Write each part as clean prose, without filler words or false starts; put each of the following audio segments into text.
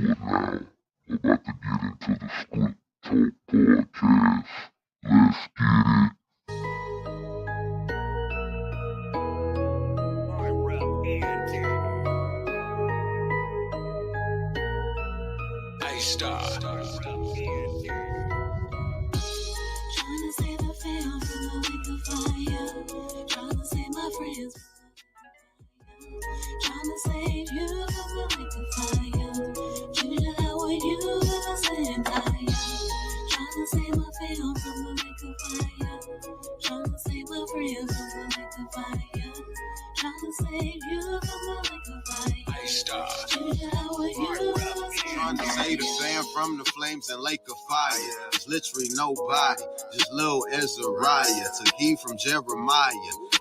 now. We're about to get into the Script Talk Podcast. Let's get it. Tryna save the fam from the lake of fire. Tryna save my friends from the save you from the lake of fire. Julia, how are you? I said fire. Tryna save my fam from the lake of fire. Tryna save my friends from the lake of fire. Tryna save you from the lake of fire. Julia, how are you? Trying to save the fam from the flames and lake of fire. There's literally nobody, just little Ezariah. Took heed from Jeremiah,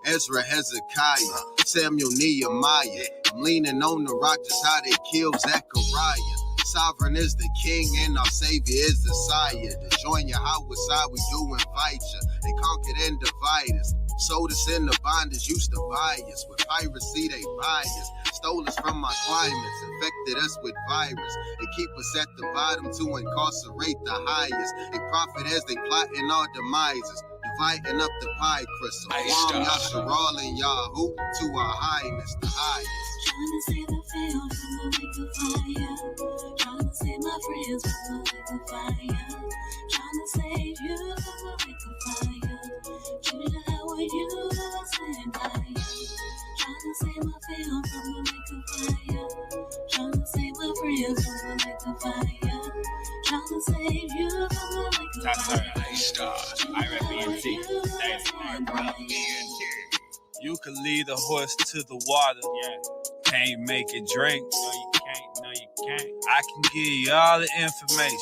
Ezra, Hezekiah, Samuel, Nehemiah. I'm leaning on the rock, just how they killed Zechariah. Sovereign is the king and our savior is the sire. To join your house side, we do invite you. They conquered and divide us. Sold us in the bondage, used to buy us. With piracy, they buy us. Stole us from our climates, infected us with virus. They keep us at the bottom to incarcerate the highest. They profit as they plotting our demises, dividing up the pie crystal. Wam, Yasharal, and Yahoo to our highness, the highest. Tryna save the fam from the lake of fire. Tryna save my friends from the lake of fire. Tryna save you from the lake of fire. Julia, how are you? I said fire. Tryna save my fam from the lake of fire. Tryna save my friends from the lake of fire. Tryna save you from the lake of fire. You can lead a horse to the water, can't make it drink. No, you can't. I can give you all the information.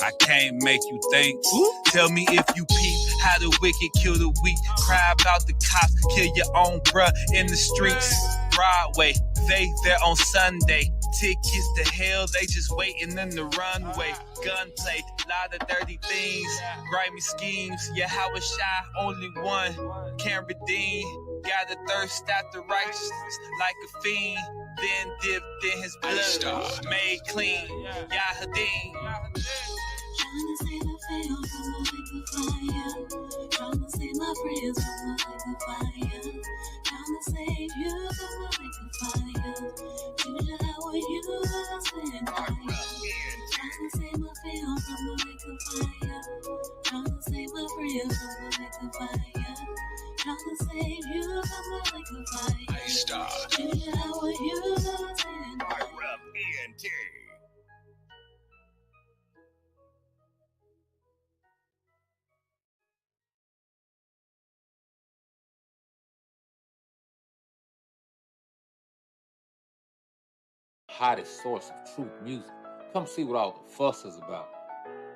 I can't make you think. Tell me if you peep how the wicked kill the weak. Cry about the cops, kill your own bruh in the streets. Broadway, they there on Sunday. Tickets to hell, they just waiting in the runway. Gunplay, lot of dirty things, grimy schemes. Yeah, how was shy? Only one can redeem. Got a thirst after righteousness like a fiend. Then dipped in his blood, made clean. Yahadim. Tryna save the fam from the lake of fire. Tryna save my friends from the lake of fire. Tryna save you from the lake of fire. Julia, how are you? I said fire. Tryna save my fam from the lake of fire. Tryna save my friends from the lake of fire. Tryna save you from the lake of fire. Julia, how are you? I said fire. Hottest source of truth music. Come see what all the fuss is about.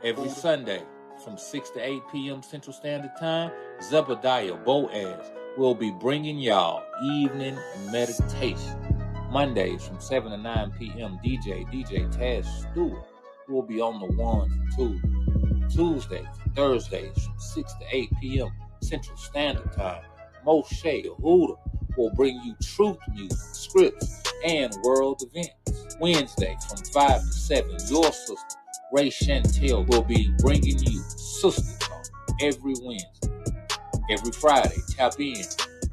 Every Sunday from 6 to 8 p.m. Central Standard Time, Zebediah Boaz will be bringing y'all evening meditation. Mondays from 7 to 9 p.m. DJ Taz Stewart will be on the ones and twos. Tuesdays and Thursdays from 6 to 8 p.m. Central Standard Time, Moshe Yehuda will bring you truth music, scripts, and world events. Wednesday from 5 to 7, your sister, Ray Chantel, will be bringing you Sister Talk every Wednesday. Every Friday, tap in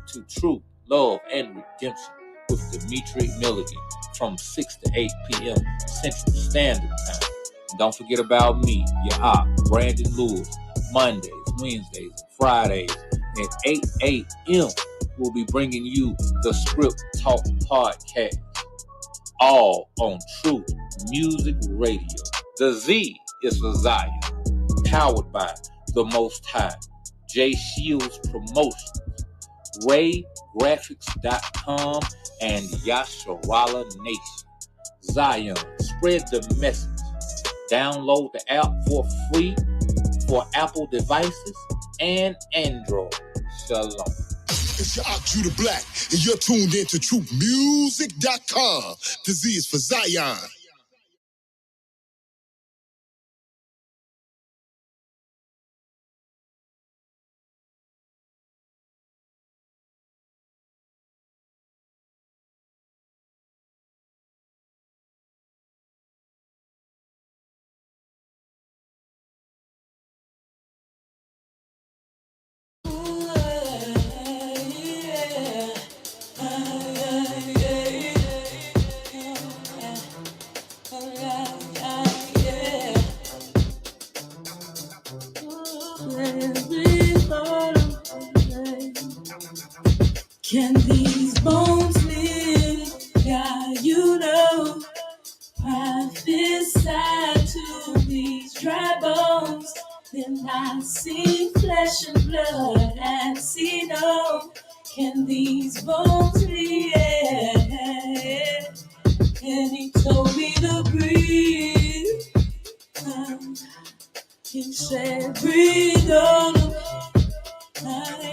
to Truth, Love, and Redemption with Dimitri Milligan from 6 to 8 p.m. Central Standard Time. And don't forget about me, your op, Brandon Lewis, Mondays, Wednesdays, and Fridays at 8 a.m. We'll be bringing you the Script Talk Podcast, all on Truth Music Radio. The Z is for Zion, powered by the Most High, J Shields Promotions, RayGraphics.com, and Yasharala Nation. Zion, spread the message. Download the app for free for Apple devices and Android. Shalom. It's your Ak Judah Black, and you're tuned in to TruthMusic.com. The Z is for Zion. every part of me. Can these bones live? God, you know. Prophesy to these dry bones. Then I see flesh and blood and see no. Can these bones live? And he told me to breathe. He said, breathe on them.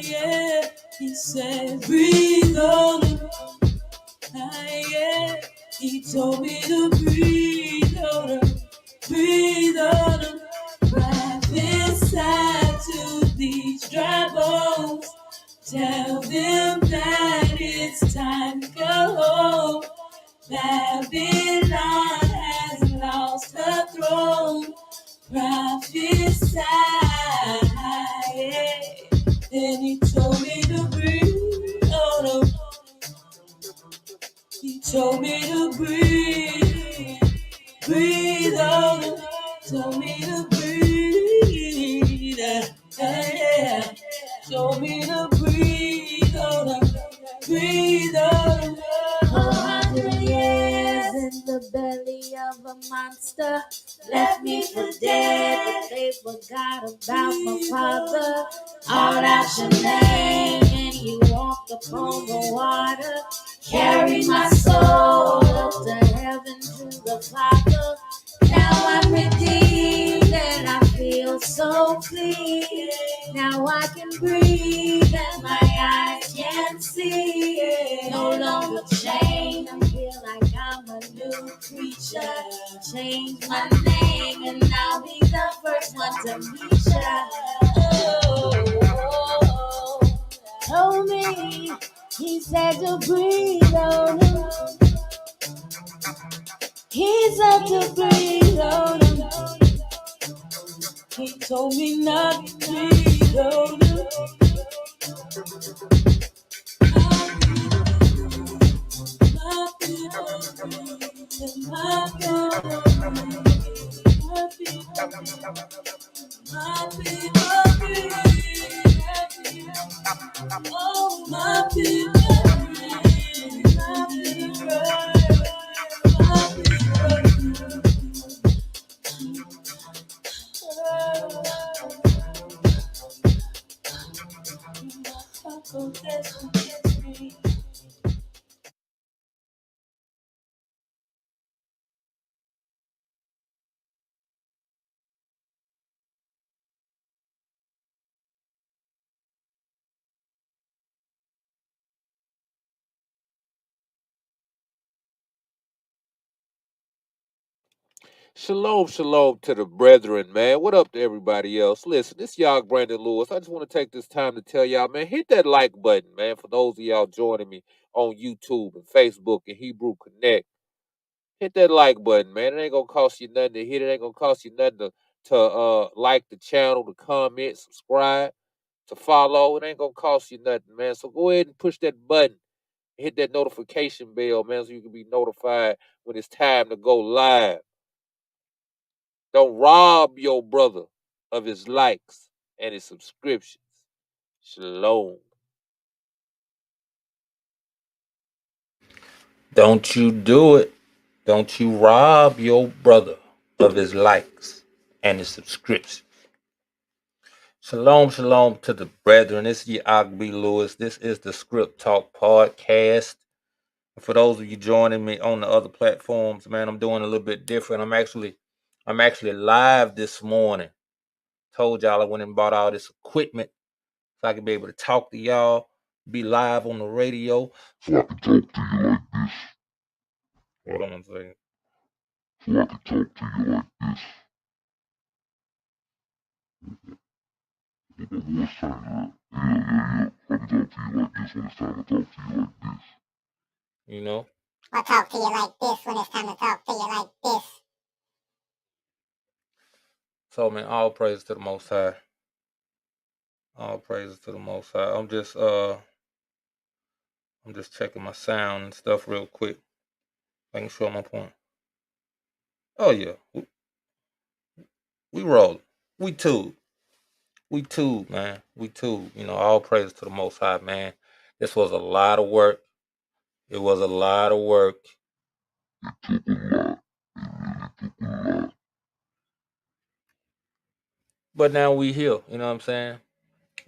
Yeah. He said, breathe on them. Yeah. He told me to breathe on them. Breathe on them. Prophesy to these dry bones. Tell them that it's time to go home. Babylon has lost her throne. Prophesy, yeah. And he told me to breathe on them. He told me to breathe, breathe on them. Told me to breathe, yeah. Told me to breathe on them, breathe on them. 400 years in the belly of a monster left me for dead, but they forgot about my father. Called out your name and you walked upon the water. Carry my soul up to heaven to the Father. Now I'm redeemed and I feel so clean. Now I can breathe and my eyes can see. No longer chained, I feel like I'm a new creature. Change my name and I'll be the first one to meet ya. Oh, told me, he said to breathe on him. He said to breathe on him. He told me not to breathe on him. My people breathe, my people breathe, my people breathe. Oh, my people breathe, my people breathe, my people breathe. Shalom, shalom to the brethren, man. What up to everybody else? Listen, this y'all Brandon Lewis. I just want to take this time to tell y'all, man, hit that like button, man. For those of y'all joining me on YouTube and Facebook and Hebrew Connect, hit that like button, man. It ain't gonna cost you nothing to hit. It ain't gonna cost you nothing to like the channel, to comment, subscribe, to follow. It ain't gonna cost you nothing, man. So go ahead and push that button, hit that notification bell, man, so you can be notified when it's time to go live. Don't rob your brother of his likes and his subscriptions. Shalom. Don't you do it. Don't you rob your brother of his likes and his subscriptions. Shalom, shalom to the brethren. This is Agbe Lewis. This is the Script Talk podcast. For those of you joining me on the other platforms, man, I'm doing a little bit different. I'm actually live this morning. Told y'all I went and bought all this equipment so I can be able to talk to y'all, be live on the radio. So I can talk to you like this. Hold on a second. So I can talk to you like this. One more time, yeah. I can talk to you like this when it's time to talk to you like this. You know? I'll talk to you like this when it's time to talk to you like this. So, man, all praise to the Most High. All praises to the Most High. I'm just checking my sound and stuff real quick, making sure I'm on point. Oh yeah, we rolling. We too. We too, man. We too. All praise to the Most High, man. This was a lot of work. It was a lot of work. It took a lot. It really took a lot. But now we here. You know what I'm saying?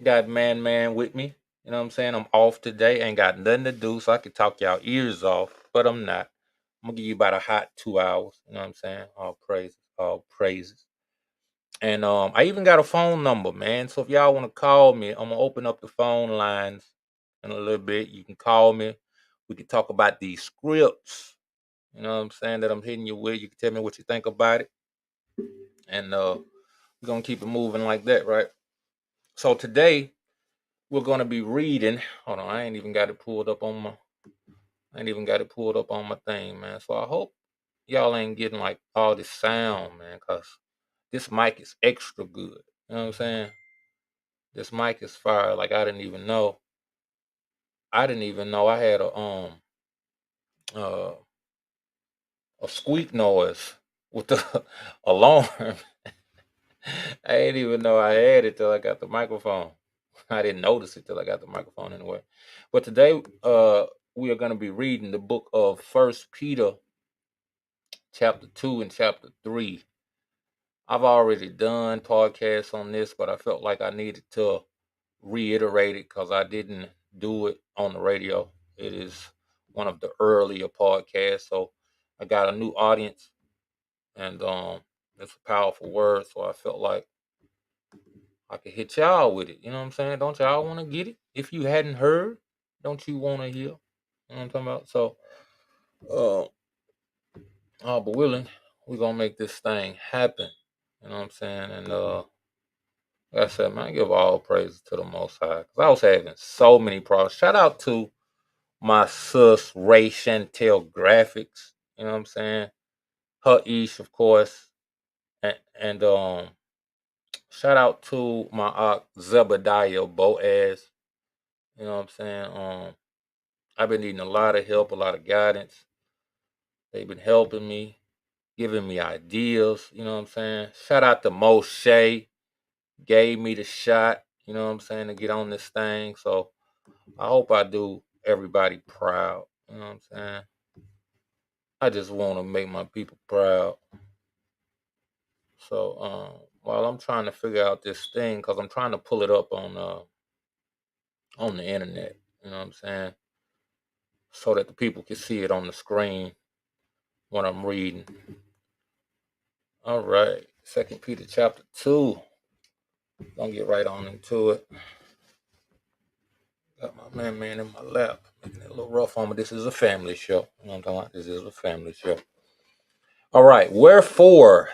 Got man with me. You know what I'm saying? I'm off today. Ain't got nothing to do, so I could talk y'all ears off. But I'm not. I'm gonna give you about a hot 2 hours. You know what I'm saying? All praises. All praises. And I even got a phone number, man. So if y'all want to call me, I'm gonna open up the phone lines in a little bit. You can call me. We can talk about these scripts. You know what I'm saying? That I'm hitting you with. You can tell me what you think about it. And we're gonna keep it moving like that, right? So today we're gonna be reading. Hold on, I ain't even got it pulled up on my thing, man. So I hope y'all ain't getting like all this sound, man, cause this mic is extra good. You know what I'm saying? This mic is fire. Like I didn't even know. I had uh, a squeak noise with the alarm. I didn't even know I had it till I got the microphone. I didn't notice it till I got the microphone anyway. But today, we are going to be reading the book of First Peter, chapter 2 and chapter 3. I've already done podcasts on this, but I felt like I needed to reiterate it because I didn't do it on the radio. It is one of the earlier podcasts, so I got a new audience, and it's a powerful word. So I felt like I could hit y'all with it. You know what I'm saying? Don't y'all want to get it? If you hadn't heard, don't you want to hear? You know what I'm talking about? So, but willing, we're gonna make this thing happen. You know what I'm saying? And like I said, man, I give all praise to the Most High. Cause I was having so many problems. Shout out to my sis Ray Chantel Graphics. You know what I'm saying? Her Ish, of course. And shout out to my Zebediah Boaz. You know what I'm saying? I've been needing a lot of help, a lot of guidance. They've been helping me, giving me ideas. You know what I'm saying? Shout out to Moshe. Gave me the shot. You know what I'm saying? To get on this thing. So I hope I do everybody proud. You know what I'm saying? I just want to make my people proud. So while I'm trying to figure out this thing, because I'm trying to pull it up on the internet, you know what I'm saying, so that the people can see it on the screen when I'm reading. All right, 2 Peter chapter 2. Gonna get right on into it. Got my man in my lap, making it a little rough on me. This is a family show. You know what I'm talking about? This is a family show. All right, wherefore,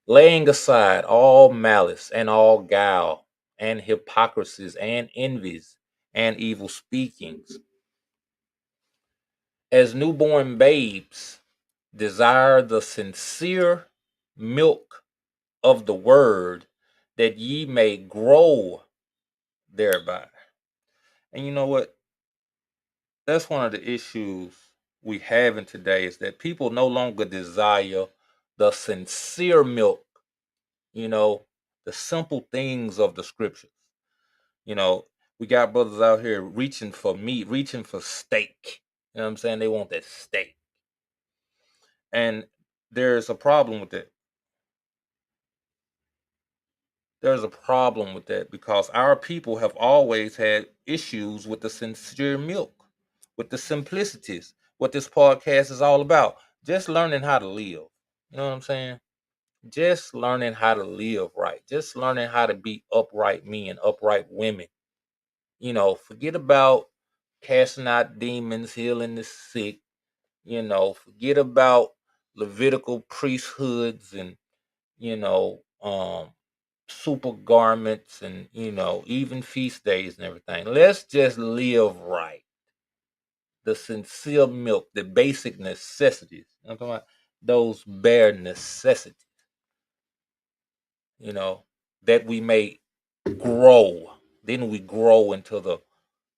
laying aside all malice and all guile and hypocrisies and envies and evil speakings, as newborn babes, desire the sincere milk of the word, that ye may grow thereby. And you know what? That's one of the issues we have in today, is that people no longer desire the sincere milk, you know, the simple things of the scriptures. You know, we got brothers out here reaching for meat, reaching for steak. You know what I'm saying? They want that steak. And there's a problem with that. There's a problem with that because our people have always had issues with the sincere milk, with the simplicities, what this podcast is all about. Just learning how to live. You know what I'm saying? Just learning how to live right. Just learning how to be upright men, upright women. You know, forget about casting out demons, healing the sick. You know, forget about Levitical priesthoods and, you know, super garments and, you know, even feast days and everything. Let's just live right. The sincere milk, the basic necessities. I'm talking about those bare necessities, you know, that we may grow. Then we grow into the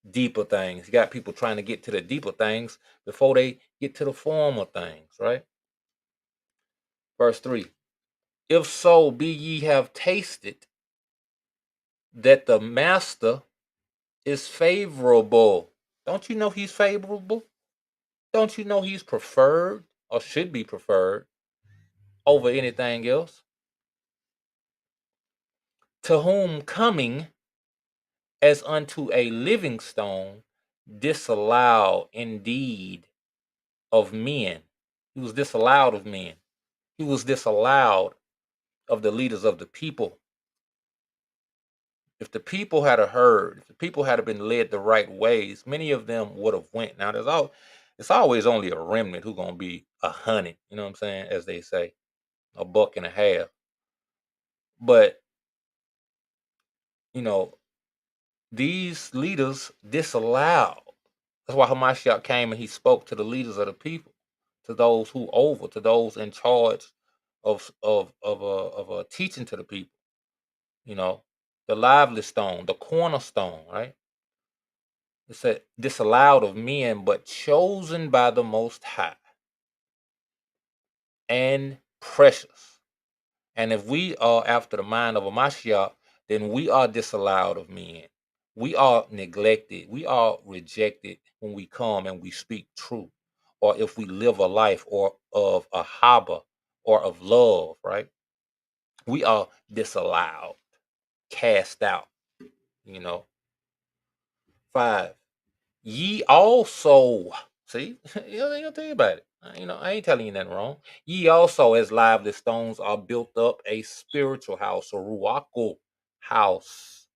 deeper things. You got people trying to get to the deeper things before they get to the former things, right? Verse 3. If so be ye have tasted that the master is favorable. Don't you know he's favorable? Don't you know he's preferred or should be preferred over anything else? To whom coming as unto a living stone, disallowed indeed of men. He was disallowed of men. He was disallowed of the leaders of the people. If the people had heard, if the people had been led the right ways, many of them would have went. Now it's always only a remnant who's gonna be 100, you know what I'm saying, as they say, a buck and a half. But you know, these leaders disallowed. That's why Hamashiach came and he spoke to the leaders of the people, to those to those in charge of teaching to the people. You know, the lively stone, the cornerstone, right? It said disallowed of men, but chosen by the Most High and precious. And if we are after the mind of a Mashiach, then we are disallowed of men. We are neglected. We are rejected when we come and we speak truth, or if we live a life or of a haba or of love, right? We are disallowed, cast out, you know. 5. Ye also, see, you don't think about it. I ain't telling you nothing wrong. Ye also, as lively stones, are built up a spiritual house, a ruaku house,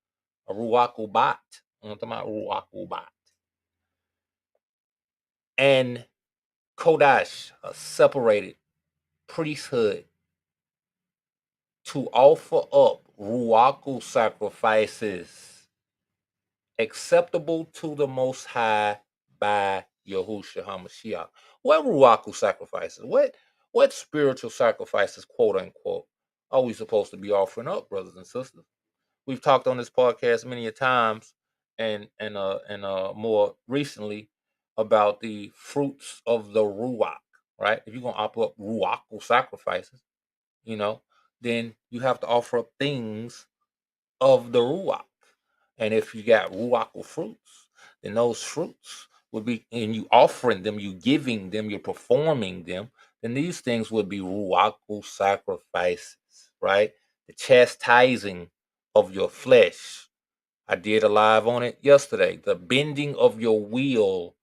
a ruaku bat. I'm talking about ruaku bat. And kodash, a separated priesthood, to offer up ruaku sacrifices acceptable to the Most High by Yahushua HaMashiach. What ruaku sacrifices? What spiritual sacrifices, quote unquote, are we supposed to be offering up, brothers and sisters? We've talked on this podcast many a times, and more recently about the fruits of the ruach. Right? If you're gonna offer up ruaku sacrifices, you know, then you have to offer up things of the ruach. And if you got ruaku fruits, then those fruits would be, and you offering them, you giving them, you're performing them, then these things would be ruaku sacrifices, right? The chastising of your flesh. I did a live on it yesterday. The bending of your will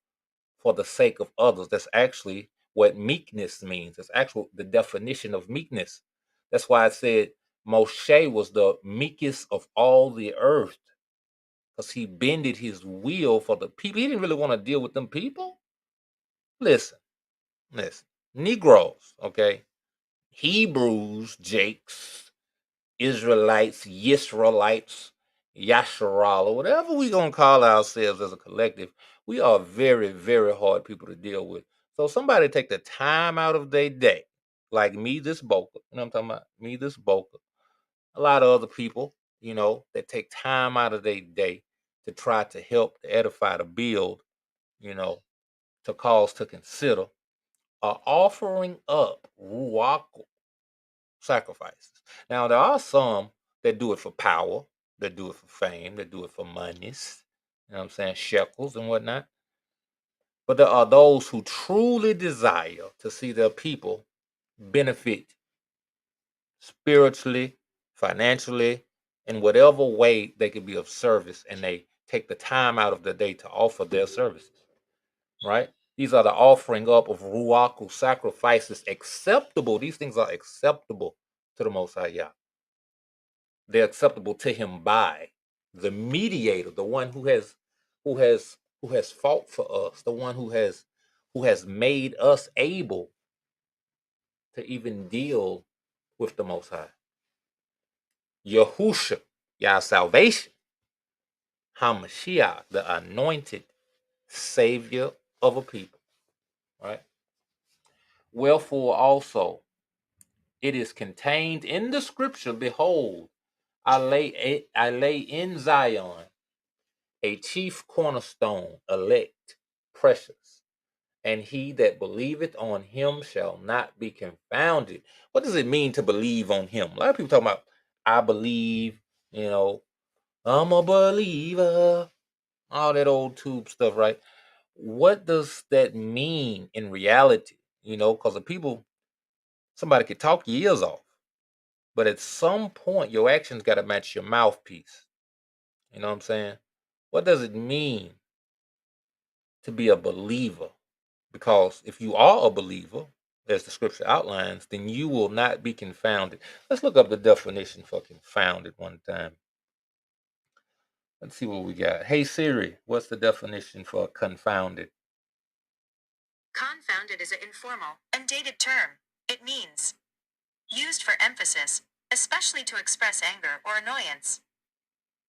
for the sake of others. That's actually what meekness means. That's actual the definition of meekness. That's why I said Moshe was the meekest of all the earth, because he bended his will for the people. He didn't really want to deal with them people. Listen. Negroes, okay? Hebrews, Jakes, Israelites, Yisraelites, Yasharal, or whatever we're going to call ourselves as a collective, we are very, very hard people to deal with. So somebody take the time out of their day, like me, this Boca, you know what I'm talking about? Me, this Boca. A lot of other people, that take time out of their day to try to help, to edify, to build, to cause, to consider, are offering up ruach sacrifices. Now, there are some that do it for power, that do it for fame, that do it for monies, you know what I'm saying, shekels and whatnot. But there are those who truly desire to see their people benefit spiritually, financially, in whatever way they could be of service, and they take the time out of the day to offer their services, right? These are the offering up of ruaku sacrifices acceptable. These things are acceptable to the Most High Yah. They're acceptable to Him by the mediator, the one who has fought for us, the one who has made us able to even deal with the Most High. Yahusha, Yah's salvation, HaMashiach, the anointed Savior of a people, right? Wherefore also it is contained in the scripture, behold, I lay in Zion a chief cornerstone, elect, precious, and he that believeth on him shall not be confounded. What does it mean to believe on him? A lot of people talking about, I believe, I'm a believer. All that old tube stuff, right? What does that mean in reality? Because the people, somebody could talk your ears off, but at some point, your actions got to match your mouthpiece. You know what I'm saying? What does it mean to be a believer? Because if you are a believer, as the scripture outlines, then you will not be confounded. Let's look up the definition for confounded one time. Let's see what we got. Hey Siri, what's the definition for confounded? Confounded is an informal, undated term. It means used for emphasis, especially to express anger or annoyance.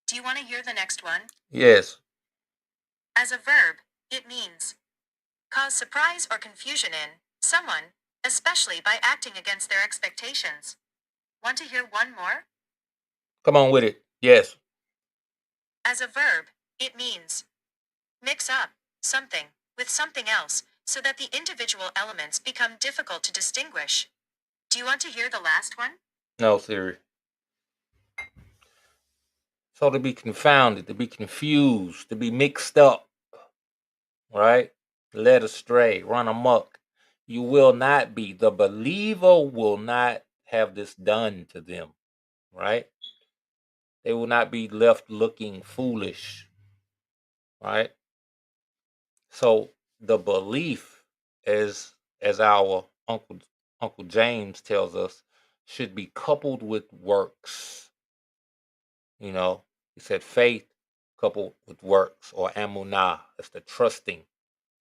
Do you want to hear the next one? Yes. As a verb, it means cause surprise or confusion in someone, especially by acting against their expectations. Want to hear one more? Come on with it. Yes. As a verb, it means mix up something with something else so that the individual elements become difficult to distinguish. Do you want to hear the last one? No, Siri. So to be confounded, to be confused, to be mixed up, right? Led astray, run amok. You will not be. The believer will not have this done to them, right? They will not be left looking foolish, right? So the belief, as our Uncle James tells us, should be coupled with works. He said faith coupled with works, or amunah. It's the trusting.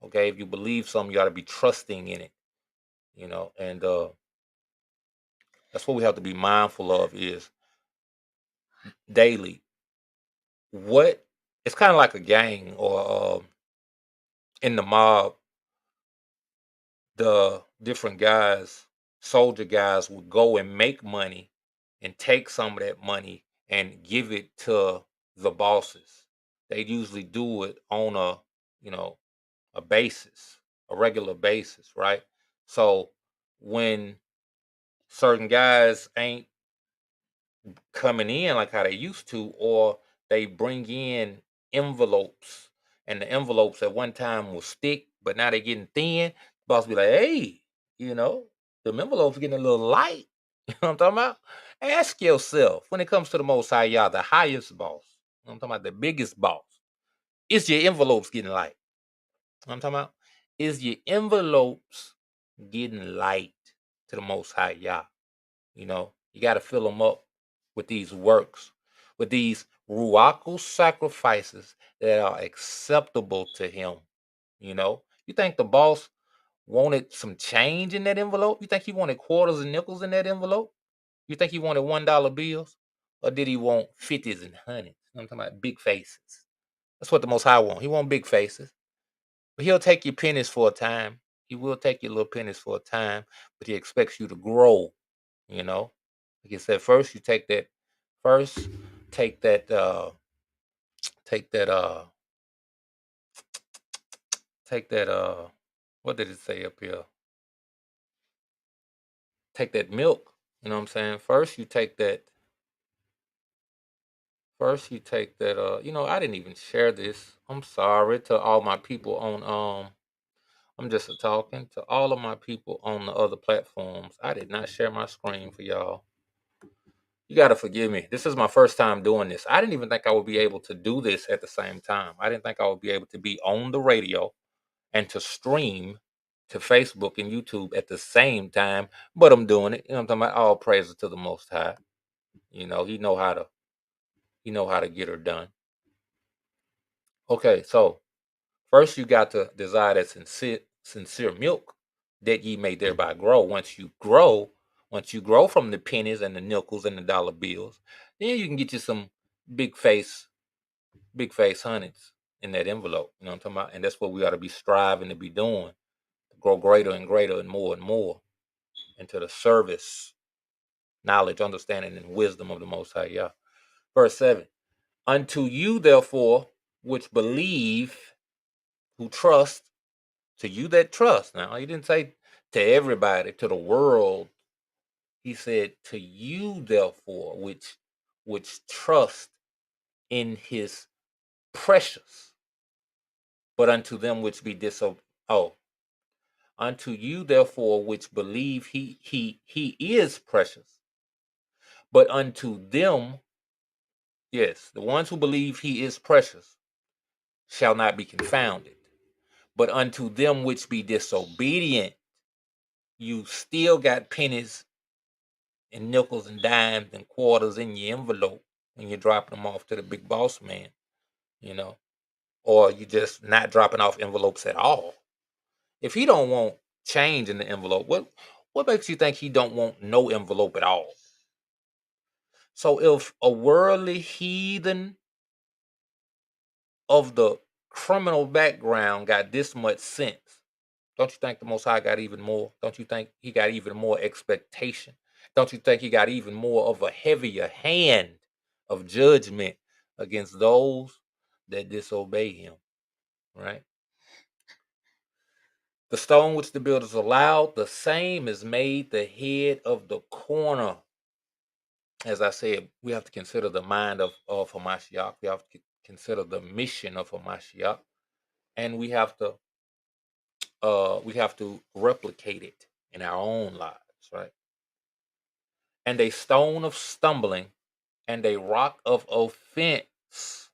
Okay, if you believe something, you got to be trusting in it. And that's what we have to be mindful of is daily. What it's kind of like a gang or in the mob, the different guys, soldier guys, would go and make money and take some of that money and give it to the bosses. They usually do it on a basis, a regular basis, right? So when certain guys ain't coming in like how they used to, or they bring in envelopes, and the envelopes at one time was thick, but now they're getting thin. Boss be like, hey, the envelopes getting a little light. You know what I'm talking about? Ask yourself when it comes to the Most High Yah, the highest boss. I'm talking about the biggest boss. Is your envelopes getting light? I'm talking about, is your envelopes getting light to the Most High Yah? You got to fill them up with these works, with these ruaku sacrifices that are acceptable to him. You think the boss wanted some change in that envelope? You think he wanted quarters and nickels in that envelope? You think he wanted $1 bills? Or did he want 50s and hundreds? I'm talking about big faces. That's what the Most High want. He want big faces. But he'll take your pennies for a time. He will take your little pennies for a time, but he expects you to grow, Like I said, first take that take that take that what did it say up here? Take that milk. You know what I'm saying? First you take that I didn't even share this. I'm sorry to all my people on I'm just talking to all of my people on the other platforms. I did not share my screen for y'all. You got to forgive me. This is my first time doing this. I didn't even think I would be able to do this at the same time. I didn't think I would be able to be on the radio and to stream to Facebook and YouTube at the same time, but I'm doing it. I'm talking about all praises to the Most High. He know how to get her done. Okay, so first you got to desire that sincere milk that ye may thereby grow. Once you grow from the pennies and the nickels and the dollar bills, then you can get you some big face hundreds in that envelope. You know what I'm talking about? And that's what we ought to be striving to be doing, to grow greater and greater and more into the service, knowledge, understanding, and wisdom of the Most High Yah. Verse 7. Unto you, therefore, which believe, who trust, to you that trust. Now, he didn't say to everybody, to the world. He said to you, therefore, which trust in his precious, but unto them which be disobedient. Oh, unto you therefore which believe he is precious, but unto them, yes, the ones who believe he is precious shall not be confounded. But unto them which be disobedient, you still got pennies and nickels and dimes and quarters in your envelope when you're dropping them off to the big boss man, you know, or you just not dropping off envelopes at all. If he don't want change in the envelope, what makes you think he don't want no envelope at all? So if a worldly heathen of the criminal background got this much sense, don't you think the Most High got even more? Don't you think he got even more expectation? Don't you think he got even more of a heavier hand of judgment against those that disobey him, right? The stone which the builders allowed, the same is made the head of the corner. As I said, we have to consider the mind of Hamashiach. We have to consider the mission of Hamashiach, and we have to replicate it in our own lives, right? And a stone of stumbling and a rock of offense,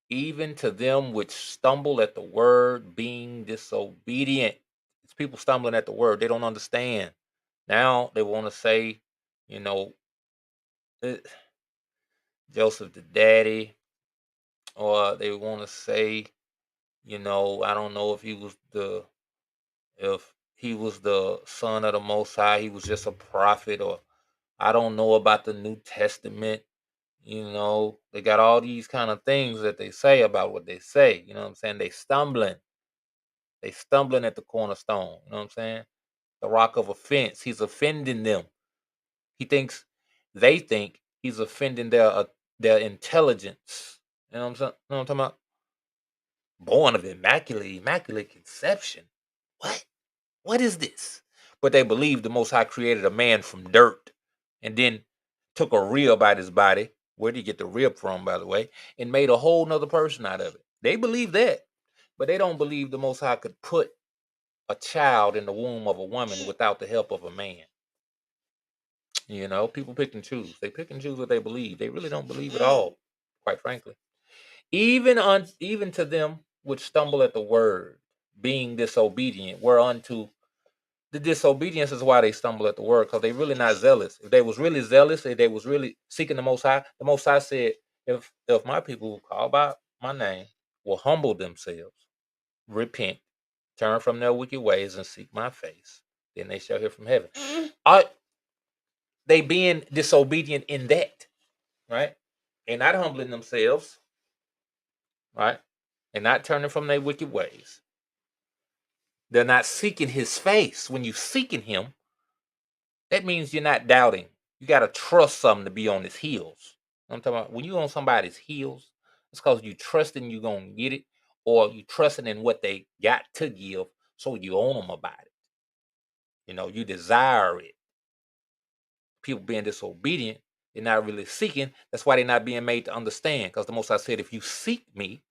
even to them which stumble at the word, being disobedient. It's people stumbling at the word. They don't understand. Now they want to say, you know, Joseph the daddy, or they want to say, you know, I don't know if he was the son of the Most High, he was just a prophet, or I don't know about the New Testament. You know, they got all these kind of things that they say about what they say. You know what I'm saying? They stumbling at the cornerstone. You know what I'm saying? The rock of offense. He's offending them. They think he's offending their intelligence. You know what I'm saying? You know what I'm talking about? Born of immaculate conception. What? What is this? But they believe the Most High created a man from dirt and then took a rib out his body. Where did he get the rib from, by the way? And made a whole nother person out of it. They believe that. But they don't believe the Most High could put a child in the womb of a woman without the help of a man. You know, people pick and choose. They pick and choose what they believe. They really don't believe it all, quite frankly. Even to them which stumble at the word, being disobedient, whereunto the disobedience is why they stumble at the word, because they really not zealous. If they was really zealous, if they was really seeking the Most High said, if my people who call by my name will humble themselves, repent, turn from their wicked ways, and seek my face, then they shall hear from heaven. Are they being disobedient in that, right? And not humbling themselves, right? And not turning from their wicked ways. They're not seeking his face. When you seeking him, that means you're not doubting. You got to trust something to be on his heels. I'm talking about when you on somebody's heels, it's because you trusting you're going to get it, or you trusting in what they got to give, so you own them about it. You know, you desire it. People being disobedient, they're not really seeking. That's why they're not being made to understand, because the Most High said, if you seek me,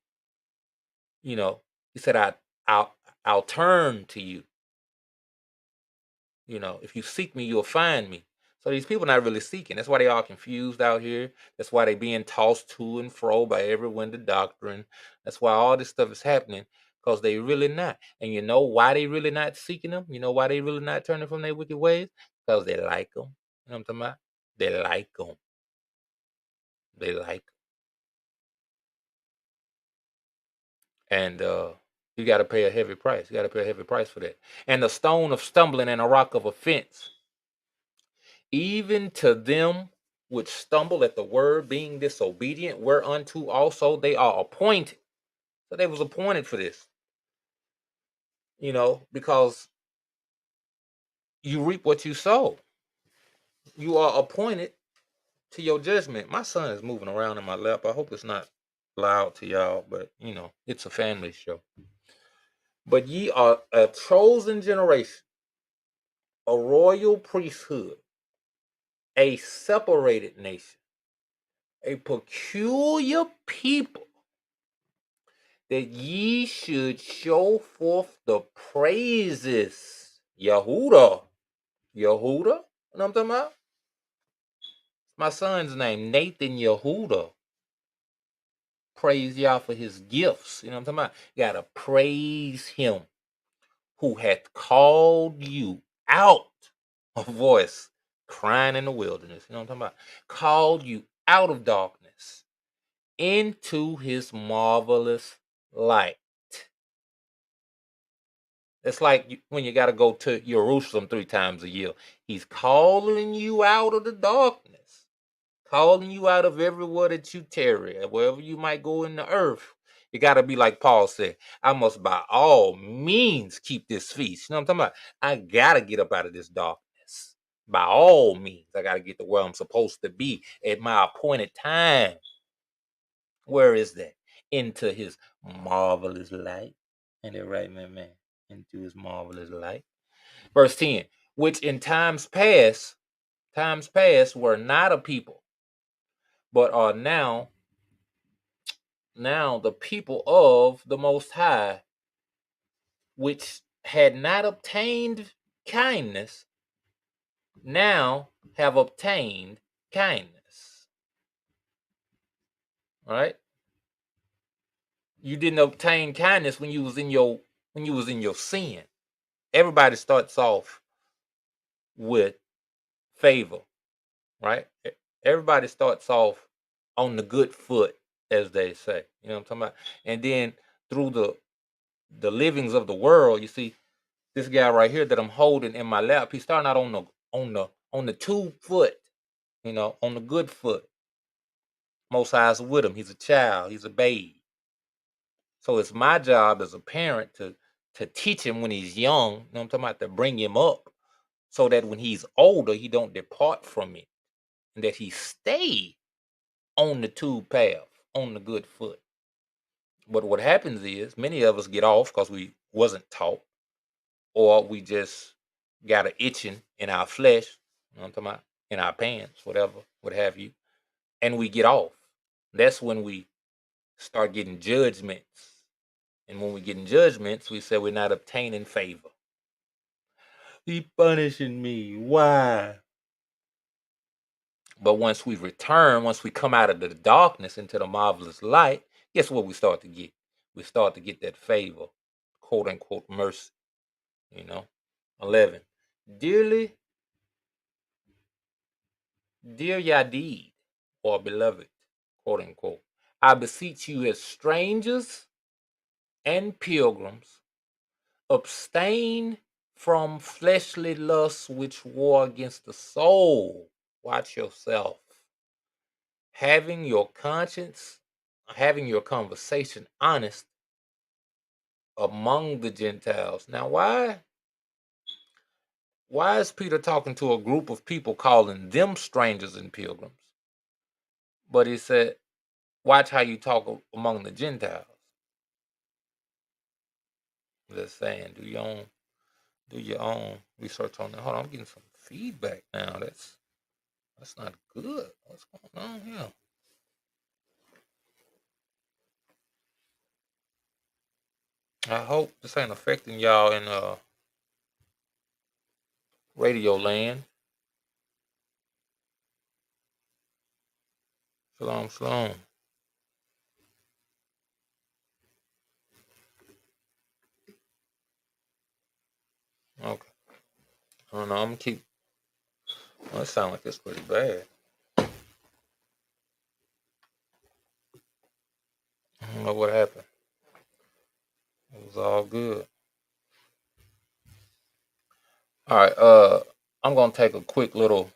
you know, he said, I'll turn to you. You know, if you seek me, you'll find me. So these people not really seeking. That's why they all confused out here. That's why they being tossed to and fro by every wind of doctrine. That's why all this stuff is happening, because they really not. And you know why they really not seeking them? You know why they really not turning from their wicked ways? Because they like them. You know what I'm talking about? They like them. They like them. And you got to pay a heavy price. You got to pay a heavy price for that. And the stone of stumbling and a rock of offense, even to them which stumble at the word, being disobedient, whereunto also they are appointed. So they was appointed for this, you know, because you reap what you sow. You are appointed to your judgment. My son is moving around in my lap. I hope it's not loud to y'all, but you know, it's a family show. But ye are a chosen generation, a royal priesthood, a separated nation, a peculiar people, that ye should show forth the praises. Yehuda. Yehuda? You know what I'm talking about? My son's name, Nathan Yehuda. Praise Yah for his gifts. You know what I'm talking about? You gotta praise him who hath called you out. A voice crying in the wilderness. You know what I'm talking about? Called you out of darkness into his marvelous light. It's like when you got to go to Jerusalem 3 times a year. He's calling you out of the darkness, calling you out of everywhere that you tarry, wherever you might go in the earth. You got to be like Paul said, I must by all means keep this feast. You know what I'm talking about? I got to get up out of this darkness. By all means, I got to get to where I'm supposed to be at my appointed time. Where is that? Into his marvelous light. Ain't that right, man? Into his marvelous light. Verse 10, which in times past were not a people, but are now the people of the Most High, which had not obtained kindness, now have obtained kindness. All right? You didn't obtain kindness when you was in your sin. Everybody starts off with favor, right? Everybody starts off on the good foot, as they say. You know what I'm talking about? And then through the livings of the world, you see this guy right here that I'm holding in my lap. He's starting out on the 2 foot, you know, on the good foot. Most High's with him. He's a child. He's a babe. So it's my job as a parent to teach him when he's young. You know what I'm talking about? To bring him up so that when he's older, he don't depart from it, and that he stay on the 2 path, on the good foot. But what happens is many of us get off because we wasn't taught, or we just got an itching in our flesh, you know what I'm talking about, in our pants, whatever, what have you, and we get off. That's when we start getting judgments. And when we get in judgments, we say we're not obtaining favor. He punishing me. Why? But once we return, once we come out of the darkness into the marvelous light, guess what we start to get? We start to get that favor, quote unquote mercy, you know. 11. Dear Yadid, or beloved, quote unquote, I beseech you as strangers and pilgrims, abstain from fleshly lusts which war against the soul. Watch yourself. Having your conscience, having your conversation honest among the Gentiles. Now, why is Peter talking to a group of people, calling them strangers and pilgrims? But he said, watch how you talk among the Gentiles. Just saying, do your own research on that. Hold on, I'm getting some feedback now. That's not good. What's going on here? I hope this ain't affecting y'all in radio land. Shalom, shalom. Okay. I don't know. I'm gonna keep. Well, it sounds like it's pretty bad. I don't know what happened. It was all good. All right. I'm gonna take a quick little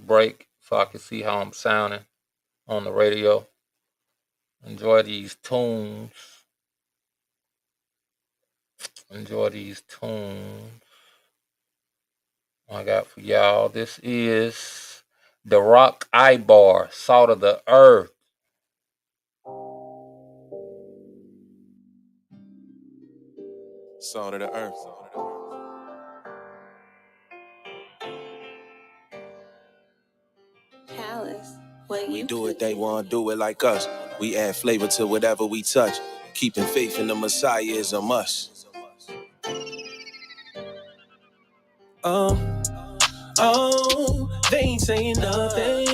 break so I can see how I'm sounding on the radio. Enjoy these tunes. I got for y'all. This is the Rock Ibar, Salt of the Earth. Salt of the earth. Palace. We do it, they won't do it like us. We add flavor to whatever we touch. Keeping faith in the Messiah is a must. They ain't saying nothing.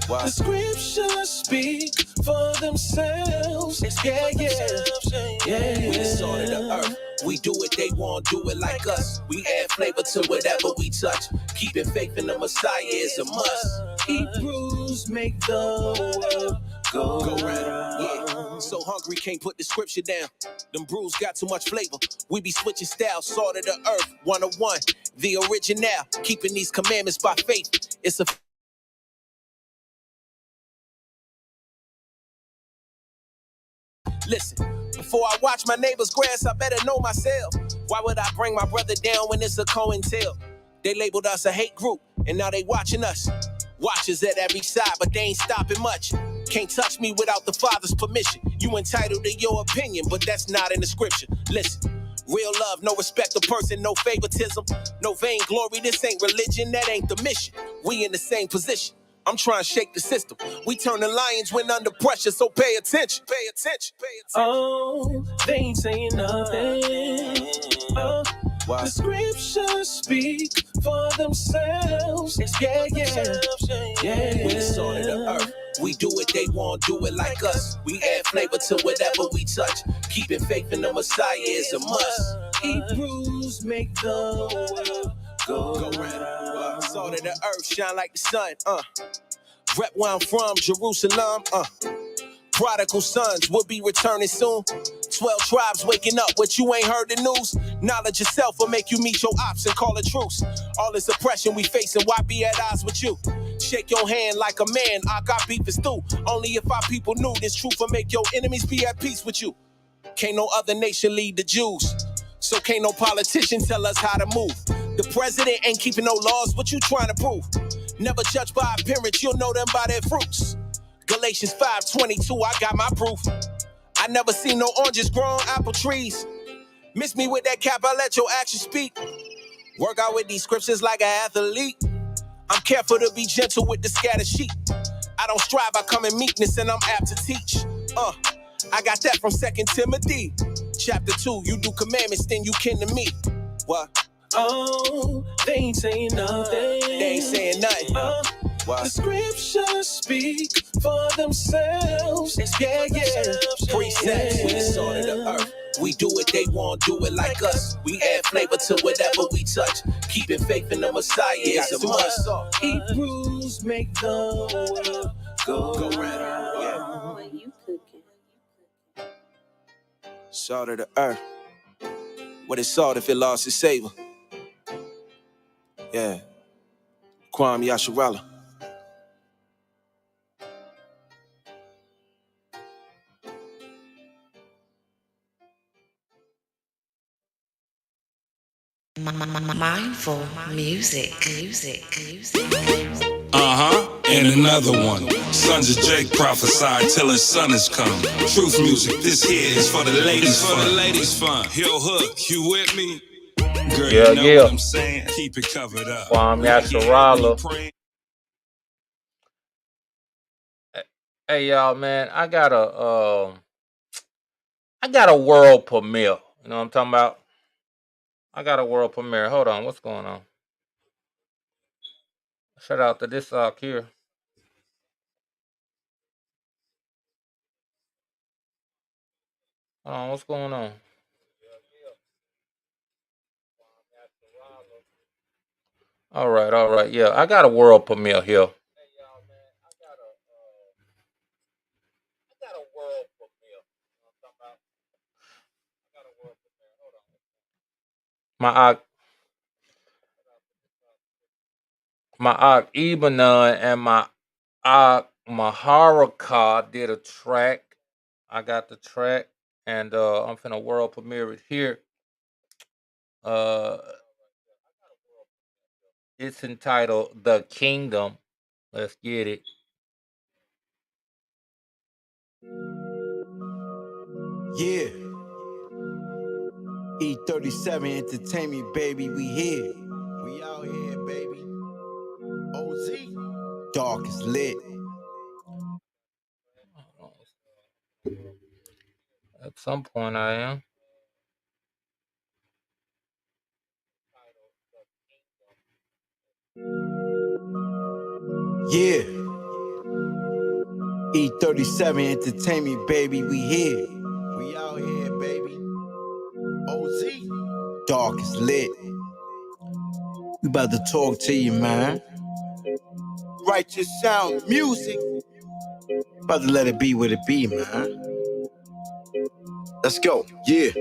The scriptures speak for themselves. Yeah. We the salt of the earth. We do it, they won't do it like us. We add flavor to whatever we touch. Keeping faith in the Messiah is a must. Hebrews make the world go round. Yeah. So hungry, can't put the scripture down. Them brews got too much flavor. We be switching styles, salt of the earth, 101. The original, keeping these commandments by faith. It's a listen, before I watch my neighbor's grass, I better know myself. Why would I bring my brother down when it's a COINTEL? They labeled us a hate group, and now they watching us. Watchers at every side, but they ain't stopping much. Can't touch me without the Father's permission. You entitled to your opinion, but that's not in the scripture. Listen, real love, no respect of person, no favoritism, no vain glory. This ain't religion, that ain't the mission. We in the same position. I'm trying to shake the system. We turn the lions when under pressure, so pay attention. Pay attention. Oh, they ain't saying nothing. The scriptures speak for themselves. Yeah. We the salt of the earth. We do it, they won't do it like us. We add flavor to whatever we touch. Keeping faith in the Messiah is a must. Hebrews make the world go round. Salt of the earth shine like the sun. Rep where I'm from, Jerusalem. Prodigal sons will be returning soon. 12 tribes waking up, what you ain't heard the news. Knowledge yourself will make you meet your ops and call a truce. All this oppression we facing, why be at odds with you? Shake your hand like a man, I got beef is through. Only if our people knew this truth will make your enemies be at peace with you. Can't no other nation lead the Jews, so can't no politician tell us how to move. The president ain't keeping no laws, what you trying to prove? Never judge by appearance, you'll know them by their fruits. Galatians 5:22, I got my proof. I never seen no oranges growing apple trees. Miss me with that cap, I let your actions speak. Work out with these scriptures like an athlete. I'm careful to be gentle with the scattered sheep. I don't strive, I come in meekness and I'm apt to teach. I got that from 2 Timothy. Chapter 2, you do commandments, then you kin to me. What? Oh, they ain't saying nothing. They ain't saying nothing. The scriptures speak for themselves. Yeah. Precepts, we the salt of the earth. We do it, they won't do it like us. We add flavor to whatever we touch. Keeping faith in the Messiah is a must. Hebrews make the world go round. What you cooking? Salt of the earth. What is salt if it lost its savor? Yeah. Kwame Yasharala. Mindful music. And another one. Sons of Jake prophesied till his son is come. Truth music, this here is for the ladies fun. Hill Hook, you with me? Girl, you know what I'm saying? Keep it covered up. Kwame Yasharala. Hey y'all, man, I got a world premiere. You know what I'm talking about? I got a world premiere. Hold on, what's going on? Shout out to this here. Hold on, what's going on? All right. Yeah, I got a world premiere here. My Ibanan and my Maharaka did a track. I got the track, and I'm finna world premiere it here. It's entitled "The Kingdom." Let's get it. Yeah. E37 Entertainment, baby, we here. We out here, baby. OZ. Dark is lit. At some point I am. Yeah. E37 Entertainment, baby, we here. We out here, baby. OZ. Dark is lit. We about to talk to you, man. Righteous sound music. About to let it be what it be, man. Let's go, yeah.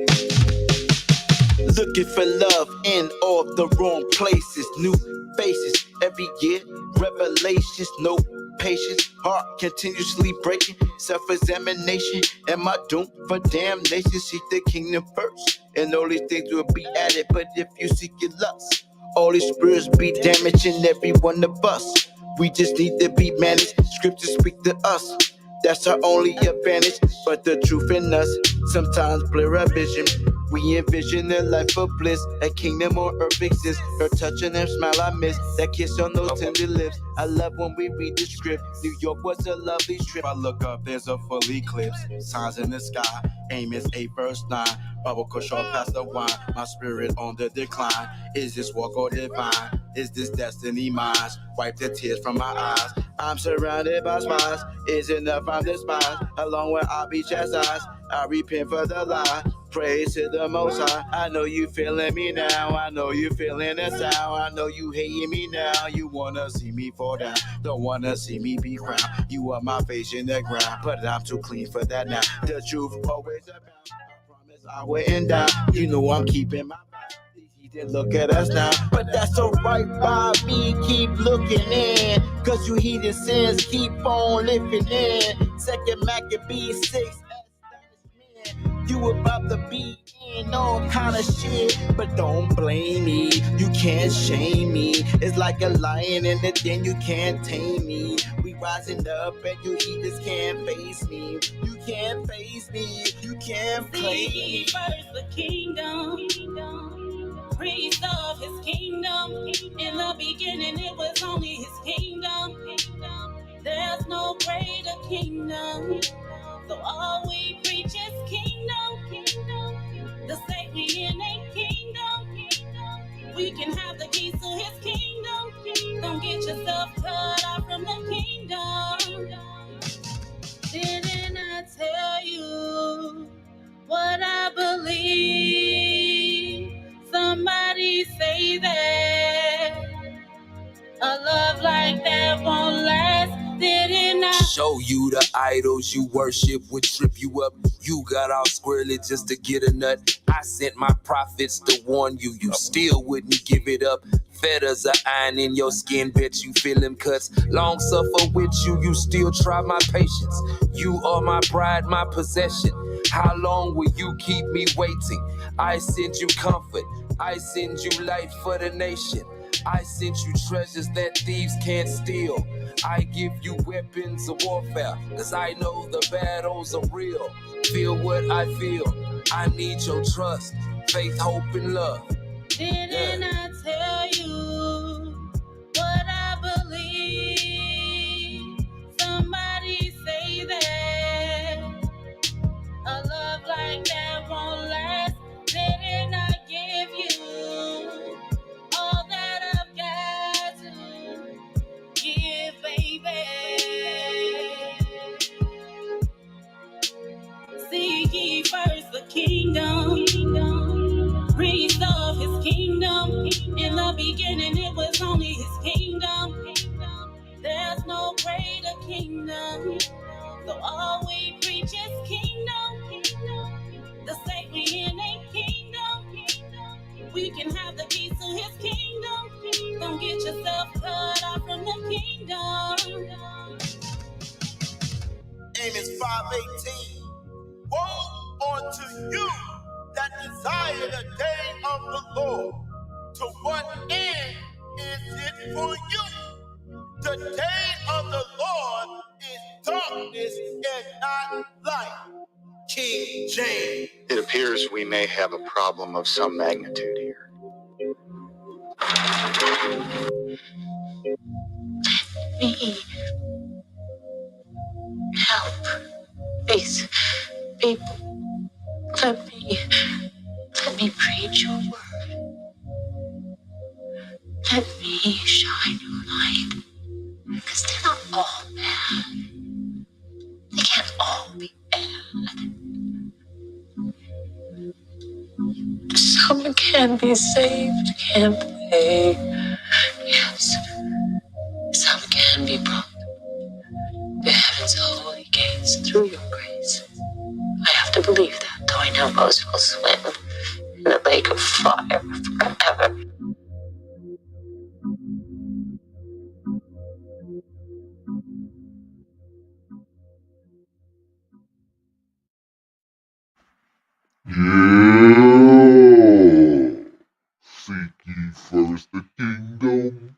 Looking for love in all the wrong places. New faces every year. Revelations, no patience. Heart continuously breaking. Self-examination. Am I doomed for damnation? Seek the kingdom first, and all these things will be added. But if you seek your lust, all these spirits be damaging every one of us. We just need to be managed. Scriptures speak to us. That's our only advantage. But the truth in us sometimes blur our vision. We envision a life of bliss, a kingdom on earth exists. Her touch and her smile I miss, that kiss on those tender lips. I love when we read the script. New York was a lovely trip. I look up, there's a full eclipse. Signs in the sky, Amos 8 verse 9. Bubble kush on past the wine, my spirit on the decline. Is this walk or divine? Is this destiny mine? Wipe the tears from my eyes. I'm surrounded by spies. Is enough I'm despised. Along where I'll be chastised. I repent for the lie. Praise to the Most High. I know you feeling me now. I know you feeling the sound. I know you hating me now. You wanna see me fall down. Don't wanna see me be crowned. You are my face in the ground, but I'm too clean for that now. The truth always abound. I promise I wouldn't die. You know I'm keeping my mind. He didn't look at us now, but that's alright by me. Keep looking in, cause you heathen sins keep on living in. Second Maccabees 6. You about to be in all kind of shit, but don't blame me. You can't shame me. It's like a lion in the den, you can't tame me. We rising up and you heathens can't face me. You can't face me. You can't play me. First the kingdom, priest of his kingdom. In the beginning it was only his kingdom. There's no greater kingdom. So all we preach is kingdom. The state we in ain't kingdom. We can have the keys to his kingdom. Don't get yourself cut off from the kingdom. Didn't I tell you what I believe? Somebody say that a love like that won't last. Didn't I show you the idols you worship would trip you up? You got all squirrely just to get a nut. I sent my prophets to warn you, you still wouldn't give it up. Feathers are iron in your skin, bet you feel them cuts. Long suffer with you, you still try my patience. You are my bride, my possession. How long will you keep me waiting? I send you comfort, I send you light for the nation. I sent you treasures that thieves can't steal. I give you weapons of warfare, cause I know the battles are real. Feel what I feel, I need your trust, faith, hope, and love. Didn't I tell you what I believe? Somebody say that a love like that won't last. Didn't I give you all that I've got to give, baby? Seek ye first the kingdom, priest of his kingdom. In the beginning it was only his kingdom. There's no greater kingdom. So all we preach is kingdom. The state we in ain't kingdom. We can have the keys to his kingdom. Don't get yourself cut off from the kingdom. Amos 5:18. Woe unto you that desire the day of the Lord. To what end is it for you? The day of the Lord is darkness and not light. King James. It appears we may have a problem of some magnitude here. me help these people. Let me preach your word. Let me shine your light. Because they're not all bad. They can't all be bad. Some can be saved, can't they? Yes. Some can be brought to heaven's holy gates through your grace. I have to believe that, though I know most will swim in the lake of fire forever. Yeah. Seek ye first the kingdom.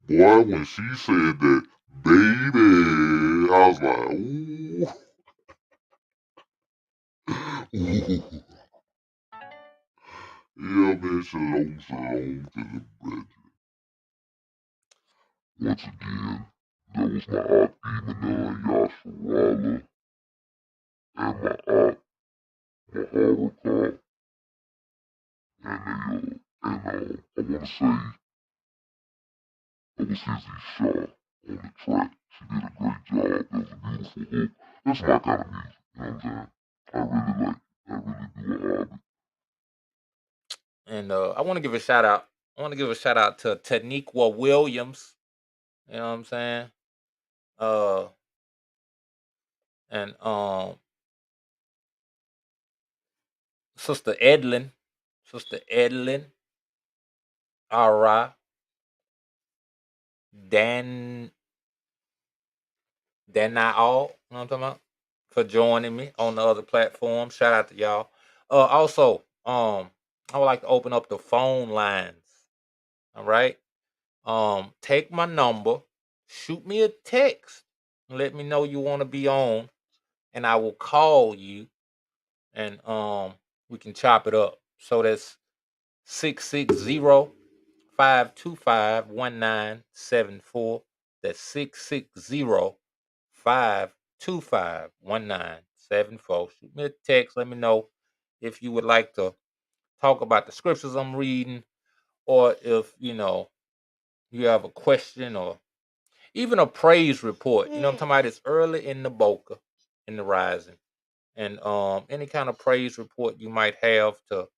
Boy, when she said that, baby, I was like, ooh. Ooh. Yeah, man, shalom, shalom to the brethren. Once again, that was my aunt Demon Yasharala and my aunt Maharika. And I want to say, that was Hizzy Shaw on the track. She did a great job. That was a beautiful hook. That's my kind of music, you know what I'm saying? I really like it. I really do. I love it. And I want to give a shout out. I want to give a shout out to Taniqua Williams. You know what I'm saying? And Sister Edlin, Ara, Danao, you know what I'm talking about? For joining me on the other platform. Shout out to y'all. Also, I would like to open up the phone lines. All right. Take my number, shoot me a text, and let me know you want to be on, and I will call you, and we can chop it up. So that's 660-525-1974. That's 660-525-1974. Shoot me a text. Let me know if you would like to talk about the scriptures I'm reading, or if you have a question, or even a praise report. You know what I'm talking about? It's early in the Boca, in the rising. And any kind of praise report you might have to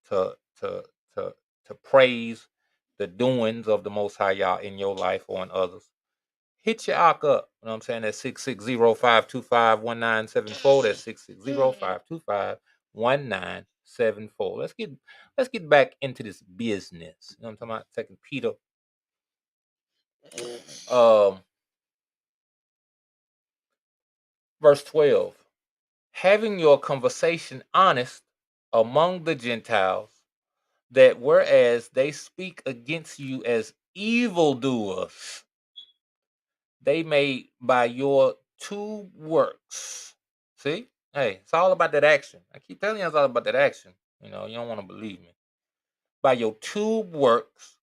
to to to to praise the doings of the Most High Yah in your life or in others. Hit your arc up. You know what I'm saying? That's 660-525-1974. That's 660-525-1974. Let's get back into this business. You know what I'm talking about? Second Peter. Verse 12. Having your conversation honest among the Gentiles, that whereas they speak against you as evildoers, they may by your two works. See? Hey, it's all about that action. I keep telling you it's all about that action. You don't want to believe me. By your two works,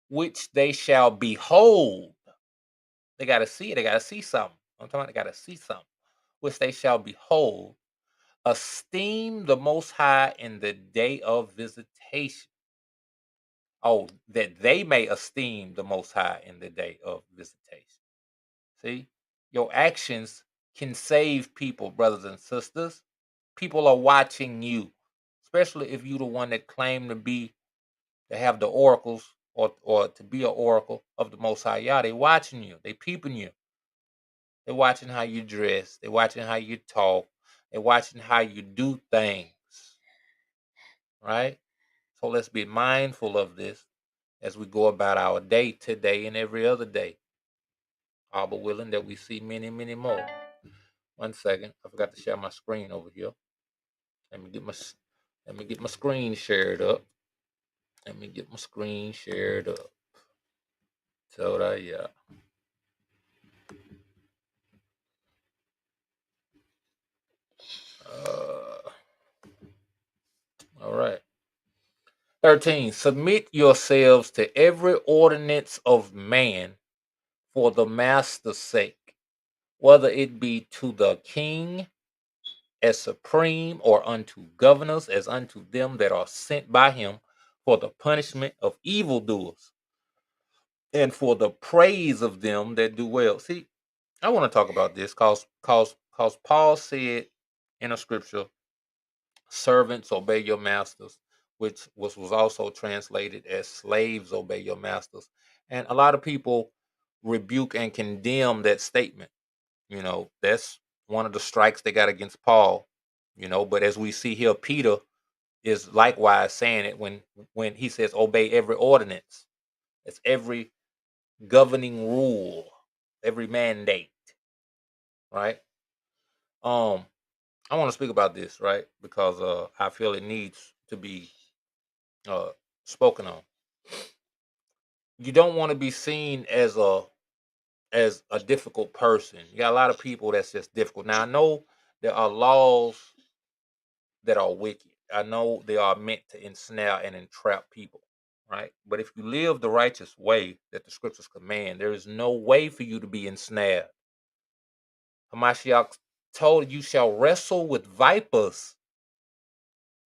which they shall behold. They got to see it. They got to see something. I'm talking about they got to see something. Which they shall behold. Esteem the Most High in the day of visitation. Oh, that they may esteem the Most High in the day of visitation. See, your actions can save people, brothers and sisters. People are watching you, especially if you're the one that claim to have the oracles or to be an oracle of the Most High Yah. They watching you. They peeping you. They're watching how you dress. They're watching how you talk. They're watching how you do things. Right? So let's be mindful of this as we go about our day today and every other day. All but willing that we see many, many more. 1 second. I forgot to share my screen over here. Let me get my screen shared up. So that, yeah. All right. 13. Submit yourselves to every ordinance of man for the master's sake, whether it be to the king as supreme, or unto governors as unto them that are sent by him, for the punishment of evildoers, and for the praise of them that do well. See, I want to talk about this because Paul said in a scripture, servants obey your masters, which was also translated as slaves obey your masters. And a lot of people rebuke and condemn that statement. That's one of the strikes they got against Paul. But as we see here, Peter is likewise saying it when he says obey every ordinance. It's every governing rule, every mandate, right? I want to speak about this, right? Because I feel it needs to be spoken on. You don't want to be seen as a difficult person. You got a lot of people that's just difficult. Now I know there are laws that are wicked. I know they are meant to ensnare and entrap people, right? But if you live the righteous way that the scriptures command, there is no way for you to be ensnared. Hamashiach told you shall wrestle with vipers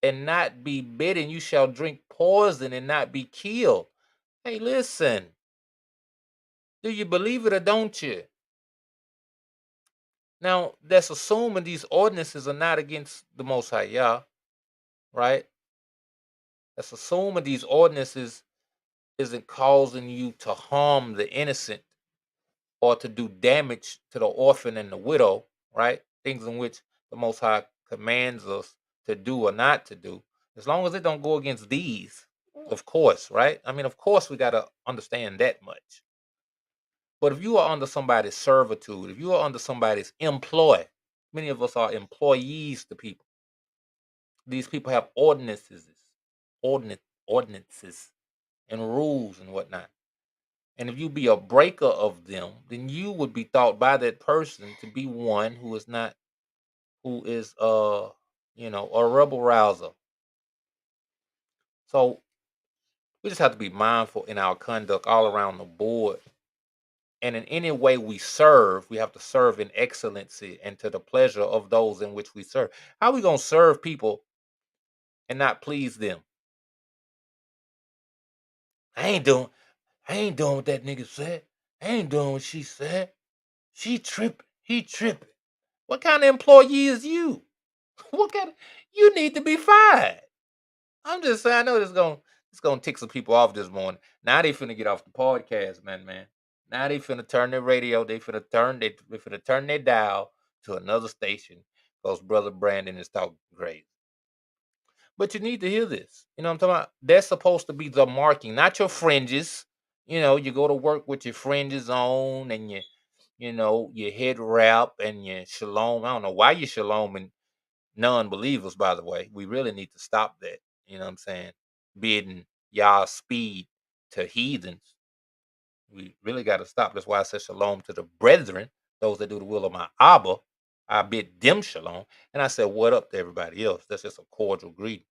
and not be bitten. You shall drink poison and not be killed. Hey, listen. Do you believe it or don't you? Now, that's assuming these ordinances are not against the Most High Yah, right? That's assuming these ordinances isn't causing you to harm the innocent or to do damage to the orphan and the widow, right? Things in which the Most High commands us to do or not to do. As long as it don't go against these, of course, right? I mean, of course, we got to understand that much. But if you are under somebody's servitude, if you are under somebody's employ, many of us are employees to people. These people have ordinances and rules and whatnot. And if you be a breaker of them, then you would be thought by that person to be one who is a rebel rouser. So we just have to be mindful in our conduct all around the board. And in any way we serve, we have to serve in excellency and to the pleasure of those in which we serve. How are we going to serve people and not please them? I ain't doing what that nigga said. I ain't doing what she said. She tripping. He tripping. What kind of employee is you? You need to be fired. I'm just saying, I know it's gonna tick some people off this morning. Now they finna get off the podcast, man. Now they finna turn their radio, they finna turn their dial to another station because Brother Brandon is talking crazy. But you need to hear this. You know what I'm talking about? That's supposed to be the marking, not your fringes. You go to work with your fringes on and your head wrap and your shalom. I don't know why you shalom and non-believers, by the way. We really need to stop that. You know what I'm saying? Bidding y'all speed to heathens. We really got to stop. That's why I said shalom to the brethren, those that do the will of my Abba. I bid them shalom. And I said, what up to everybody else? That's just a cordial greeting.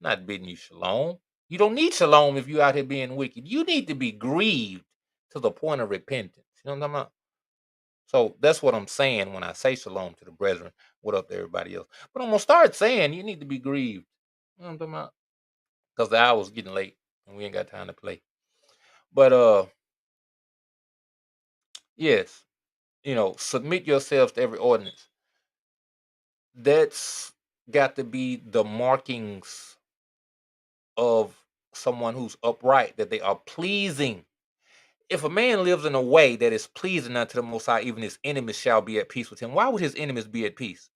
I'm not bidding you shalom. You don't need shalom if you're out here being wicked. You need to be grieved to the point of repentance. You know what I'm talking about? So that's what I'm saying when I say shalom to the brethren. What up to everybody else? But I'm going to start saying you need to be grieved. You know what I'm talking about? Because the hour's getting late and we ain't got time to play. But yes, submit yourselves to every ordinance. That's got to be the markings of someone who's upright, that they are pleasing. If a man lives in a way that is pleasing unto the Most High, even his enemies shall be at peace with him. Why would his enemies be at peace?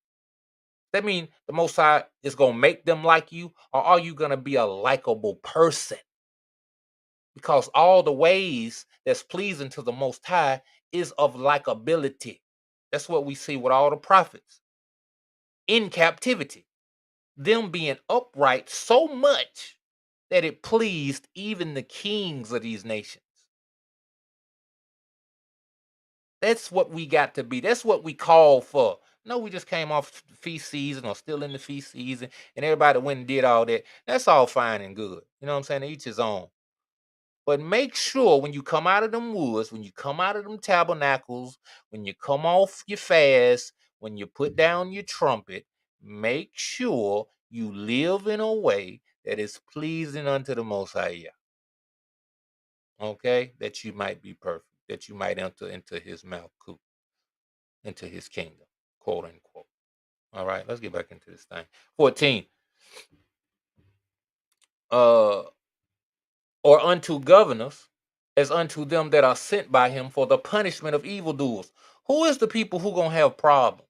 That mean the Most High is going to make them like you, or are you going to be a likable person? Because all the ways that's pleasing to the Most High is of likability. That's what we see with all the prophets in captivity. Them being upright so much that it pleased even the kings of these nations. That's what we got to be. That's what we call for. No, we just came off feast season or still in the feast season, and everybody went and did all that. That's all fine and good. You know what I'm saying? Each his own. But make sure when you come out of them woods, when you come out of them tabernacles, when you come off your fast, when you put down your trumpet, make sure you live in a way that is pleasing unto the Most High. Okay? That you might be perfect, that you might enter into his malkut, into his kingdom, quote unquote. All right, let's get back into this thing. 14. Or unto governors, as unto them that are sent by him for the punishment of evildoers. Who is the people who gonna have problems?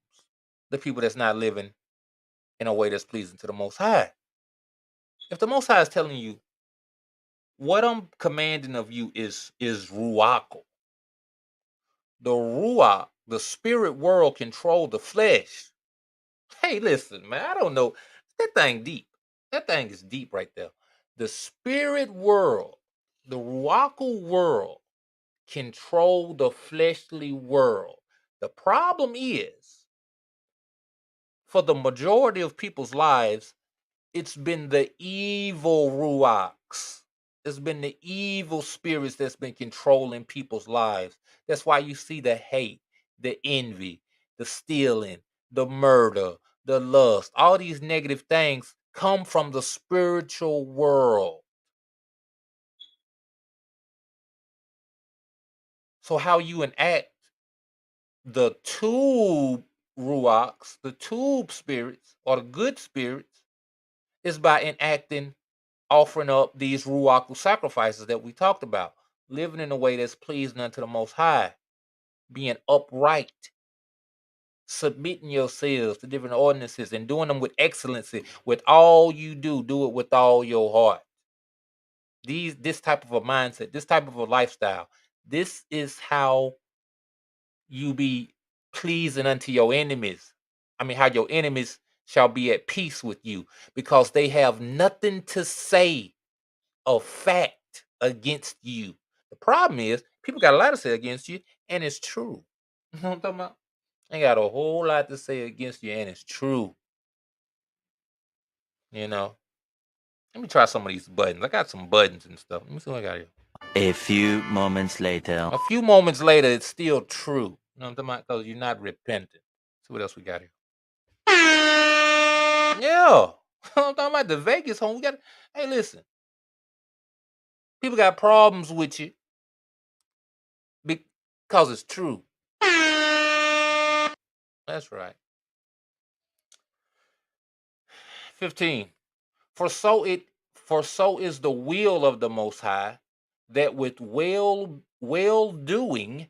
The people that's not living in a way that's pleasing to the Most High. If the Most High is telling you, what I'm commanding of you is ruach. The ruach, the spirit world, control the flesh. Hey, listen, man, I don't know. That thing deep. That thing is deep right there. The spirit world, the ruach world, control the fleshly world. The problem is, for the majority of people's lives, it's been the evil ruachs. It's been the evil spirits that's been controlling people's lives. That's why you see the hate, the envy, the stealing, the murder, the lust. All these negative things come from the spiritual world. So how you enact the tube ruachs, the tube spirits, or the good spirits, is by enacting, offering up these ruach sacrifices that we talked about, living in a way that's pleasing unto the Most High, being upright, submitting yourselves to different ordinances, and doing them with excellency. With all you do it with all your heart. This type of a mindset, this type of a lifestyle, this is how you be pleasing unto your enemies. I mean, how your enemies shall be at peace with you, because they have nothing to say of fact against you. The problem is, people got a lot to say against you, and it's true. You know what I'm talking about? They got a whole lot to say against you, and it's true. You know? Let me try some of these buttons. I got some buttons and stuff. Let me see what I got here. A few moments later. A few moments later, it's still true. You know what I'm talking about? Because you're not repentant. See what else we got here. Yeah. I'm talking about the Vegas home. We got. Hey, listen. People got problems with you because it's true. That's right. 15. For so is the will of the Most High, that with well doing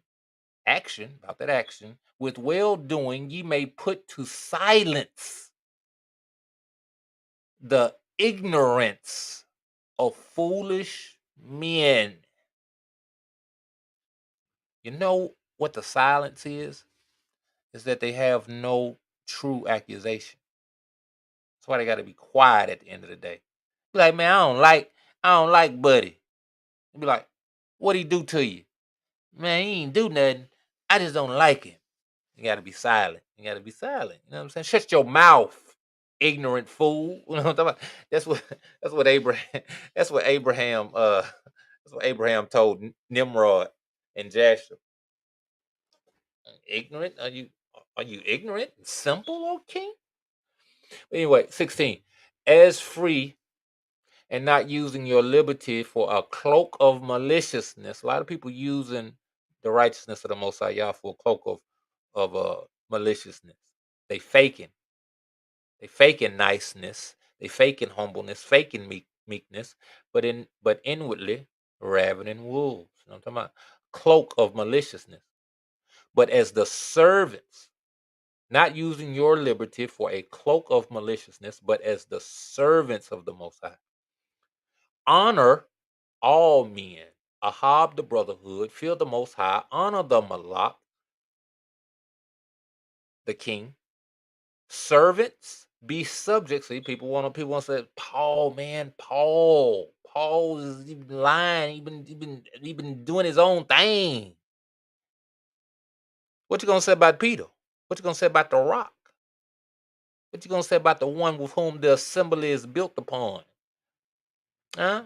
action, about that action, with well doing ye may put to silence the ignorance of foolish men. You know what the silence is? Is that they have no true accusation. That's why they got to be quiet at the end of the day. Be like, man, I don't like Buddy. Be like, what'd he do to you? Man, he ain't do nothing. I just don't like him. You got to be silent. You got to be silent. You know what I'm saying? Shut your mouth, ignorant fool. You know what I'm talking about? That's what Abraham told Nimrod and Jasher. Ignorant? Are you ignorant and simple, O king? Anyway, 16. As free and not using your liberty for a cloak of maliciousness. A lot of people using the righteousness of the Most High Yah for a cloak of maliciousness. They faking niceness. They faking humbleness, faking meekness, but inwardly ravening wolves. You know what I'm talking about? Cloak of maliciousness. But as the servants, not using your liberty for a cloak of maliciousness, but as the servants of the Most High. Honor all men. Ahab the brotherhood, fear the Most High, honor the Malak, the king. Servants, be subject. See, people want to say, Paul, man, Paul is he been lying. He been doing his own thing. What you gonna say about Peter? What you gonna say about the rock? What you gonna say about the one with whom the assembly is built upon? Huh?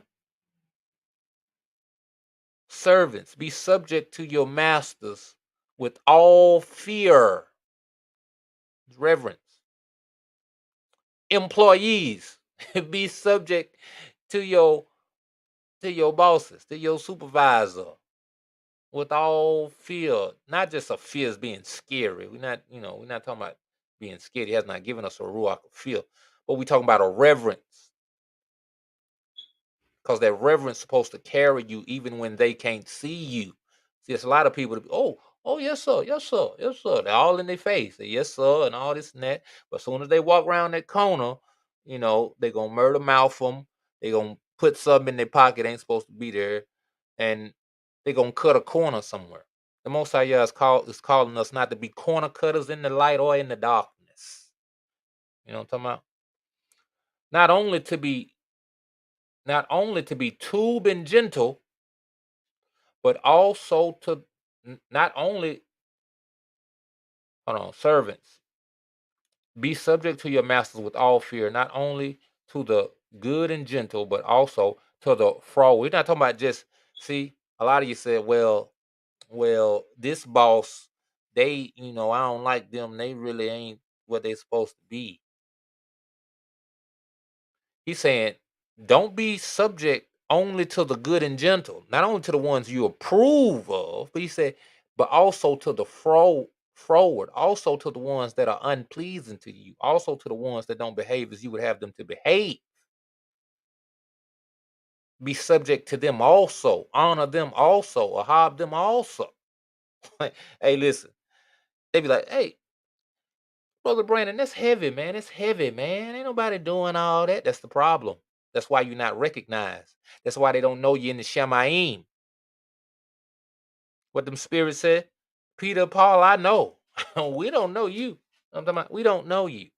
Servants, be subject to your masters with all fear, reverence. Employees, be subject to your bosses, to your supervisor with all fear. Not just a fear as being scary. We're not talking about being scared. He has not given us a ruach of fear, but we're talking about a reverence. Because that reverence is supposed to carry you even when they can't see you. See, there's a lot of people that oh, yes, sir, yes, sir, yes, sir. They're all in their face. They, yes, sir, and all this and that. But as soon as they walk around that corner, they're going to murder mouth them. They're going to put something in their pocket ain't supposed to be there. And they're going to cut a corner somewhere. The Most High Yah is calling us not to be corner cutters in the light or in the darkness. You know what I'm talking about? Not only to be tube and gentle, but also to not only, servants, be subject to your masters with all fear, not only to the good and gentle, but also to the fraud. We're not talking about just, see, a lot of you said, well, this boss, they, I don't like them. They really ain't what they supposed to be. He's saying, don't be subject only to the good and gentle, not only to the ones you approve of, but he said, but also to the forward, also to the ones that are unpleasing to you, also to the ones that don't behave as you would have them to behave. Be subject to them also, honor them also, or ahab them also. Hey, listen, they be like, hey, Brother Brandon, that's heavy, man. It's heavy, man. Ain't nobody doing all that. That's the problem. That's why you're not recognized. That's why they don't know you in the Shemaim. What them spirits said? Peter, Paul, I know. We don't know you. I'm talking about, we don't know you.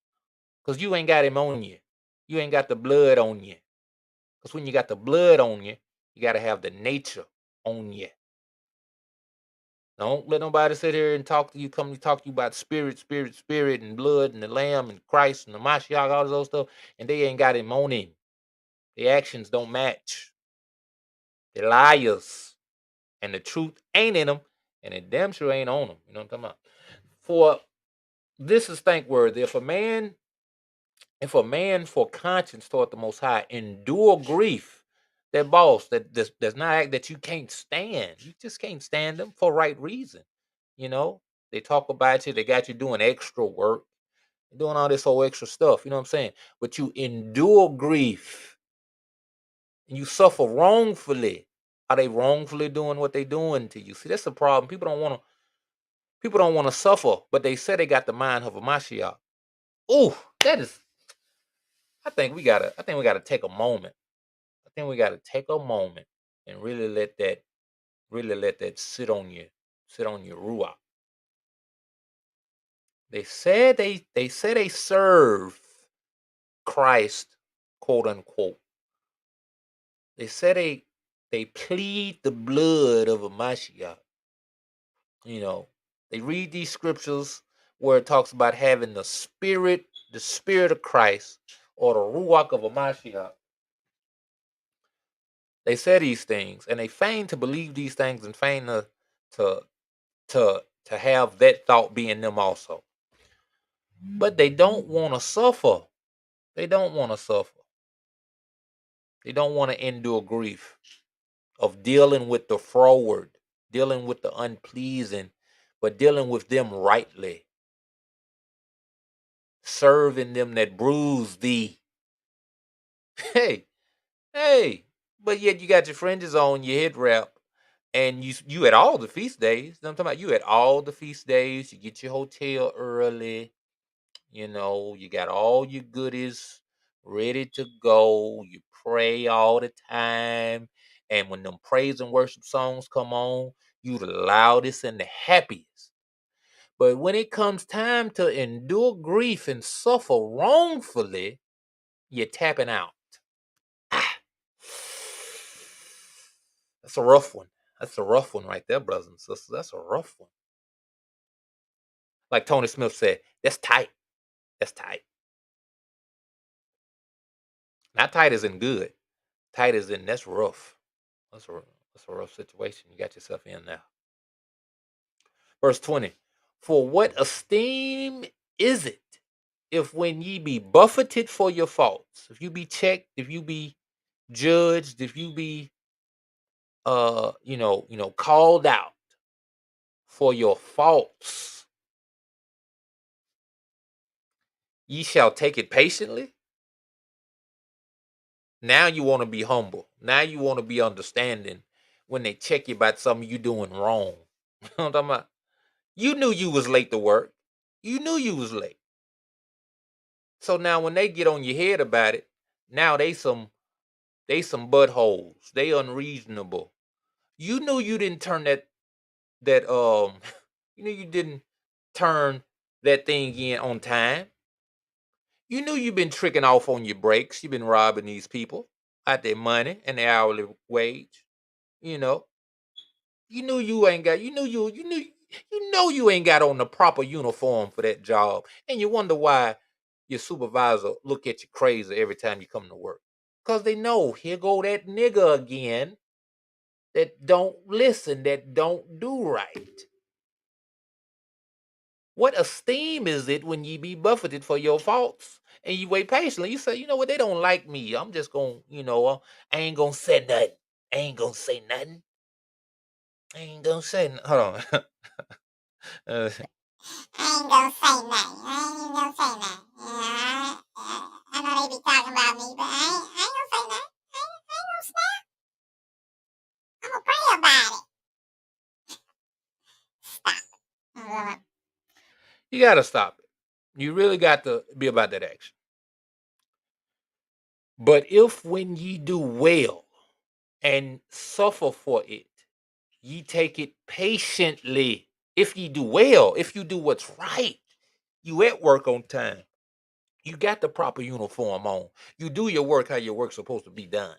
Because you ain't got him on you. You ain't got the blood on you. Because when you got the blood on you, you got to have the nature on you. Don't let nobody sit here and talk to you, come to talk to you about spirit, and blood, and the Lamb, and Christ, and the Mashiach, all those stuff, and they ain't got him on him. The actions don't match. They're liars. And the truth ain't in them, and it damn sure ain't on them. You know what I'm talking about? For this is thankworthy. If a man for conscience toward the Most High endure grief, that boss that does not act that you can't stand. You just can't stand them for right reason. They talk about you. They got you doing extra work, doing all this whole extra stuff. You know what I'm saying? But you endure grief and you suffer wrongfully. Are they wrongfully doing what they doing to you? See, that's the problem. People don't want to suffer, but they say they got the mind of a Mashiach. Ooh, that is. I think we gotta take a moment. I think we gotta take a moment and really let that sit on your ruach. They said they serve Christ, quote unquote. They said they plead the blood of a Mashiach. They read these scriptures where it talks about having the spirit of Christ, or the ruach of a Mashiach. They say these things, and they feign to believe these things, and feign to have that thought be in them also. But they don't want to suffer. They don't want to suffer. They don't want to endure grief of dealing with the froward, dealing with the unpleasing, but dealing with them rightly. Serving them that bruise thee. Hey, but yet you got your fringes on, your head wrap, and you at all the feast days. I'm talking about you at all the feast days. You get your hotel early. You got all your goodies ready to go. You pray all the time. And when them praise and worship songs come on, you the loudest and the happiest. But when it comes time to endure grief and suffer wrongfully, you're tapping out. That's a rough one. That's a rough one right there, brothers and sisters. That's a rough one. Like Tony Smith said, that's tight. That's tight. Not tight as in good. Tight as in that's rough. That's rough. That's a rough situation you got yourself in now. Verse 20. For what esteem is it if when ye be buffeted for your faults, if you be checked, if you be judged, if you be called out for your faults, ye shall take it patiently? Now you want to be humble. Now you want to be understanding when they check you about something you doing wrong. You know what I'm talking about? You knew you was late to work. You knew you was late. So now when they get on your head about it, now they some buttholes. They unreasonable. You knew you didn't turn that you knew you didn't turn that thing in on time. You knew you've been tricking off on your breaks. You've been robbing these people out their money and their hourly wage. You know, you knew you ain't got. You know you ain't got on the proper uniform for that job, and you wonder why your supervisor look at you crazy every time you come to work. Cause they know here go that nigga again that don't listen, that don't do right. What esteem is it when ye be buffeted for your faults and you wait patiently? You say, you know what, they don't like me. I'm just gonna, I ain't gonna say nothing. I ain't gonna say nothing. I ain't gonna say nothing. Hold on. I ain't gonna say nothing. I ain't even gonna say nothing. I know they be talking about me, but I ain't gonna say nothing. I ain't gonna snap. I'm gonna pray about it. Stop. You gotta stop it. You really got to be about that action. But if when ye do well and suffer for it, ye take it patiently. If ye do well, if you do what's right, you at work on time. You got the proper uniform on. You do your work how your work's supposed to be done.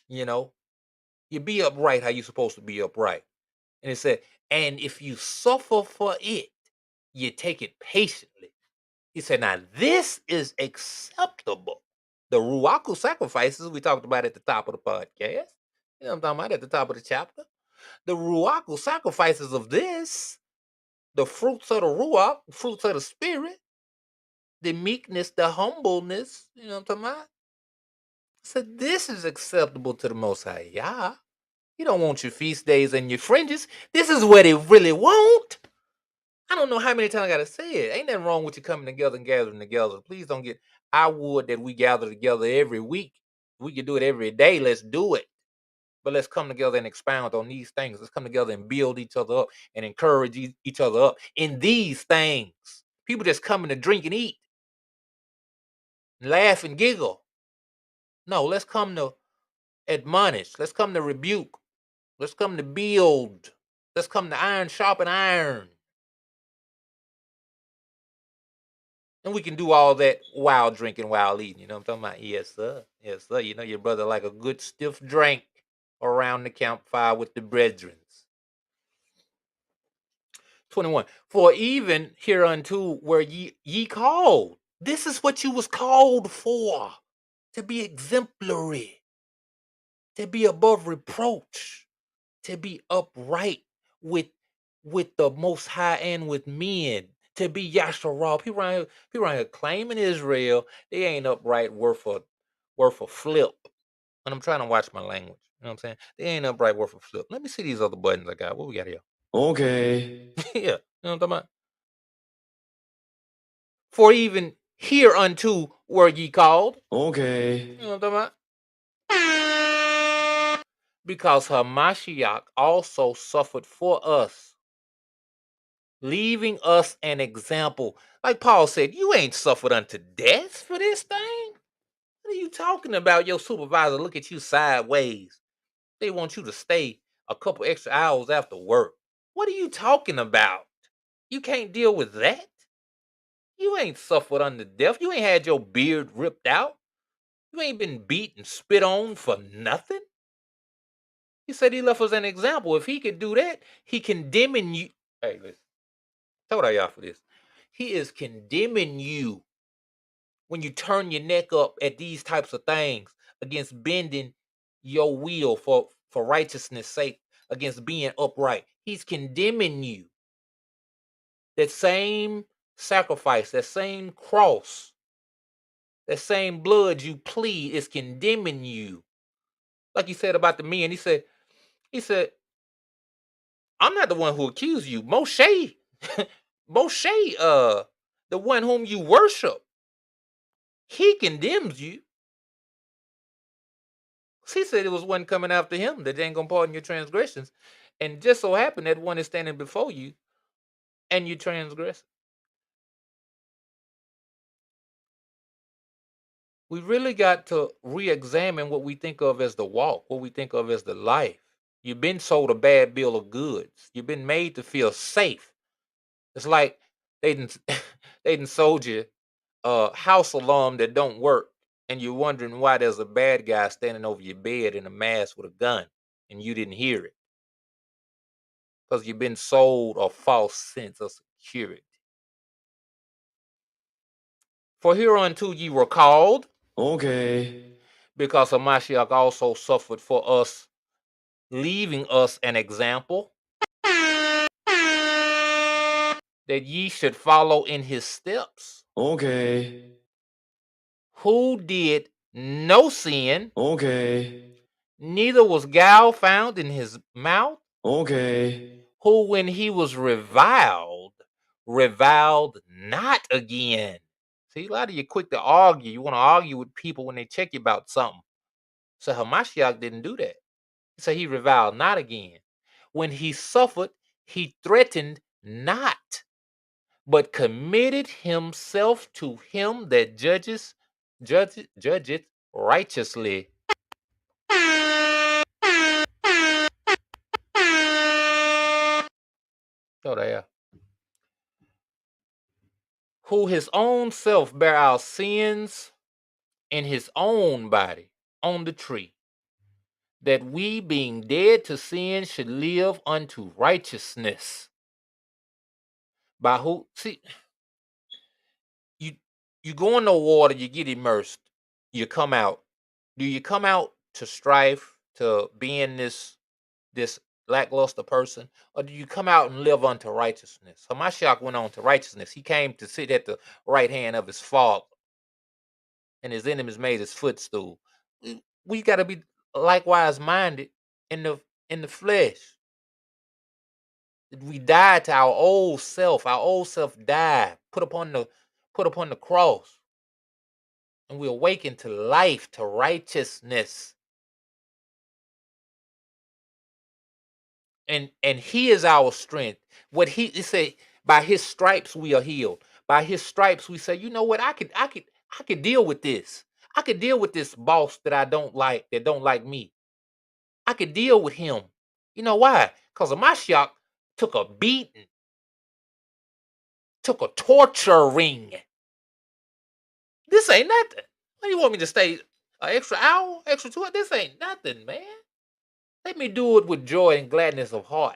You be upright how you're supposed to be upright. And it said, and if you suffer for it, you take it patiently. He said, now this is acceptable. The Ruaku sacrifices we talked about at the top of the podcast. You know what I'm talking about at the top of the chapter. The Ruaku sacrifices of this, the fruits of the Ruach, fruits of the Spirit, the meekness, the humbleness, you know what I'm talking about? So this is acceptable to the Most High Yah. You don't want your feast days and your fringes. This is what it really want. I don't know how many times I gotta say it. Ain't nothing wrong with you coming together and gathering together. Please don't get. I would that we gather together every week. We could do it every day. Let's do it. But let's come together and expound on these things. Let's come together and build each other up and encourage each other up in these things. People just coming to drink and eat, laugh and giggle. No, let's come to admonish. Let's come to rebuke. Let's come to build. Let's come to iron sharpen iron. And we can do all that while drinking, while eating. You know what I'm talking about? Yes, sir. Yes, sir. You know your brother like a good stiff drink around the campfire with the brethren. 21. For even hereunto were ye called. This is what you was called for. To be exemplary. To be above reproach. To be upright with the Most High and with men. To be Yasharal. People around here claiming Israel. They ain't upright worth a flip. And I'm trying to watch my language. You know what I'm saying? They ain't upright worth a flip. Let me see these other buttons I got. What we got here? Okay. Yeah. You know what I'm talking about? For even hereunto were ye called. Okay. You know what I'm talking about? Because Hamashiach also suffered for us, leaving us an example. Like Paul said, you ain't suffered unto death for this thing. What are you talking about? Your supervisor look at you sideways. They want you to stay a couple extra hours after work. What are you talking about? You can't deal with that? You ain't suffered unto death. You ain't had your beard ripped out. You ain't been beat and spit on for nothing. He said he left us an example. If he could do that, he condemning you. Hey, listen. Told y'all for this. He is condemning you when you turn your neck up at these types of things against bending your will for righteousness' sake, against being upright. He's condemning you. That same sacrifice, that same cross, that same blood you plead is condemning you. Like he said about the men, he said, I'm not the one who accused you. Moshe, the one whom you worship, he condemns you. He said it was one coming after him that ain't gonna pardon your transgressions. And just so happened that one is standing before you and you transgress. We really got to re-examine what we think of as the walk, what we think of as the life. You've been sold a bad bill of goods. You've been made to feel safe. It's like they done sold you a house alarm that don't work, and you're wondering why there's a bad guy standing over your bed in a mask with a gun, and you didn't hear it. Because you've been sold a false sense of security. For hereunto ye were called. Okay. Because Hamashiach also suffered for us, leaving us an example that ye should follow in his steps. Okay. Who did no sin. Okay. Neither was guile found in his mouth. Okay. Who, when he was reviled not again. See, a lot of you quick to argue. You want to argue with people when they check you about something. So Hamashiach didn't do that. So he reviled not again. When he suffered, he threatened not, but committed himself to him that judgeth righteously. So there. Who his own self bare our sins in his own body on the tree, that we, being dead to sin, should live unto righteousness. By who? See, you go in the water, you get immersed, you come out. Do you come out to strife, to being this lackluster person, or do you come out and live unto righteousness? Hamashiach went on to righteousness. He came to sit at the right hand of his Father, and his enemies made his footstool. We got to be likewise minded in the flesh. We died to our old self. Our old self died, put upon the cross, and we awaken to life, to righteousness. And he is our strength. What he said, by his stripes we are healed. By his stripes we say, you know what, I could deal with this. I could deal with this boss that I don't like, that don't like me. I could deal with him. You know why? Because Hamashiach took a beating, took a torturing. This ain't nothing. What, you want me to stay an extra hour, extra 2 hours? This ain't nothing, man. Let me do it with joy and gladness of heart.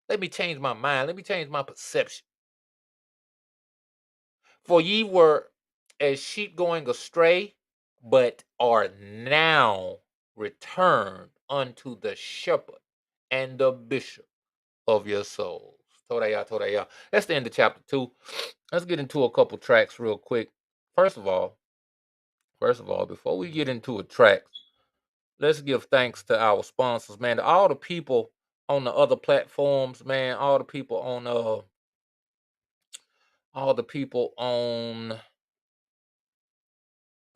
Let me change my mind. Let me change my perception. For ye were as sheep going astray, but are now returned unto the shepherd and the bishop of your souls. Todayah. That's the end of chapter 2. Let's get into a couple tracks real quick. First of all, before we get into a track, let's give thanks to our sponsors, man. To all the people on the other platforms, man. All the people on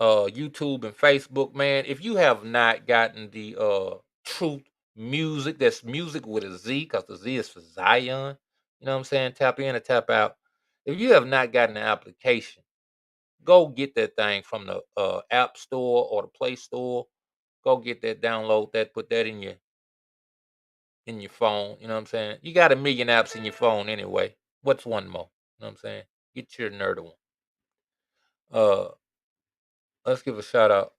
YouTube and Facebook, man. If you have not gotten the Truth Music, that's music with a Z, because the Z is for Zion. You know what I'm saying? Tap in or tap out. If you have not gotten the application, go get that thing from the App Store or the Play Store. Go get that, download that, put that in your phone. You know what I'm saying? You got a million apps in your phone anyway. What's one more? You know what I'm saying? Get your nerd one. Let's give a shout out.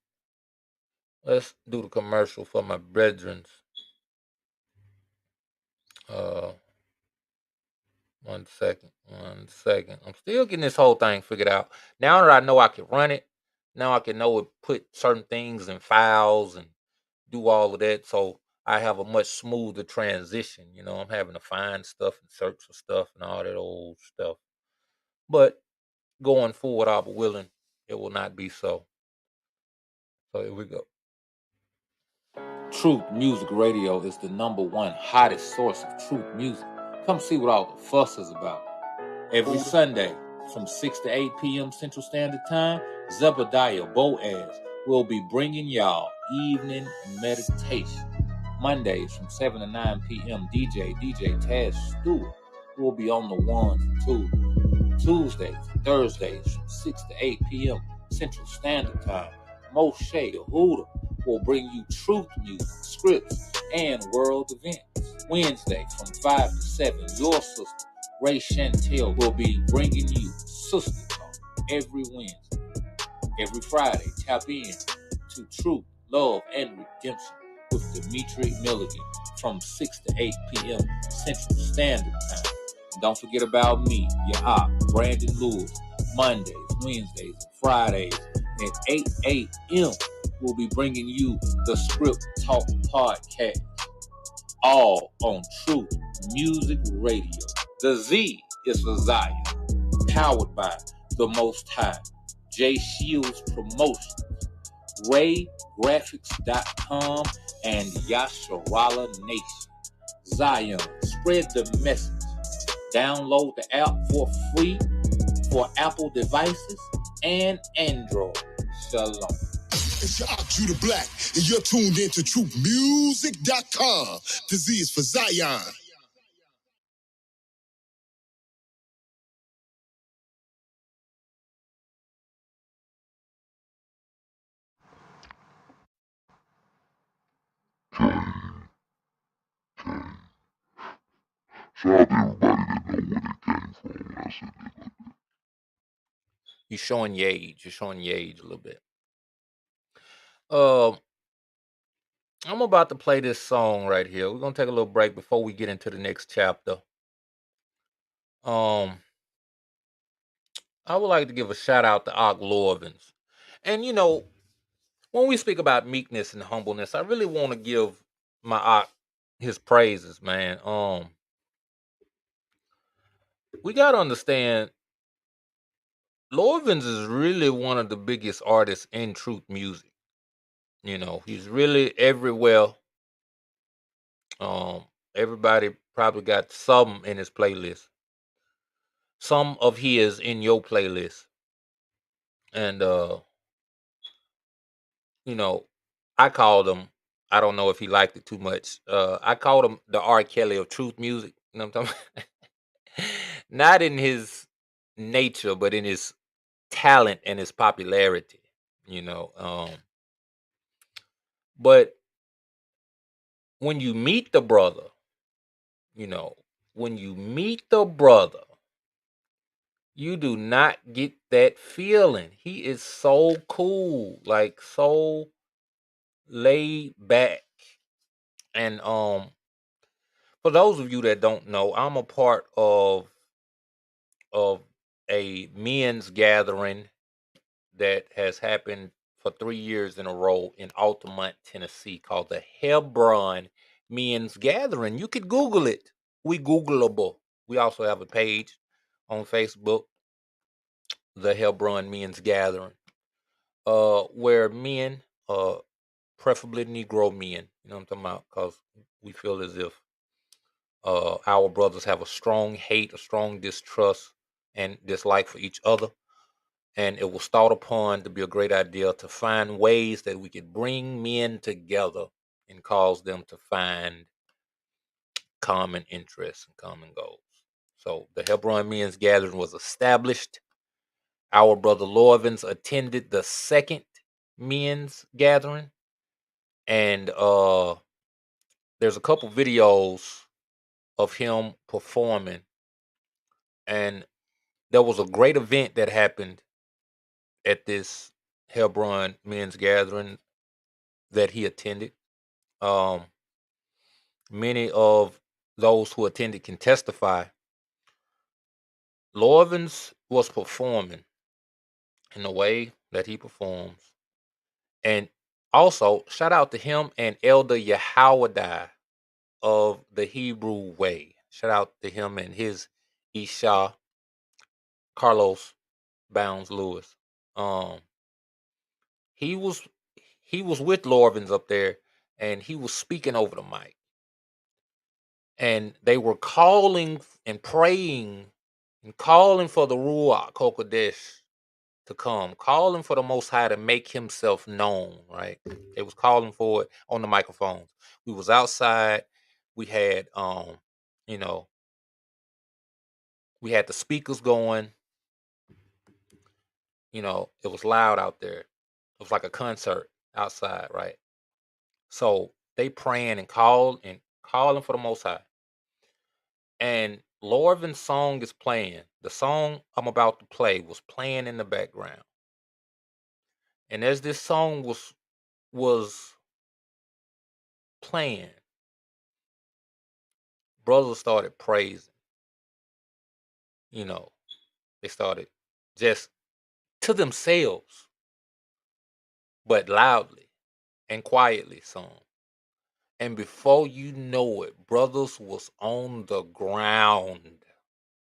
Let's do the commercial for my brethrens. 1 second. I'm still getting this whole thing figured out. Now that I know I can run it, now I can know it, put certain things in files and do all of that. So I have a much smoother transition. You know, I'm having to find stuff and search for stuff and all that old stuff. But going forward, I'll be willing, it will not be so. So here we go. Truth Music Radio is the #1 hottest source of truth music. Come see what all the fuss is about. Every Sunday from 6 to 8 p.m. Central Standard Time, Zebediah Boaz will be bringing y'all evening meditation. Mondays from 7 to 9 p.m., DJ Taz Stewart will be on the ones and twos. Tuesdays and Thursdays from 6 to 8 p.m. Central Standard Time, Moshe Ahuda will bring you truth music, scripts, and world events. Wednesday from 5 to 7, your sister, Ray Chantel, will be bringing you Sister Talk every Wednesday. Every Friday, tap in to Truth, Love, and Redemption with Dimitri Milligan from 6 to 8 p.m. Central Standard Time. And don't forget about me, your op, Brandon Lewis, Mondays, Wednesdays, and Fridays at 8 a.m. We'll be bringing you the Script Talk Podcast, all on Truth Music Radio. The Z is for Zion, powered by the Most High, J Shields Promotions, RayGraphics.com, and Yasharala Nation. Zion, spread the message. Download the app for free for Apple devices and Android. Shalom. It's your Op Judah Black, and you're tuned into TruthMusic.com. The Z is for Zion. Shout out to everybody that know where they came from when I said that. You're showing your age. You're showing your age a little bit. I'm about to play this song right here. We're gonna take a little break before we get into the next chapter. I would like to give a shout out to Og Lorvins. And you know, when we speak about meekness and humbleness, I really want to give my Og his praises, man. We gotta understand Lorvins is really one of the biggest artists in truth music. You know, he's really everywhere. Everybody probably got some in his playlist. Some of his in your playlist. And you know, I called him, I don't know if he liked it too much. I called him the R. Kelly of truth music. You know what I'm talking about? Not in his nature, but in his talent and his popularity, you know. But when you meet the brother, you know, when you meet the brother, you do not get that feeling. He is so cool, like so laid back. And for those of you that don't know, I'm a part of a men's gathering that has happened for 3 years in a row in Altamont, Tennessee, called the Hebron Men's Gathering. You could Google it. We Googleable. We also have a page on Facebook, the Hebron Men's Gathering, where men, preferably Negro men, you know what I'm talking about, because we feel as if our brothers have a strong hate, a strong distrust, and dislike for each other. And it was thought upon to be a great idea to find ways that we could bring men together and cause them to find common interests and common goals. So the Hebron Men's Gathering was established. Our brother Lorvins attended the second men's gathering. And there's a couple videos of him performing. And there was a great event that happened at this Hebron Men's Gathering that he attended. Many of those who attended can testify. Lorvins was performing in the way that he performs, and Also, shout out to him and Elder Yahweh of the Hebrew Way. Shout out to him and his Isha Carlos Bounds Lewis. He was with Lorvins up there, and he was speaking over the mic, and they were calling and praying and calling for the Ruach Kodesh to come, calling for the Most High to make himself known, right? They was calling for it on the microphones. We was outside. We had, you know, we had the speakers going. You know, it was loud out there. It was like a concert outside, right? So they praying and calling for the Most High. And Lorvin's song is playing. The song I'm about to play was playing in the background. And as this song was playing, brothers started praising. You know, they started just to themselves, but loudly and quietly sung. And before you know it, brothers was on the ground.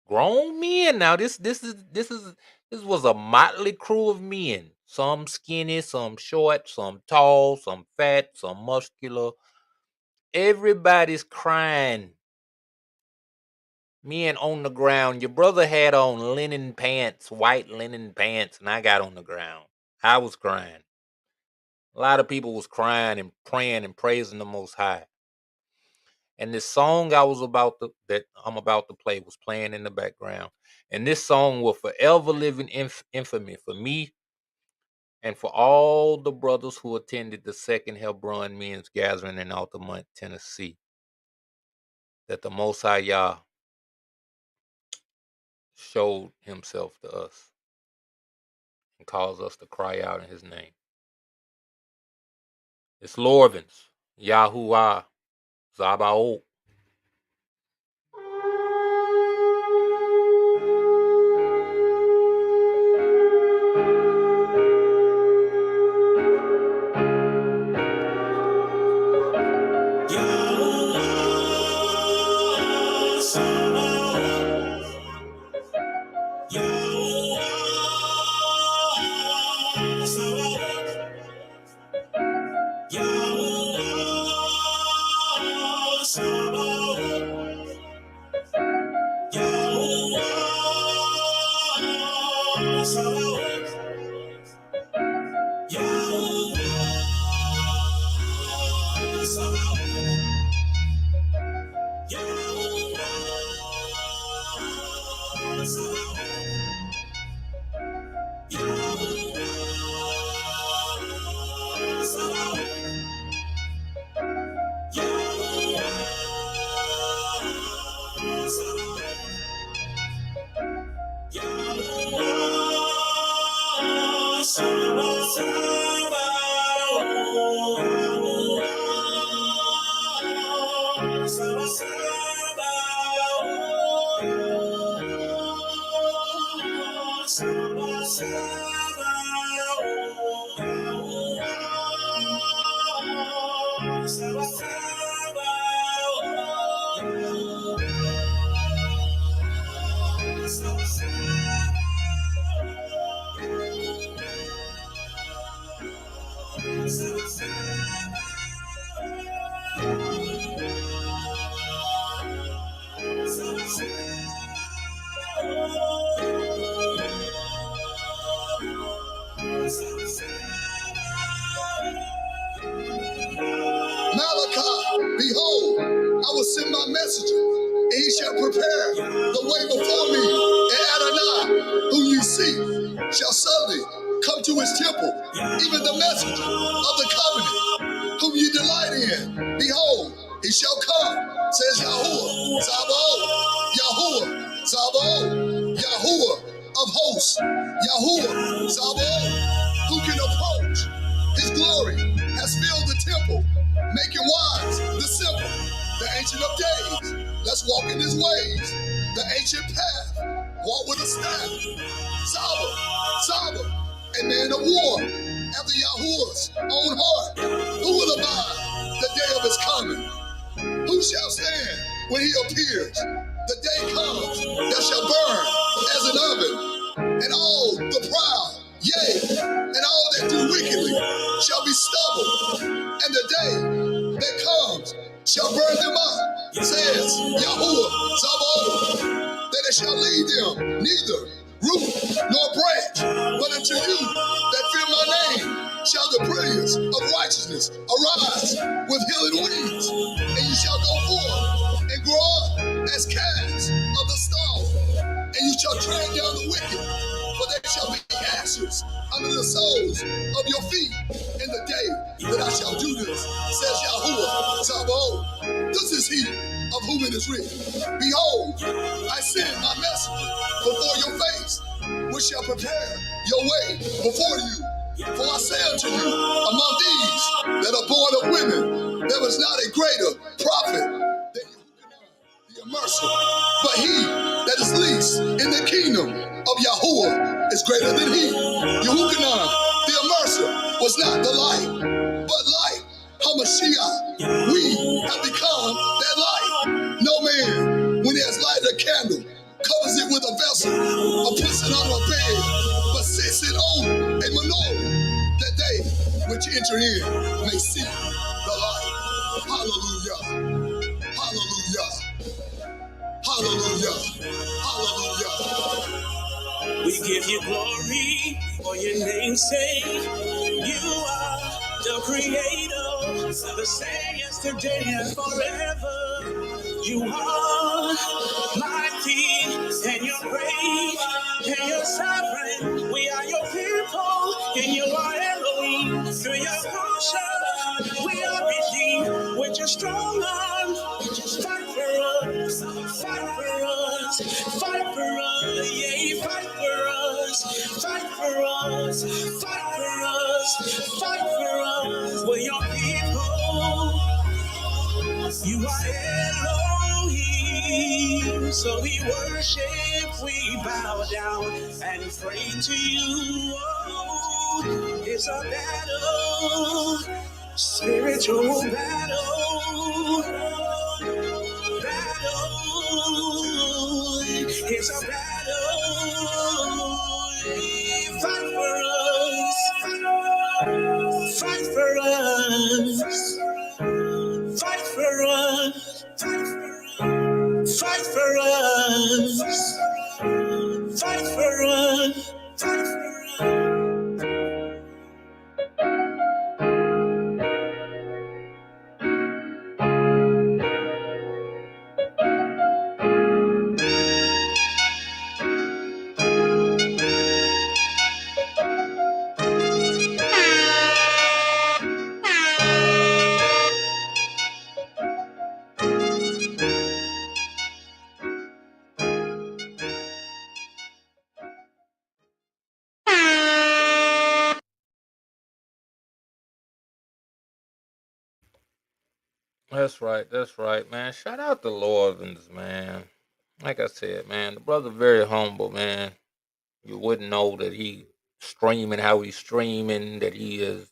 Grown men. Now this was a motley crew of men. Some skinny, some short, some tall, some fat, some muscular. Everybody's crying. Men on the ground. Your brother had on linen pants, white linen pants, and I got on the ground. I was crying. A lot of people was crying and praying and praising the Most High. And this song that I'm about to play was playing in the background. And this song will forever live in infamy for me and for all the brothers who attended the second Hebron Men's Gathering in Altamont, Tennessee. That the Most High Yah showed himself to us and caused us to cry out in his name. It's Lorvins, Yahuwah, Zabaoth. Behold, I will send my messenger, and he shall prepare the way before me. And Adonai, whom you see, shall suddenly come to his temple, even the messenger of the covenant, whom you delight in. Behold, he shall come, says Yahuwah, Sabaoth, Yahuwah, Sabaoth, Yahuwah of hosts, Yahuwah, Sabaoth. Who can approach? His glory has filled the temple, making wise the simple, the Ancient of Days. Let's walk in his ways, the ancient path. Walk with a staff. Saba, a man of war. after Yahuwah's own heart. Who will abide the day of his coming? Who shall stand when he appears? The day comes that shall burn as an oven, and all the proud, yea, and all that do wickedly shall be stubble. And the day that comes shall burn them up, says Yahuwah Sabaoth, that it shall leave them neither root nor branch, but unto you that fear my name shall the brilliance of righteousness arise with healing wings, and you shall go forth and grow up as calves of the stall, and you shall tread down the wicked, for they shall be ashes under the soles of your feet in the day that I shall do this, says Yahuwah Sabaoth. This is he of whom it is written, behold, I send my messenger before your face, which shall prepare your way before you. For I say unto you, among these that are born of women, there was not a greater prophet than the immerser. But he that is least in the kingdom of Yahuwah is greater than he. Yehukanan, the immerser, was not the light, but light. Hamashiach, we have become that light. No man, when he has lighted a candle, covers it with a vessel or puts it on a bed, but sets it on a menorah, that they which enter in may see the light. Hallelujah. Hallelujah. Hallelujah. Hallelujah. We give you glory for your name's sake. You are the creator, the same yesterday and forever. You are mighty and you're great and you're sovereign. We are your people and you are Elohim. Through your function, we are redeemed with your strong arm. Just fight for us, fight for us, fight for us, yeah, fight for us, fight for us, fight for us, fight for us. We're your people. You are Elohim, so we worship, we bow down and pray to you. Oh, it's a battle, spiritual battle, battle. It's a battle. Fight for us, fight for us. Fight for us, fight for us, fight for us, fight for us. That's right, man. Shout out to Lorvins, man. Like I said, man, the brother very humble, man. You wouldn't know that he streaming how he's streaming, that he is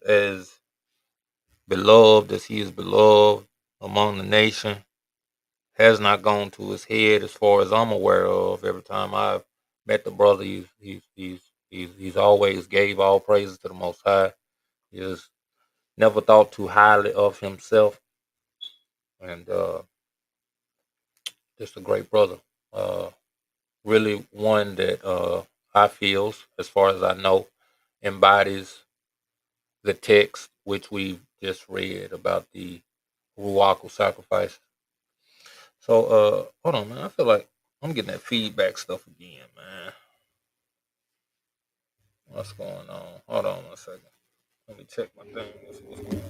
as beloved as he is beloved among the nation. Has not gone to his head as far as I'm aware of. Every time I've met the brother, he's always gave all praises to the Most High. He has never thought too highly of himself, and just a great brother. Really one that I feel, as far as I know, embodies the text which we just read about the Ruaku sacrifice. So hold on, man. I feel like I'm getting that feedback stuff again, man. What's going on? Hold on 1 second. Let me check my thing. What's going on?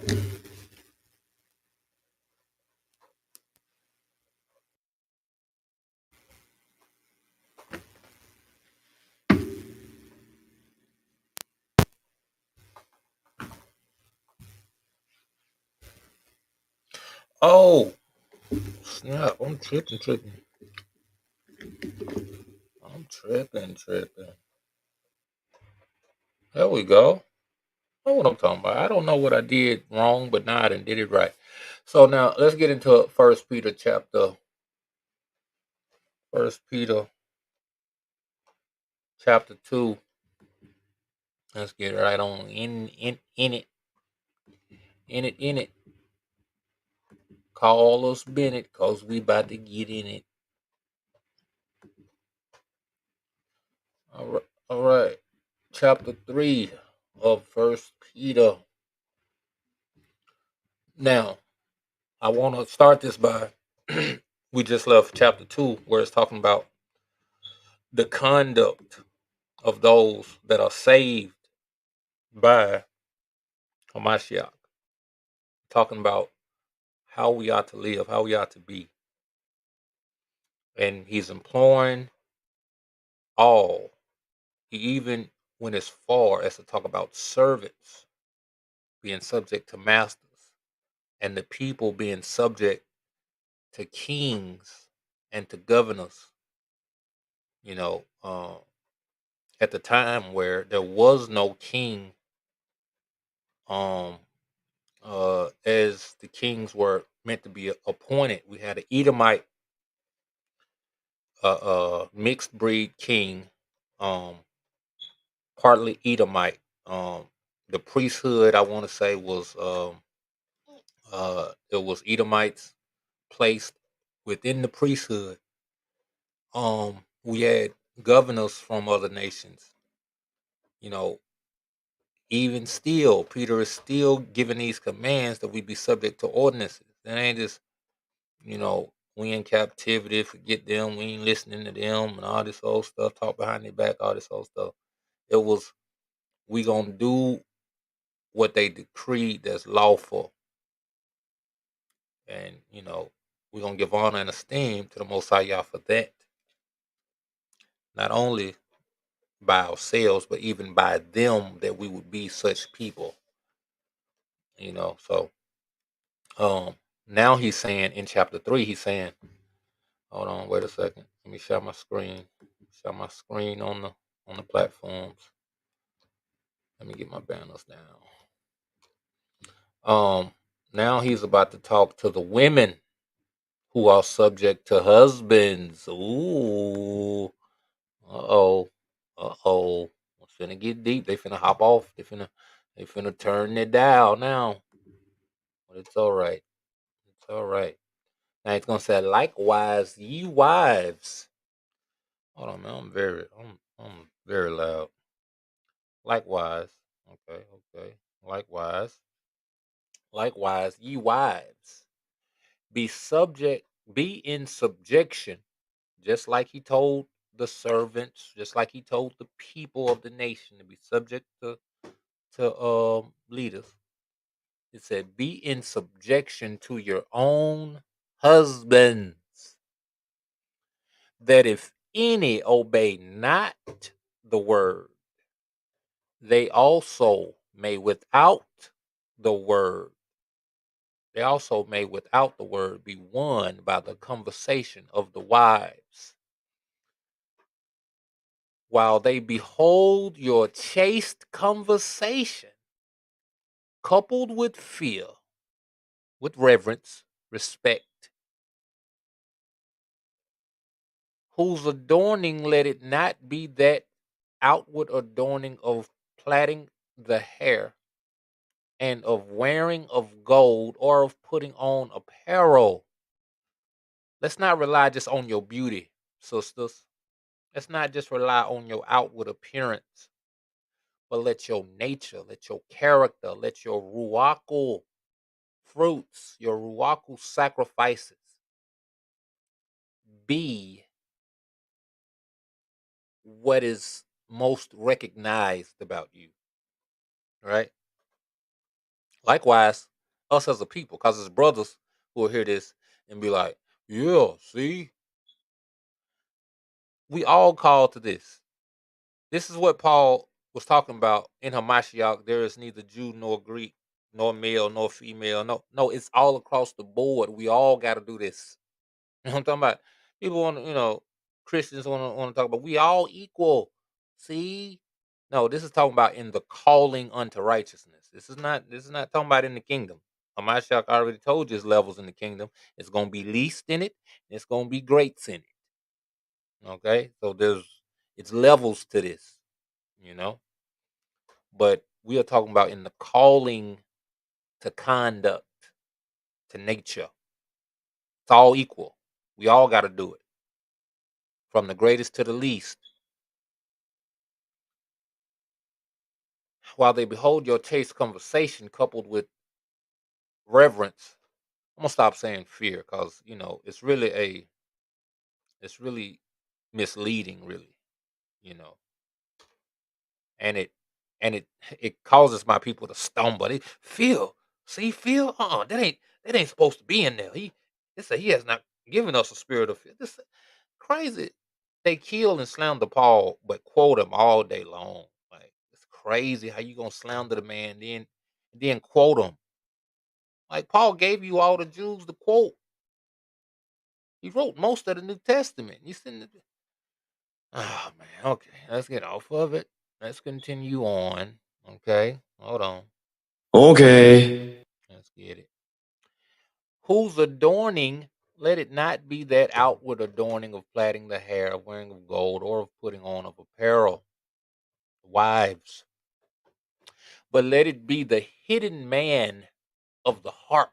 Oh, snap. I'm tripping. I'm tripping. There we go. Know what I'm talking about. I don't know what I did wrong, but now I done did it right. So now let's get into First Peter chapter 2. Let's get right on in it. Call us Bennett, cause we about to get in it. All right. Chapter 3 of First Peter. Now, I want to start this by we just left chapter 2 where it's talking about the conduct of those that are saved by Hamashiach. Talking about how we ought to live, how we ought to be. And he's imploring all. He even went as far as to talk about servants being subject to masters and the people being subject to kings and to governors. You know, at the time where there was no king, um, as the kings were meant to be appointed, we had an Edomite, mixed breed king, um, partly Edomite. The priesthood, I want to say, was it was Edomites placed within the priesthood. We had governors from other nations. You know, even still, Peter is still giving these commands that we be subject to ordinances. That ain't just, we in captivity, forget them, we ain't listening to them, and all this old stuff, talk behind their back, all this old stuff. It was, we gonna do what they decreed that's lawful. And, we're gonna give honor and esteem to the Most High Yah for that. Not only by ourselves, but even by them, that we would be such people. So now he's saying in chapter 3, he's saying, hold on, wait a second. Let me share my screen. Share my screen on the platforms. Let me get my banners down. Now he's about to talk to the women who are subject to husbands. Ooh. Uh-oh. Uh-oh. It's finna get deep. They finna hop off. They finna turn it down now. But it's all right. It's all right. Now it's gonna say, likewise, ye wives. Hold on, man. I'm very loud. Likewise. Okay. Likewise, ye wives, be in subjection, just like he told the servants, just like he told the people of the nation to be subject to leaders. It said, be in subjection to your own husbands, that if any obey not the word, they also may without the word be won by the conversation of the wives, while they behold your chaste conversation, coupled with fear, with reverence, respect, whose adorning let it not be that outward adorning of plaiting the hair and of wearing of gold or of putting on apparel. Let's not rely just on your beauty, sisters. Let's not just rely on your outward appearance, but let your nature, let your character, let your ruaku fruits, your ruaku sacrifices be what is most recognized about you, right? Likewise, us as a people, because it's brothers who will hear this and be like, yeah, see, we all call to this. This is what Paul was talking about in Hamashiach. There is neither Jew nor Greek, nor male nor female. No, it's all across the board. We all got to do this. You know what I'm talking about? People want to, Christians want to talk about we all equal. See, No, this is talking about in the calling unto righteousness. This is not talking about in the kingdom. Hamashiach already told you his levels in the kingdom. It's gonna be least in it, and it's gonna be greats in it. Okay? So it's levels to this, you know. But we are talking about in the calling to conduct, to nature. It's all equal. We all gotta do it. From the greatest to the least. While they behold your chaste conversation coupled with reverence, I'm gonna stop saying fear because it's really misleading, really, you know, and it it causes my people to stumble. They feel, that ain't supposed to be in there. They say he has not given us a spirit of fear. This crazy. They kill and slander Paul, but quote him all day long. Like it's crazy how you gonna slander the man, then quote him. Like Paul gave you all the Jews to quote. He wrote most of the New Testament. You send oh man, okay. Let's get off of it. Let's continue on. Okay. Hold on. Okay. Let's get it. Whose adorning, let it not be that outward adorning of plaiting the hair, of wearing of gold, or of putting on of apparel, wives, but let it be the hidden man of the heart.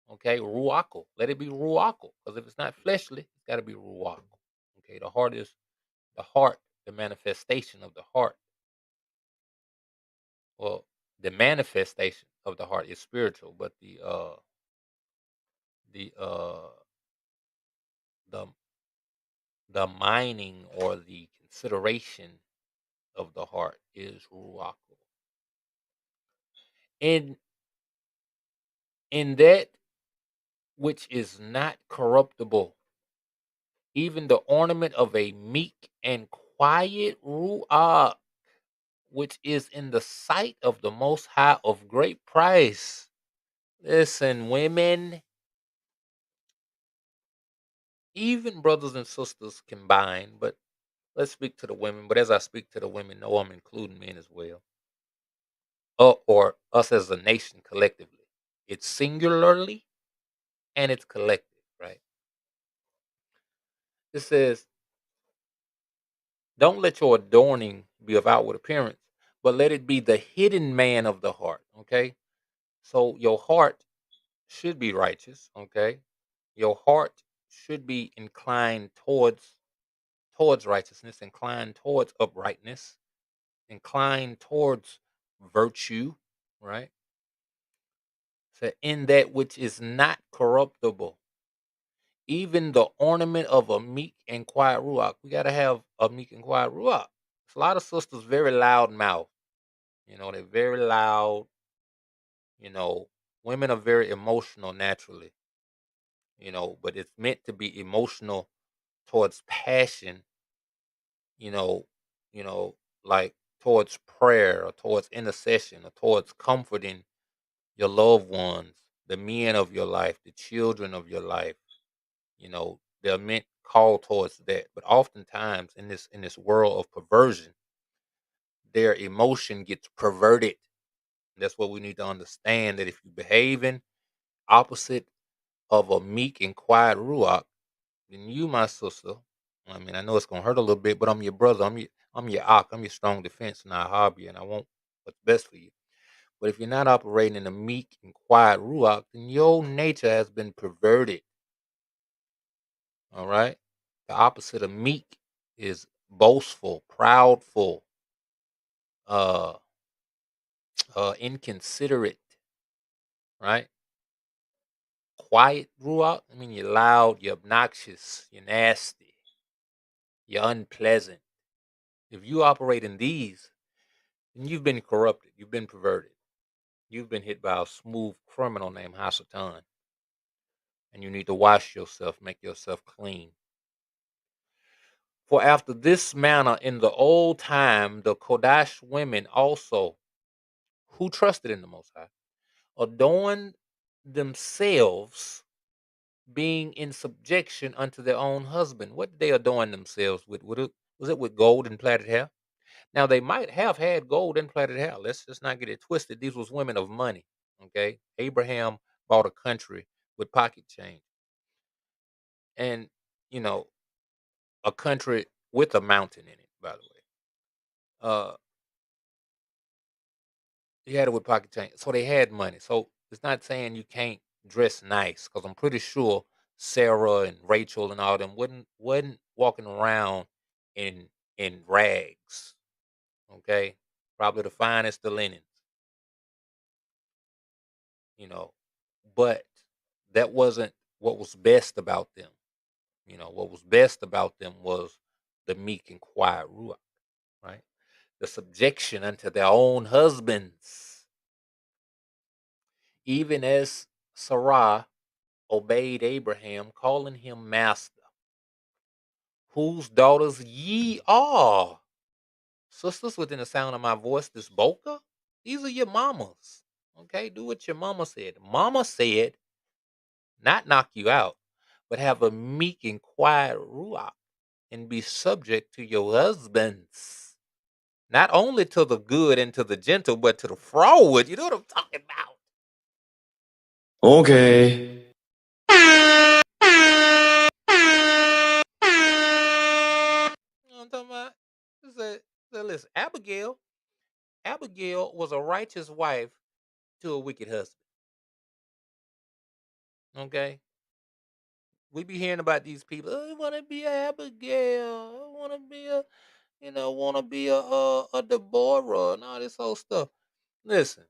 Okay, ruaco. Let it be ruaco. Because if it's not fleshly, it's got to be ruaco. Okay, the heart is the heart, the manifestation of the heart. Well, the manifestation of the heart is spiritual, but the the the mining or the consideration of the heart is ruaco. In that which is not corruptible, even the ornament of a meek and quiet ruach, which is in the sight of the Most High of great price. Listen, women, even brothers and sisters combined, but let's speak to the women. But as I speak to the women, no, I'm including men as well, or us as a nation collectively. It's singularly and it's collective, right? It says, "Don't let your adorning be of outward appearance, but let it be the hidden man of the heart." Okay, so your heart should be righteous. Okay, your heart should be inclined towards righteousness, inclined towards uprightness, inclined towards virtue, right? So in that which is not corruptible, even the ornament of a meek and quiet ruach. We gotta have a meek and quiet ruach. A lot of sisters very loud mouth. They're very loud. You know, women are very emotional naturally. But it's meant to be emotional towards passion. You know, you know, like towards prayer or towards intercession or towards comforting your loved ones, the men of your life, the children of your life. They're meant called towards that. But oftentimes in this world of perversion, their emotion gets perverted. That's what we need to understand, that if you're behaving opposite of a meek and quiet ruach, then you, my sister, I mean, I know it's gonna hurt a little bit, but I'm your brother. I'm your ak. I'm your strong defense, and I harbor you, and I want what's best for you. But if you're not operating in a meek and quiet ruach, then your nature has been perverted. All right. The opposite of meek is boastful, proudful, uh, inconsiderate. Right. Quiet ruach. I mean, you're loud, you're obnoxious, you're nasty, you're unpleasant. If you operate in these, then you've been corrupted. You've been perverted. You've been hit by a smooth criminal named Hasatan. And you need to wash yourself, make yourself clean. For after this manner in the old time, the Kodash women also, who trusted in the Most High, adorned themselves, being in subjection unto their own husband. What did they adorn themselves with? Was it with gold and plaited hair? Now they might have had gold and plaited hair. Let's just not get it twisted. These was women of money. Okay, Abraham bought a country with pocket change, and you know, a country with a mountain in it. By the way, he had it with pocket change, so they had money. So it's not saying you can't dress nice, because I'm pretty sure Sarah and Rachel and all them wasn't walking around in rags. Okay, probably the finest of linens. You know, but that wasn't what was best about them. You know, what was best about them was the meek and quiet ruach, right? The subjection unto their own husbands, even as Sarah obeyed Abraham, calling him master, whose daughters ye are. Sisters within the sound of my voice, this Boca, these are your mamas. Okay, do what your mama said. Mama said, not knock you out, but have a meek and quiet ruach and be subject to your husbands. Not only to the good and to the gentle, but to the froward. You know what I'm talking about? Okay. You know what I'm talking about? Listen, Abigail was a righteous wife to a wicked husband. Okay? We be hearing about these people. Oh, I want to be a Abigail. I want to be a Deborah and all this whole stuff. Listen,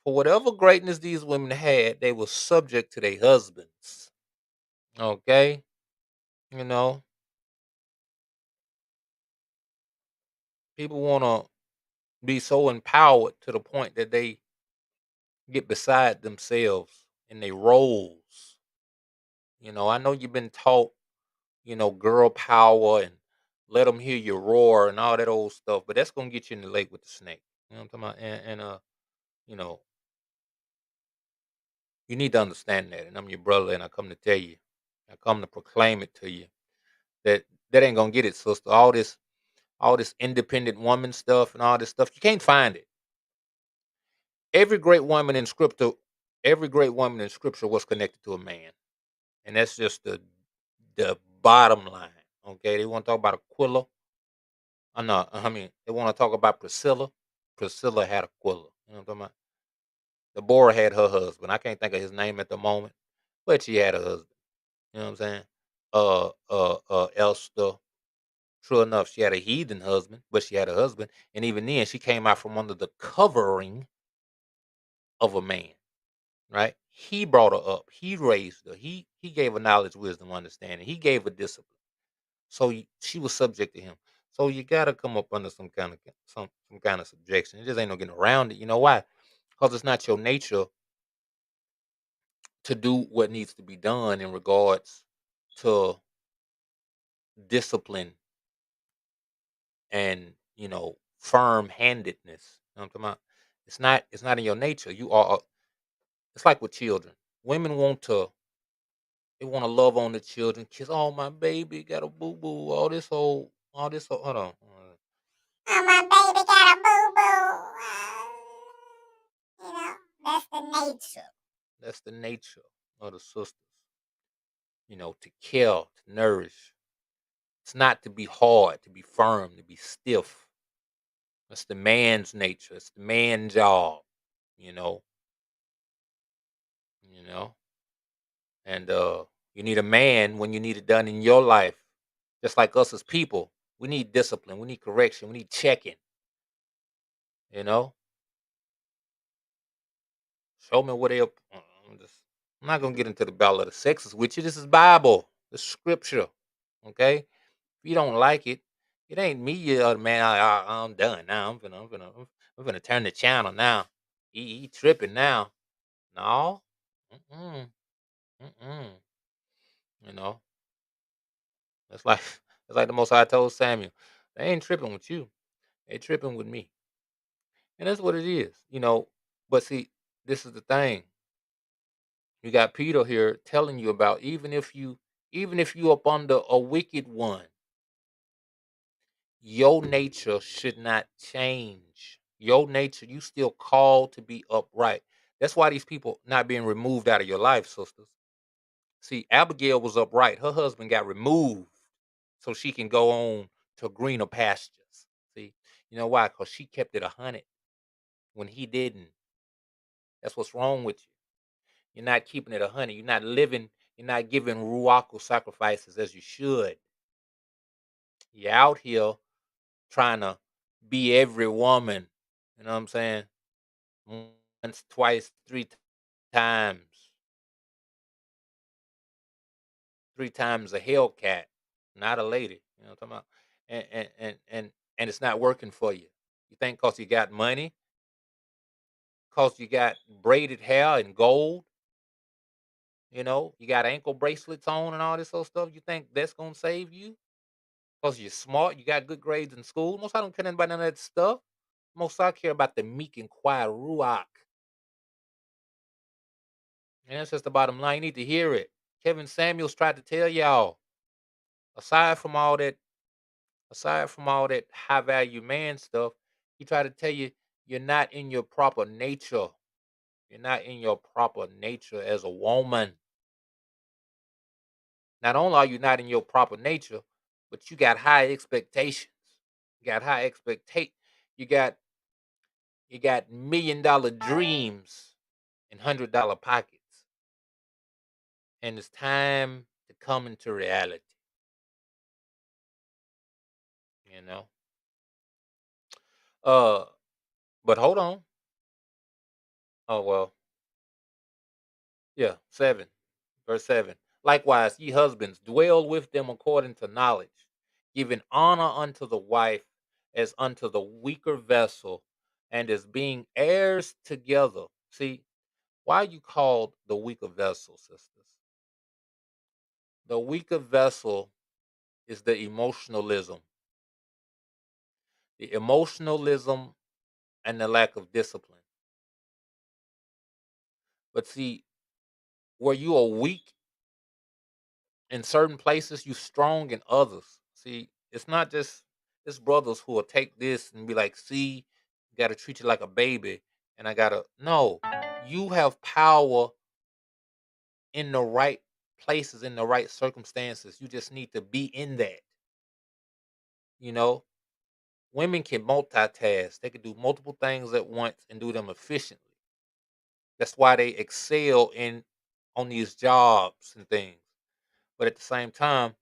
for whatever greatness these women had, they were subject to their husbands. Okay? You know, people want to be so empowered to the point that they get beside themselves in their roles. You know, I know you've been taught, girl power and let them hear you roar and all that old stuff, but that's gonna get you in the lake with the snake. You know what I'm talking about? And you know, you need to understand that. And I'm your brother, and I come to tell you, I come to proclaim it to you that ain't gonna get it, sister. All this independent woman stuff and all this stuff, you can't find it. Every great woman in scripture, every great woman in scripture was connected to a man, and that's just the bottom line. Okay, they want to talk about Aquila. No, I mean they want to talk about Priscilla. Priscilla had Aquila. You know what I'm talking about? Deborah had her husband. I can't think of his name at the moment, but she had a husband. You know what I'm saying? Esther. True enough, she had a heathen husband, but she had a husband, and even then, she came out from under the covering of a man. Right? He brought her up. He raised her. He gave her knowledge, wisdom, understanding. He gave her discipline. So she was subject to him. So you got to come up under some kind of subjection. It just ain't no getting around it. You know why? Because it's not your nature to do what needs to be done in regards to discipline and firm handedness. You know what I'm talking about? It's not in your nature. You are. It's like with children. Women they want to love on the children, kiss. Oh, my baby got a boo boo. All this. Hold on. Oh, my baby got a boo boo. That's the nature. That's the nature of the sisters. To care, to nourish. It's not to be hard, to be firm, to be stiff. That's the man's nature. It's the man job. You know. You know. And you need a man when you need it done in your life. Just like us as people, we need discipline. We need correction. We need checking. You know. Show me what they up. I'm not gonna get into the battle of the sexes with you. This is Bible. This is scripture. Okay. If you don't like it, it ain't me. You man. I'm done now. I'm finna turn the channel now. He tripping now. No. Mm-mm. Mm-mm. You know. That's like that's like the Most High told Samuel. They ain't tripping with you. They tripping with me. And that's what it is. But see, this is the thing. You got Peter here telling you about even if you up under a wicked one, your nature should not change. Your nature, you still called to be upright. That's why these people not being removed out of your life, sisters. See, Abigail was upright. Her husband got removed so she can go on to greener pastures. See, you know why? Because she kept it 100 when he didn't. That's what's wrong with you. You're not keeping it 100. You're not living. You're not giving ruach sacrifices as you should. You're out here trying to be every woman. You know what I'm saying? Once, twice, times, 3 times a Hellcat, not a lady. You know what I'm talking about? And it's not working for you. You think because you got money, because you got braided hair and gold, you got ankle bracelets on and all this other stuff. You think that's gonna save you? Because you're smart, you got good grades in school. Most I don't care about none of that stuff. Most I care about the meek and quiet ruach. And that's just the bottom line. You need to hear it. Kevin Samuels tried to tell y'all, aside from all that high value man stuff, he tried to tell you you're not in your proper nature. You're not in your proper nature as a woman. Not only are you not in your proper nature, but you got high expectations. You got high expectations. You got $1,000,000 dreams and $100 pockets. And it's time to come into reality. You know? But hold on. Oh well. Yeah, 7. Verse 7. Likewise, ye husbands, dwell with them according to knowledge, giving honor unto the wife as unto the weaker vessel, and as being heirs together. See, why are you called the weaker vessel, sisters? The weaker vessel is the emotionalism. The emotionalism and the lack of discipline. But see, where you are weak in certain places, you strong in others. See, it's brothers who will take this and be like, see, gotta treat you like a baby, and I gotta no. You have power in the right places, in the right circumstances. You just need to be in that. You know, women can multitask. They can do multiple things at once and do them efficiently. That's why they excel in on these jobs and things. But at the same time,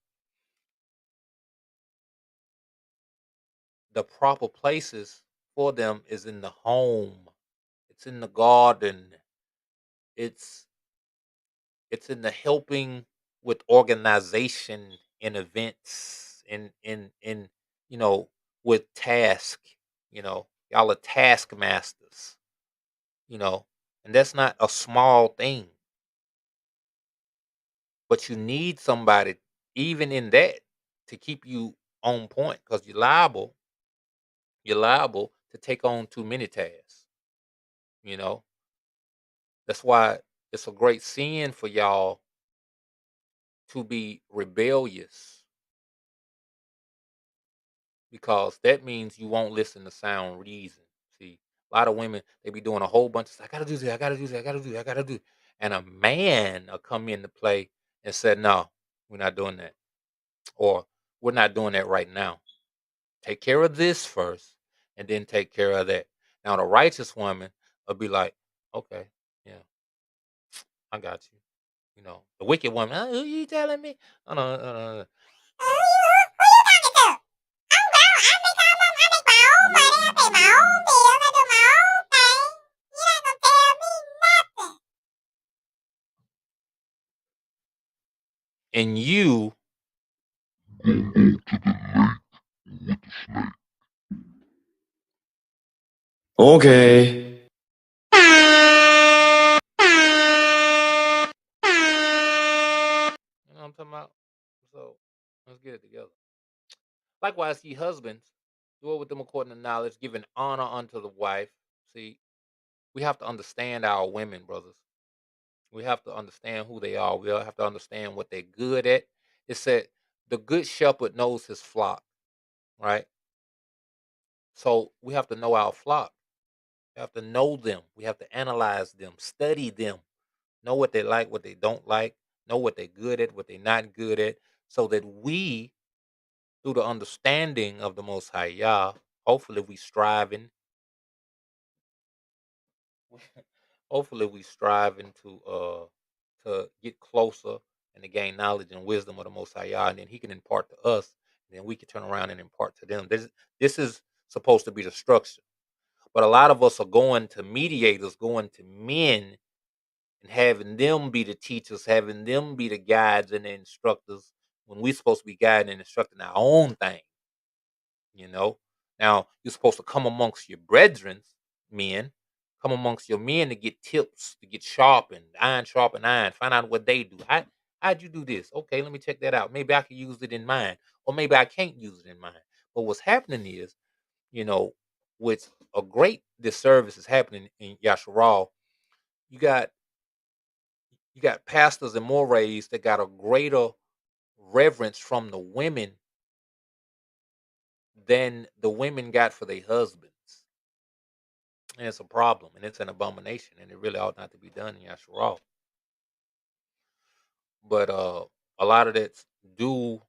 the proper places for them is in the home. It's in the garden. It's it's in the helping with organization in events in with task. Y'all are taskmasters. You know, and that's not a small thing. But you need somebody even in that to keep you on point because you're liable to take on too many tasks. You know, that's why it's a great sin for y'all to be rebellious because that means you won't listen to sound reason. See, a lot of women they be doing a whole bunch of stuff. I gotta do this. I gotta do this. I gotta do. This, I gotta do. This." And a man will come into play and said, "No, we're not doing that, or we're not doing that right now. Take care of this first, and then take care of that." Now, the righteous woman will be like, "Okay, yeah, I got you." The wicked woman, who you telling me? Oh, no, Who you talking to? I'm grown. I make my own money. I pay my own bills. I do my own thing. You not gonna tell me nothing. and you Okay. know what I'm talking about? So let's get it together. Likewise, ye husbands, dwell with them according to knowledge, giving honor unto the wife. See, we have to understand our women, brothers. We have to understand who they are. We have to understand what they're good at. It said the good shepherd knows his flock, right? So we have to know our flock. We have to know them. We have to analyze them, study them, know what they like, what they don't like, know what they're good at, what they're not good at, so that we, through the understanding of the Most High Yah, hopefully we striving, hopefully we striving to get closer and to gain knowledge and wisdom of the Most High Yah, and then He can impart to us, and then we can turn around and impart to them. This is supposed to be the structure, but a lot of us are going to mediators, going to men, and having them be the teachers, having them be the guides and the instructors, when we're supposed to be guiding and instructing our own thing. You know, now you're supposed to come amongst your brethren, men, come amongst your men to get tips, to get sharpened, sharpen iron, find out what they do. How'd you do this? Okay, let me check that out. Maybe I can use it in mine, or maybe I can't use it in mine. But what's happening is, you know, with a great disservice is happening in Yasharal. You got pastors and mores that got a greater reverence from the women than the women got for their husbands. And it's a problem, and it's an abomination, and it really ought not to be done in Yasharal. But a lot of that's due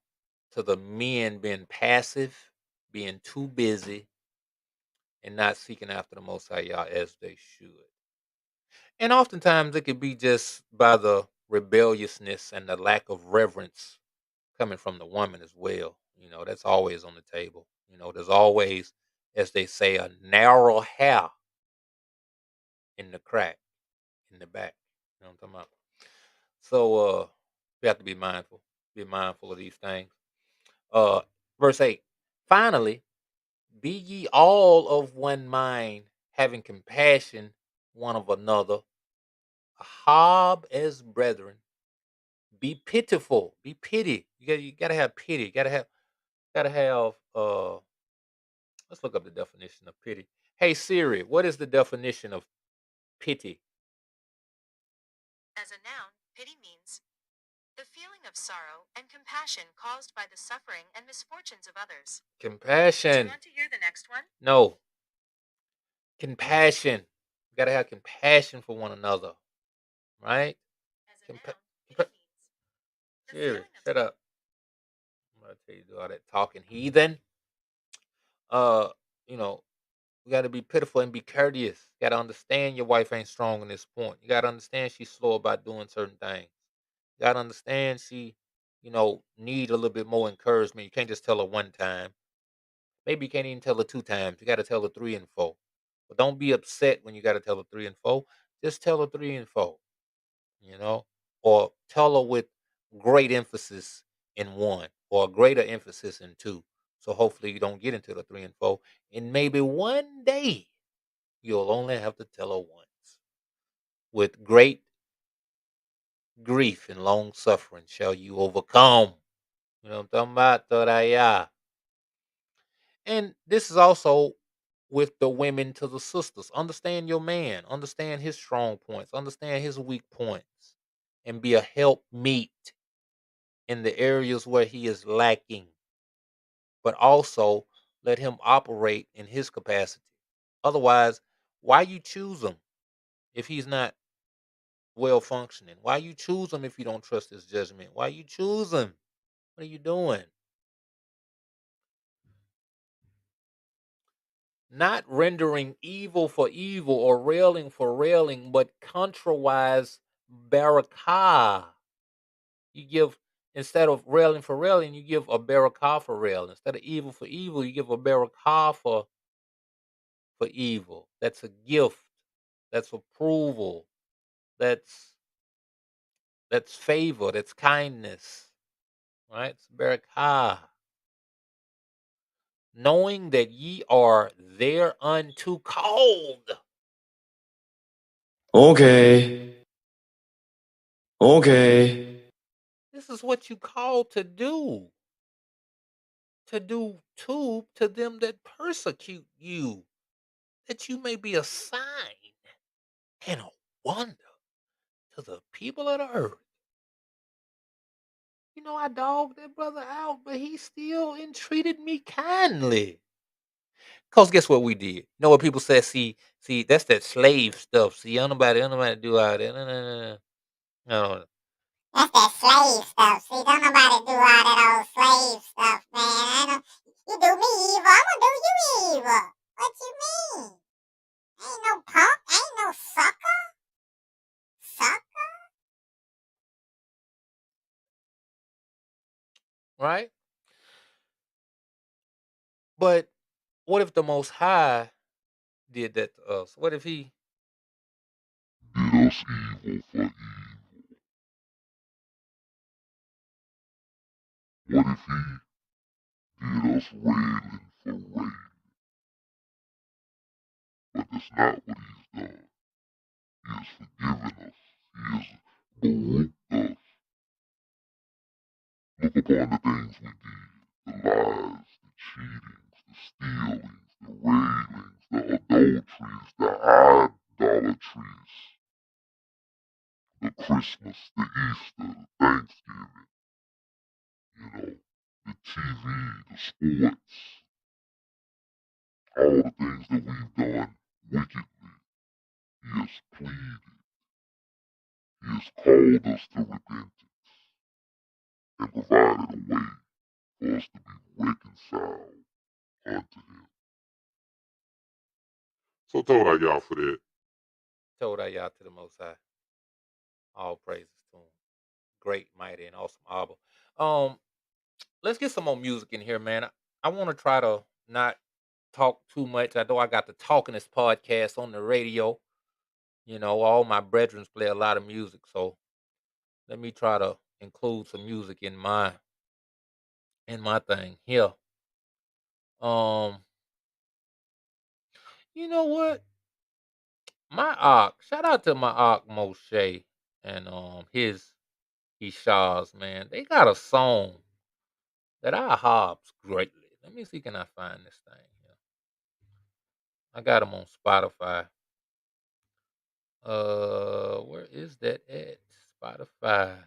to the men being passive, being too busy, and not seeking after the Most High Yah as they should. And oftentimes it could be just by the rebelliousness and the lack of reverence coming from the woman as well. You know, that's always on the table. You know, there's always, as they say, a narrow hair in the crack in the back. You know what I'm talking about? So we have to be mindful of these things. Uh Verse 8. Finally, be ye all of one mind, having compassion one of another, ahab as brethren. Be pitiful, be pity. You gotta have pity. You gotta have let's look up the definition of pity. Hey Siri, what is the definition of pity? As a noun, pity means the feeling of sorrow and compassion caused by the suffering and misfortunes of others. Do you Compassion. want to hear the next one? No. Compassion. You gotta have compassion for one another. Right? As a Compa- noun, pity means the Siri, feeling of shut up. I'm gonna tell you to do all that talking, heathen. Uh, you know, you gotta be pitiful and be courteous. You gotta understand your wife ain't strong in this point. You gotta understand she's slow about doing certain things. You gotta understand she, need a little bit more encouragement. You can't just tell her one time. Maybe you can't even tell her two times. You gotta tell her three and four. But don't be upset when you gotta tell her three and four. Just tell her three and four, you know? Or tell her with great emphasis in one, or a greater emphasis in two. So hopefully you don't get into the three and four. And maybe one day you'll only have to tell her once. With great grief and long suffering shall you overcome. You know what I'm talking about? Toraya. And this is also with the women to the sisters. Understand your man. Understand his strong points. Understand his weak points. And be a help meet in the areas where he is lacking. But also let him operate in his capacity. Otherwise, why you choose him if he's not well functioning? Why you choose him if you don't trust his judgment? Why you choose him? What are you doing? Not rendering evil for evil or railing for railing, but contrawise barakah. You give, instead of railing for railing, you give a barakah for railing. Instead of evil for evil, you give a barakah for evil. That's a gift. That's approval. That's favor. That's kindness. Right? It's barakah. Knowing that ye are thereunto called. Okay. Okay. This is what you called to do. To do to them that persecute you, that you may be a sign and a wonder to the people of the earth. I dogged that brother out, but he still entreated me kindly. Cause guess what we did? You know what people say? See, that's that slave stuff. See, don't nobody do all that. No. That's that slave stuff. See, don't nobody do all that old slave stuff, man. I don't. You do me evil, I'ma do you evil. What you mean? Ain't no punk, ain't no sucker. Sucker? Right? But what if the Most High did that to us? What if He? Did us evil for evil. What if he did us railing for rain? But that's not what he's done. He has forgiven us. He has baruched us. Look upon the things we did. The lies, the cheatings, the stealings, the railings, the adulteries, the idolatries, the Christmas, the Easter, the Thanksgiving, the TV, the sports, all the things that we've done wickedly. He has pleaded. He has called us to repentance and provided a way for us to be reconciled unto him. So told I y'all for that. Told I y'all to the Most High. All praises to Him. Great, mighty, and awesome Abba. Let's get some more music in here, man. I want to try to not talk too much. I know I got the talking this podcast on the radio. All my brethren play a lot of music, so let me try to include some music in my thing here. You know what? My shout out to my Moshe and his Ishaz, man. They got a song that I hops greatly. Let me see, can I find this thing here? I got them on Spotify. Where is that at? Spotify.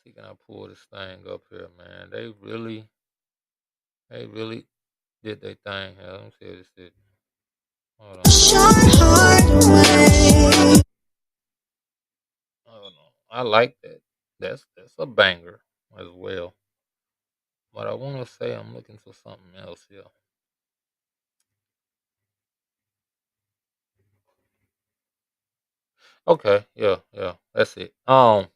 See, can I pull this thing up here, man? They really did their thing here. Let me see what this is. Hold on. I like that. That's a banger as well. But I want to say I'm looking for something else here. Okay, yeah, that's it. Moshe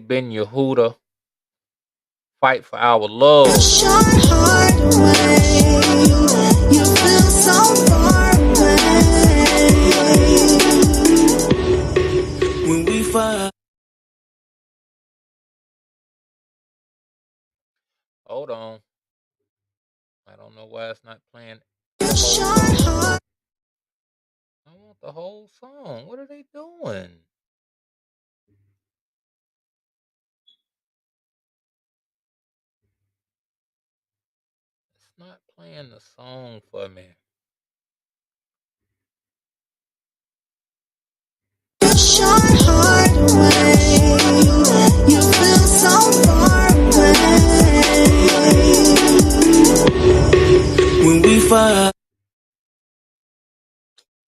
Ben Yehuda, Fight for Our Love. You feel so far away. When we fight. Hold on. I don't know why it's not playing. I want the whole song. What are they doing? It's not playing the song for me. You feel so far away. When we fight.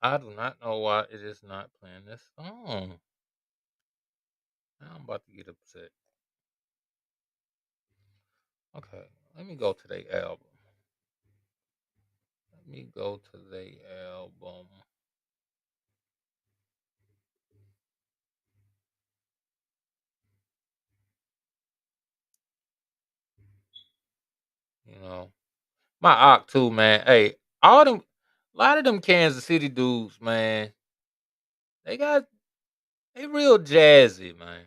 I do not know why it is not playing this song. Now I'm about to get upset. Okay, let me go to the album. My Ock too, man. Hey, a lot of them Kansas City dudes, man. They real jazzy, man.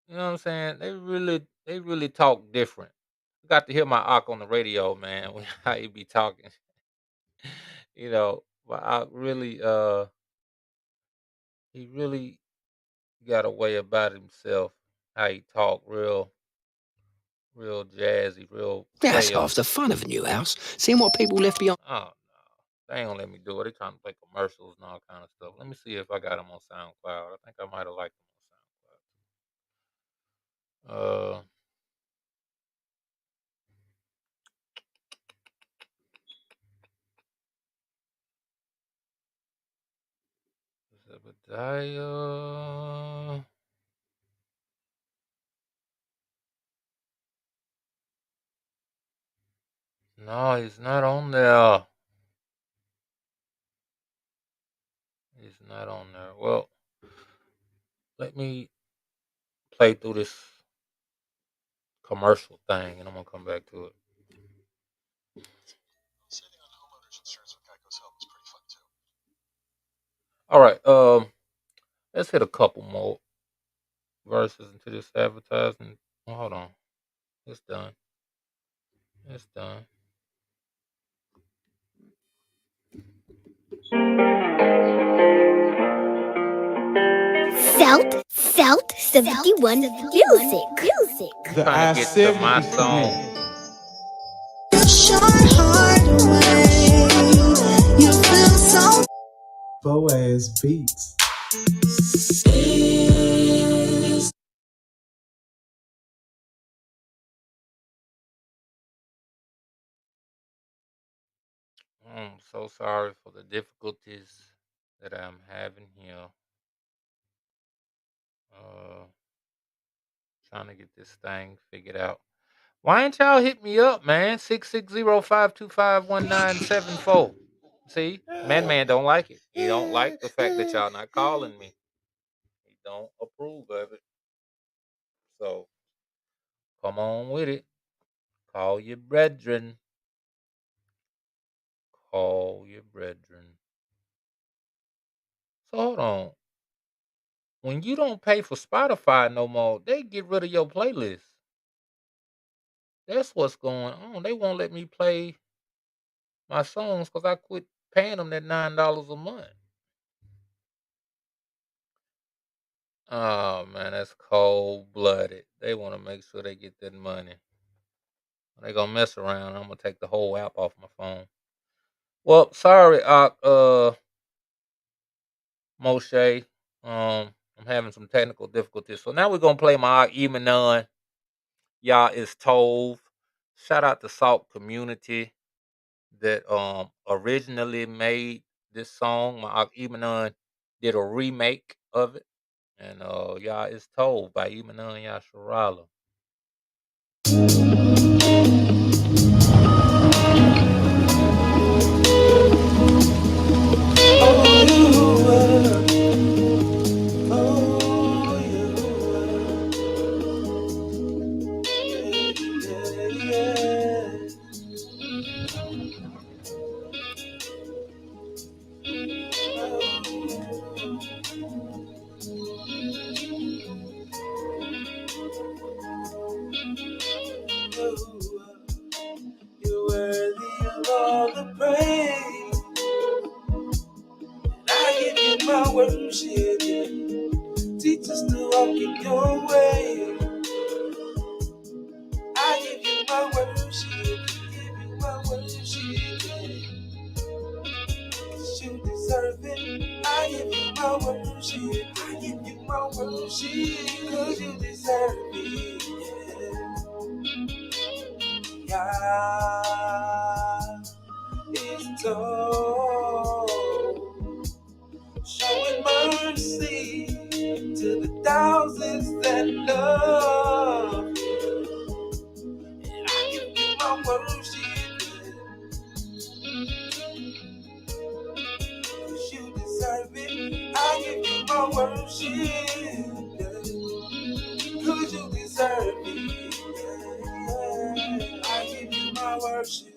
You know what I'm saying? They really talk different. I got to hear my Ock on the radio, man, when how he be talking. My Ock really he really got a way about himself. How he talk, real jazzy, real That's player. half the fun of a new house. Seeing what people left behind. Oh no, they ain't gonna let me do it. They trying to play commercials and all kind of stuff. Let me see if I got them on SoundCloud. I think I might have liked them on SoundCloud. Zebediah. No, he's not on there. He's not on there. Well, let me play through this commercial thing, and I'm gonna come back to it. All right. Let's hit a couple more verses into this advertising. Oh, hold on. It's done. It's done. Felt 71 music. Trying to get to my song. Your heart away. You feel so. Boaz Beats. I'm so sorry for the difficulties that I'm having here. Trying to get this thing figured out. Why ain't y'all hit me up, man? 660-525-1974. See, man don't like it. He don't like the fact that y'all not calling me. He don't approve of it. So come on with it. Call your brethren. Call your brethren. So hold on. When you don't pay for Spotify no more, they get rid of your playlist. That's what's going on. They won't let me play my songs because I quit paying them that $9 a month. Oh man, that's cold blooded. They want to make sure they get that money. They gonna mess around. I'm gonna take the whole app off my phone. Well, sorry, Moshe. I'm having some technical difficulties. So now we're gonna play my Emanon. Y'all is Tove. Shout out to Salt Community that originally made this song. My Emanon did a remake of it. And y'all is Tove by Emanon Yasharala. You're worthy of all the praise. I give you my worship. Teach us to walk in your way. I give you my worship. Give you my worship. 'Cause you deserve it. I give you my worship. I give you my worship. 'Cause you deserve it. God is told. Showing mercy to the thousands that love you. And I give you my worship. 'Cause you deserve it. I give you my worship. 'Cause you deserve it. I give you my worship.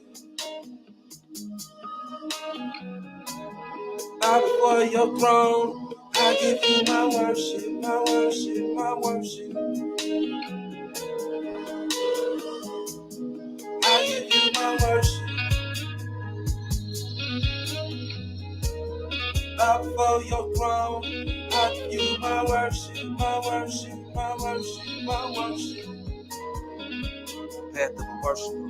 Bow before your throne. I give you my worship, my worship, my worship. I give you my worship. Bow before your throne. I give you my worship, my worship, my worship, my worship. Path of a worshiper.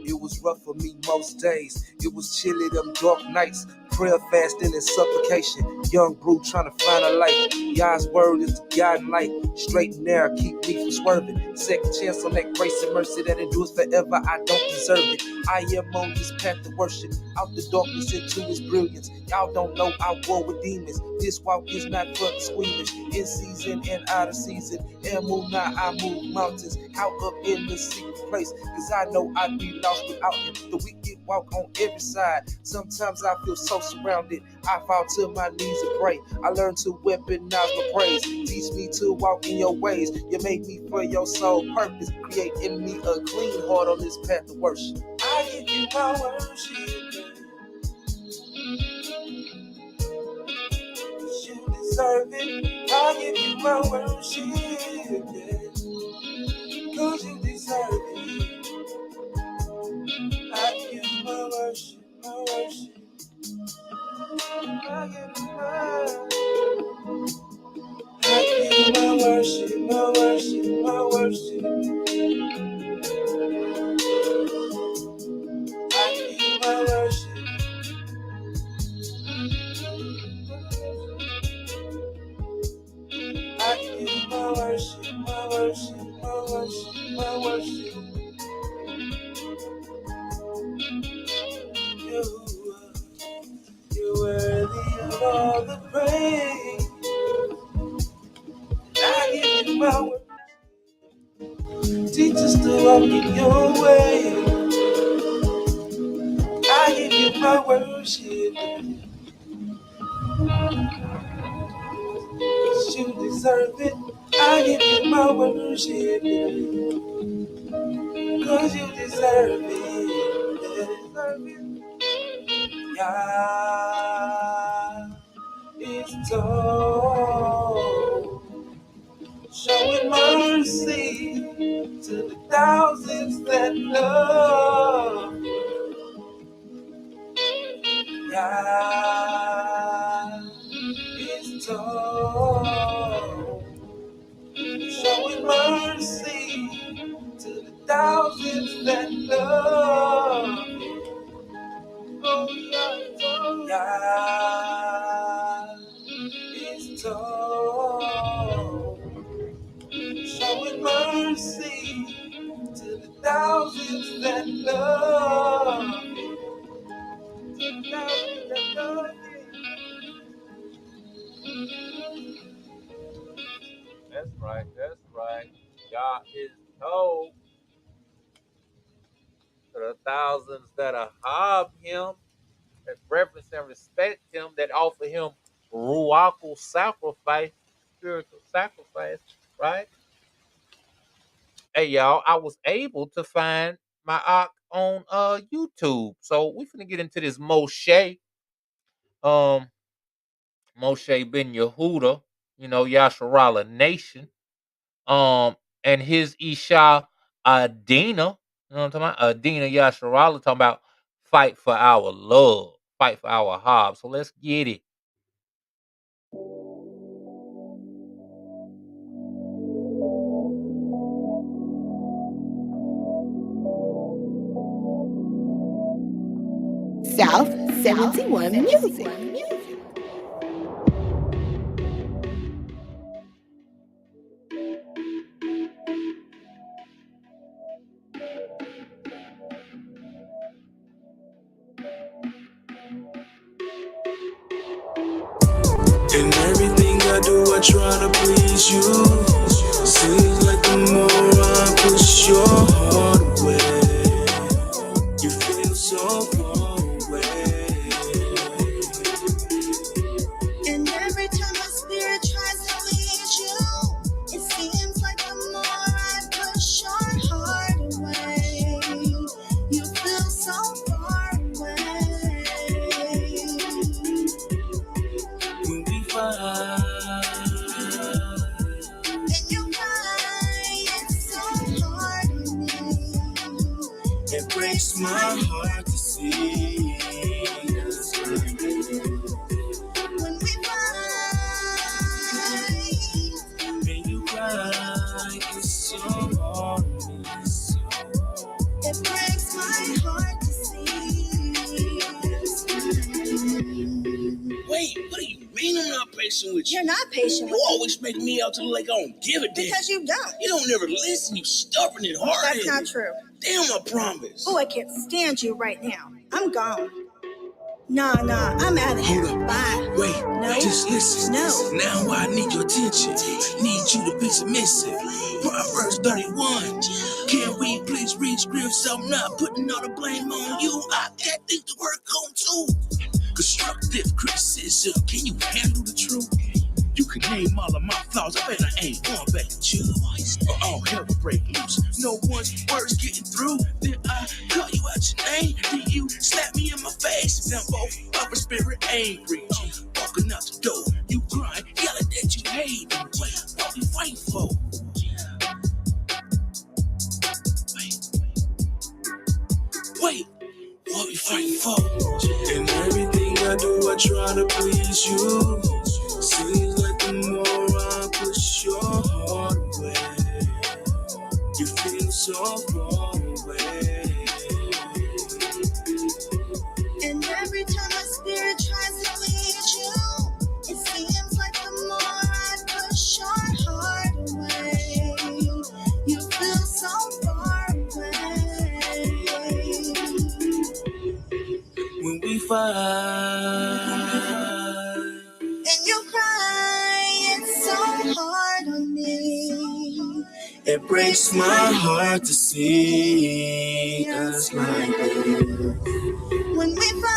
It was rough for me most days. It was chilly them dark nights. Prayer, fasting, and supplication. Young brew trying to find a light. Yah's word is the guiding light. Straight and narrow, keep me from swerving. Second chance on that grace and mercy that endures forever. I don't deserve it. I am on this path to worship. Out the darkness into his brilliance. Y'all don't know I war with demons. This walk is not for the squeamish. In season and out of season. And move now, I move mountains. Out up in the secret place. Cause I know I'd be lost without him. The wicked walk on every side. Sometimes I feel so surrounded. I fall to my knees and pray. I learn to weaponize my praise. Teach me to walk in your ways. You made me for your sole purpose. Create in me a clean heart on this path of worship. I give you my worship. You deserve it. I give you my worship. Cause you deserve it. I give you my worship, my worship. I give you my worship, my worship, my worship. I give you my worship. I give you my worship, my worship, my worship, my worship. You're worthy of all the praise. I give you my worship. Teach us to walk in your way. I give you my worship. You deserve it. I give you my worship. Cause you deserve it. God is so showing mercy to the thousands that love. God is so showing mercy to the thousands that love. Oh, God is so showing mercy to the thousands that love. That's right, that's right. God is so to the thousands that hob him, that reverence and respect him, that offer him ruachal sacrifice, spiritual sacrifice, right? Hey y'all, I was able to find my Ak on YouTube. So we finna get into this Moshe Ben Yehuda, Yasharala Nation, and his Isha Adina, you know what I'm talking about? Adina Yasharala talking about fight for our love, fight for our hob. So let's get it. South 71 Music. In everything I do, I try to please you. Seems like the more I push your heart away, you feel so far away. And every time my spirit tries to lead you, it seems like the more I push your heart away, you feel so far away. When we fight, And you cry, it's so hard on me. it breaks my heart to see us fighting. When we fight, And you cry, it's so hard on me. it breaks my heart to see us fight. Wait, what do you mean I'm not patient with you? You're not patient You with me. always make me out to look like I don't give a damn. Because you don't. You don't never listen, you stubborn and hard-headed. That's not true. Damn, I promise. Oh, I can't stand you right now. I'm gone. Nah, I'm out of here. Bye. Wait, no, just listen. No. Now I need your attention. Need you to be submissive. Proverbs 31. Can we please read script so I'm not putting all the blame on you? I got things to work on too. Constructive criticism. Can you handle the truth? You can name all of my flaws. I bet I ain't going back to you. Or all hell will break loose. No one's words getting through. Then I call you out your name. Then you slap me in my face. Now both of our spirit angry. Walking out the door. You crying, yelling that you hate me. Wait, what we fighting for? Wait, what we fighting for? In everything I do, I try to please you. Seems like the more I push your heart away, you feel so far away. And every time my spirit tries to please you, it seems like the more I push your heart away, you feel so far away. When we fight and you cry, it's so hard on me. It breaks my heart to see us like this. When we fight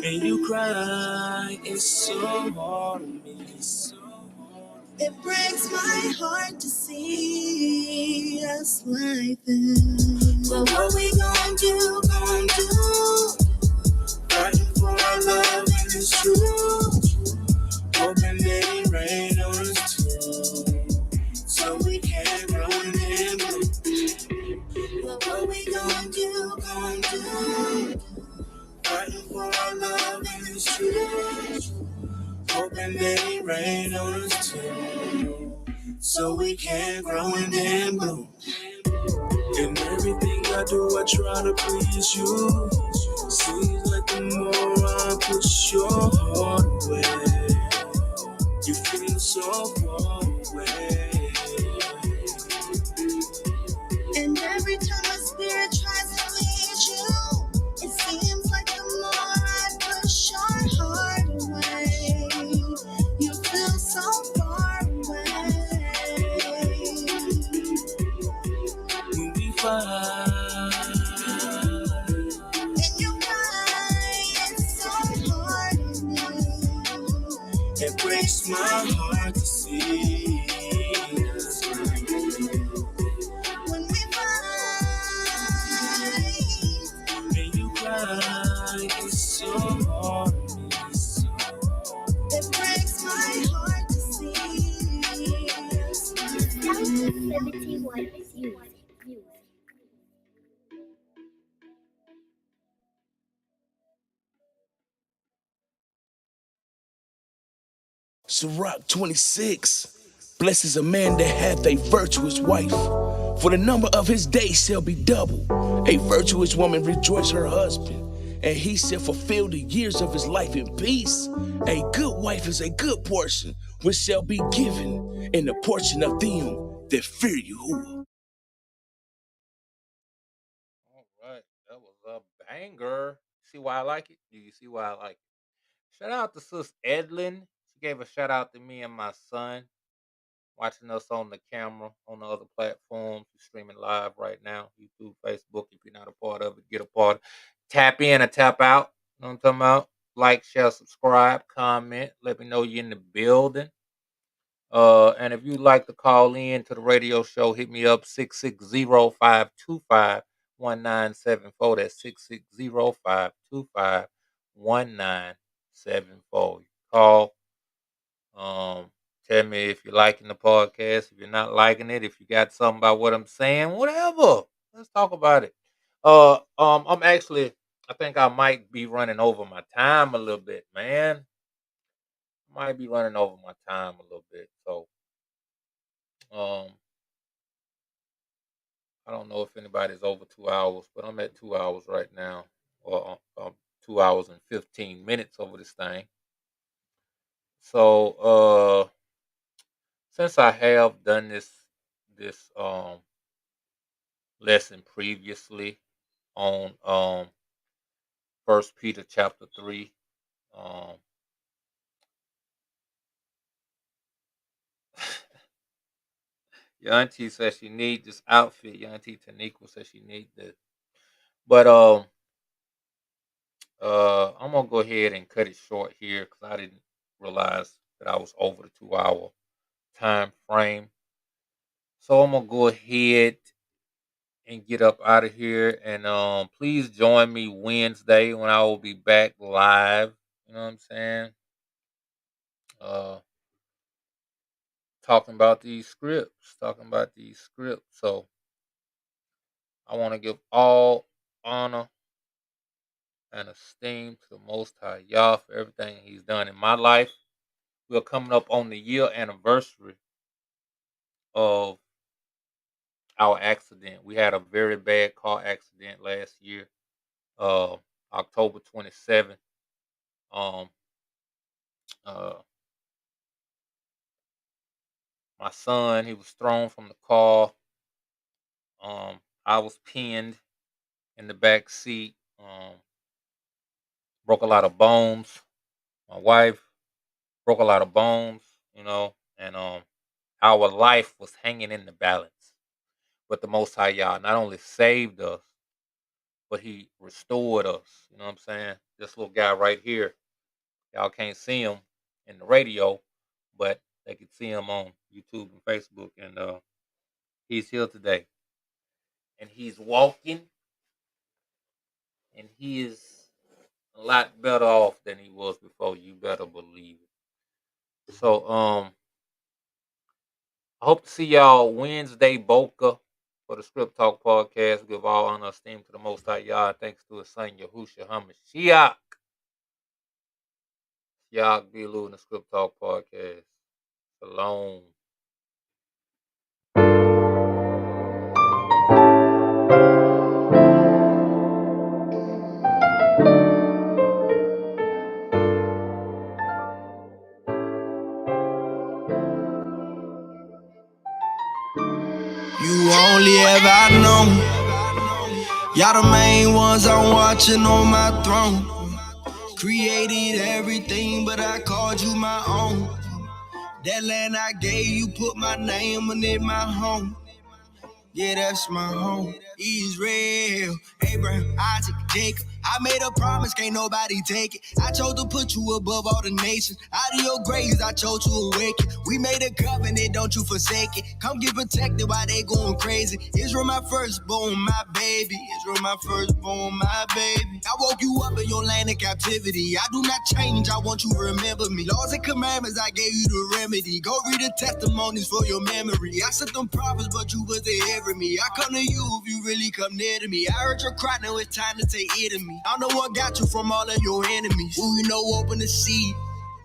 and you cry, it's so hard on me. It breaks my heart to see us like this. But what we gon' do, fighting for our love and it's true. Hoping that it rain on us too, so we can grow in Him. But what we gon' do, fighting for our love and it's true. Hoping that it rain on us too, so we can grow in Him. In everything I do, I try to please you. Seems like the more I push your heart away, you feel so far away. And every time my spirit tries to please you, it seems like the more I push your heart away, you feel so far away. When we fight and you cry, it's so hard on me. It breaks my heart to see us like this. When we fight and you cry, it's so hard on me. It breaks my heart to see us like this. 71 music. Sirach 26 blesses a man that hath a virtuous wife, for the number of his days shall be double. A virtuous woman rejoices her husband, and he shall fulfill the years of his life in peace. A good wife is a good portion, which shall be given in the portion of them that fear Yahuwah. All right, that was a banger. See why I like it? Do you see why I like it? Shout out to Sis Edlin. She gave a shout out to me and my son watching us on the camera on the other platforms. We're streaming live right now. YouTube, Facebook. If you're not a part of it, get a part. Tap in or tap out. You know what I'm talking about? Like, share, subscribe, comment. Let me know you're in the building. And if you'd like to call in to the radio show, hit me up 660-525-1974. That's 660-525-1974. Call. Tell me if you're liking the podcast, if you're not liking it, if you got something about what I'm saying, whatever. Let's talk about it. I'm actually, I think I might be running over my time a little bit, man. Might be running over my time a little bit. So, um, I don't know if anybody's over 2 hours, but I'm at 2 hours right now, or 2 hours and 15 minutes over this thing. So, since I have done this lesson previously on 1 Peter chapter 3. Your auntie says she needs this outfit. Your auntie Tanika says she needs this. But I'm gonna go ahead and cut it short here because I didn't realize that I was over the 2-hour time frame. So I'm gonna go ahead and get up out of here. And please join me Wednesday when I will be back live. You know what I'm saying? Talking about these scripts. So I want to give all honor and esteem to the Most High Yah for everything He's done in my life. We're coming up on the year anniversary of our accident. We had a very bad car accident last year, October 27th. My son, he was thrown from the car. I was pinned in the back seat. Broke a lot of bones. My wife broke a lot of bones, and our life was hanging in the balance. But the Most High Yah not only saved us, but He restored us. You know what I'm saying? This little guy right here, y'all can't see him in the radio, but they can see him on YouTube and Facebook. And he's here today. And he's walking, and he is a lot better off than he was before. You better believe it. So, I hope to see y'all Wednesday, Boca, for the Script Talk podcast. Give all honor and esteem to the Most High Yah. Thanks to His Son, Yahushua HaMashiach. Y'all be in the Script Talk podcast. Shalom. You only ever known. Y'all the main ones I'm watching on my throne. Created everything, but I called you my own. That land I gave you, put my name on it, my home. Yeah, that's my home. Israel, Abraham, Isaac, Jacob. I made a promise, can't nobody take it. I chose to put you above all the nations. Out of your graves, I chose to awaken. We made a covenant, don't you forsake it. Come get protected while they going crazy. Israel, my firstborn, my baby. Israel, my firstborn, my baby. I woke you up in your land of captivity. I do not change, I want you to remember me. Laws and commandments, I gave you the remedy. Go read the testimonies for your memory. I sent them prophets, but you wasn't hearing me. I come to you if you really come near to me. I heard your cry, now it's time to take it to me. I know what got you from all of your enemies. Who you know open the sea.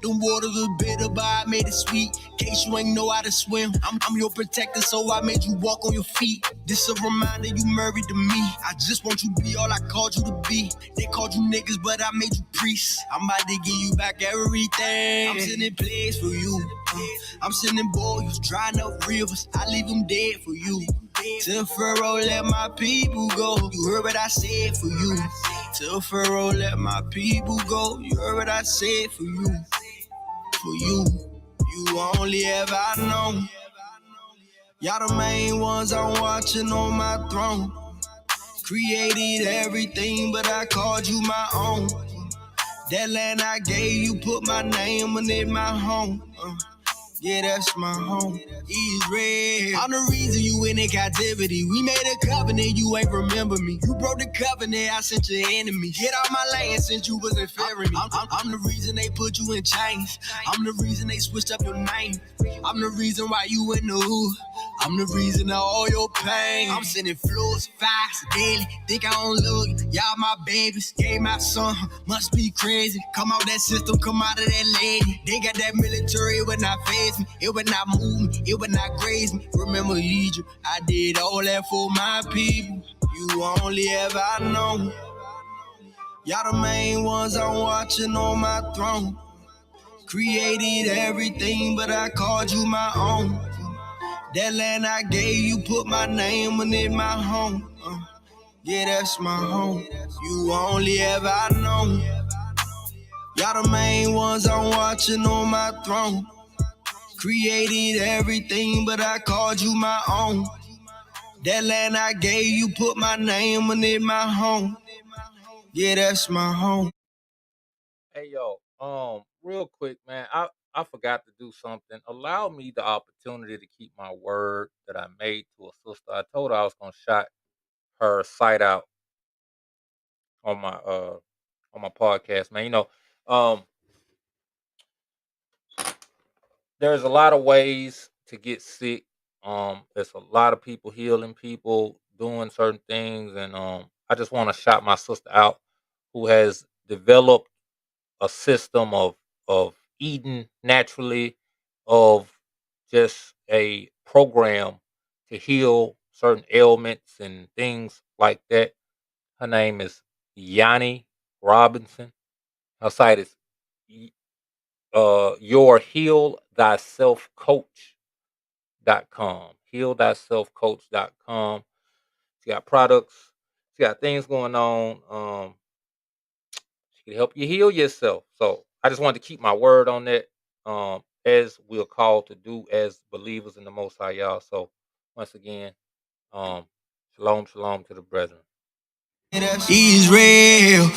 Them waters was bitter, but I made it sweet. Case you ain't know how to swim, I'm your protector, so I made you walk on your feet. This a reminder you married to me. I just want you to be all I called you to be. They called you niggas, but I made you priests. I'm about to give you back everything. I'm sending plays for you. I'm sending boys, drying up rivers. I leave them dead for you. Tell Pharaoh, let my people go. You heard what I said for you. Tell Pharaoh, let my people go. You heard what I said for you. For you, you only ever known. Y'all the main ones I'm watching on my throne. Created everything, but I called you my own. That land I gave you, put my name on it, my home. Yeah, that's my home. Israel. I'm the reason you in captivity. We made a covenant, you ain't remember me. You broke the covenant, I sent your enemy. Get out my land since you wasn't fearing me. I'm the reason they put you in chains. I'm the reason they switched up your name. I'm the reason why you in the hood. I'm the reason of all your pain. I'm sending floors, fires, daily. Think I don't love you. Y'all my babies. Gave my son. Must be crazy. Come out that system, come out of that lady. They got that military, it would not phase me. It would not move me. It would not graze me. Remember Egypt. I did all that for my people. You only ever know. Y'all the main ones I'm watching on my throne. Created everything, but I called you my own. That land I gave you, put my name on it, my home. Yeah, that's my home. You only ever I know. Y'all the main ones I'm watching on my throne. Created everything, but I called you my own. That land I gave you, put my name on it, my home. Yeah, that's my home. Hey yo, real quick, man, I forgot to do something. Allow me the opportunity to keep my word that I made to a sister. I told her I was gonna shout her site out on my podcast, man. Um, there's a lot of ways to get sick. There's a lot of people healing people, doing certain things, and I just want to shout my sister out who has developed a system of eating naturally, of just a program to heal certain ailments and things like that. Her name is Yanni Robinson. Her site is your heal thyself coach.com. Heal thyself coach.com. She got products, she got things going on. She can help you heal yourself. So I just wanted to keep my word on that. As we're called to do as believers in the Most High, y'all. So once again, shalom, shalom to the brethren. Israel.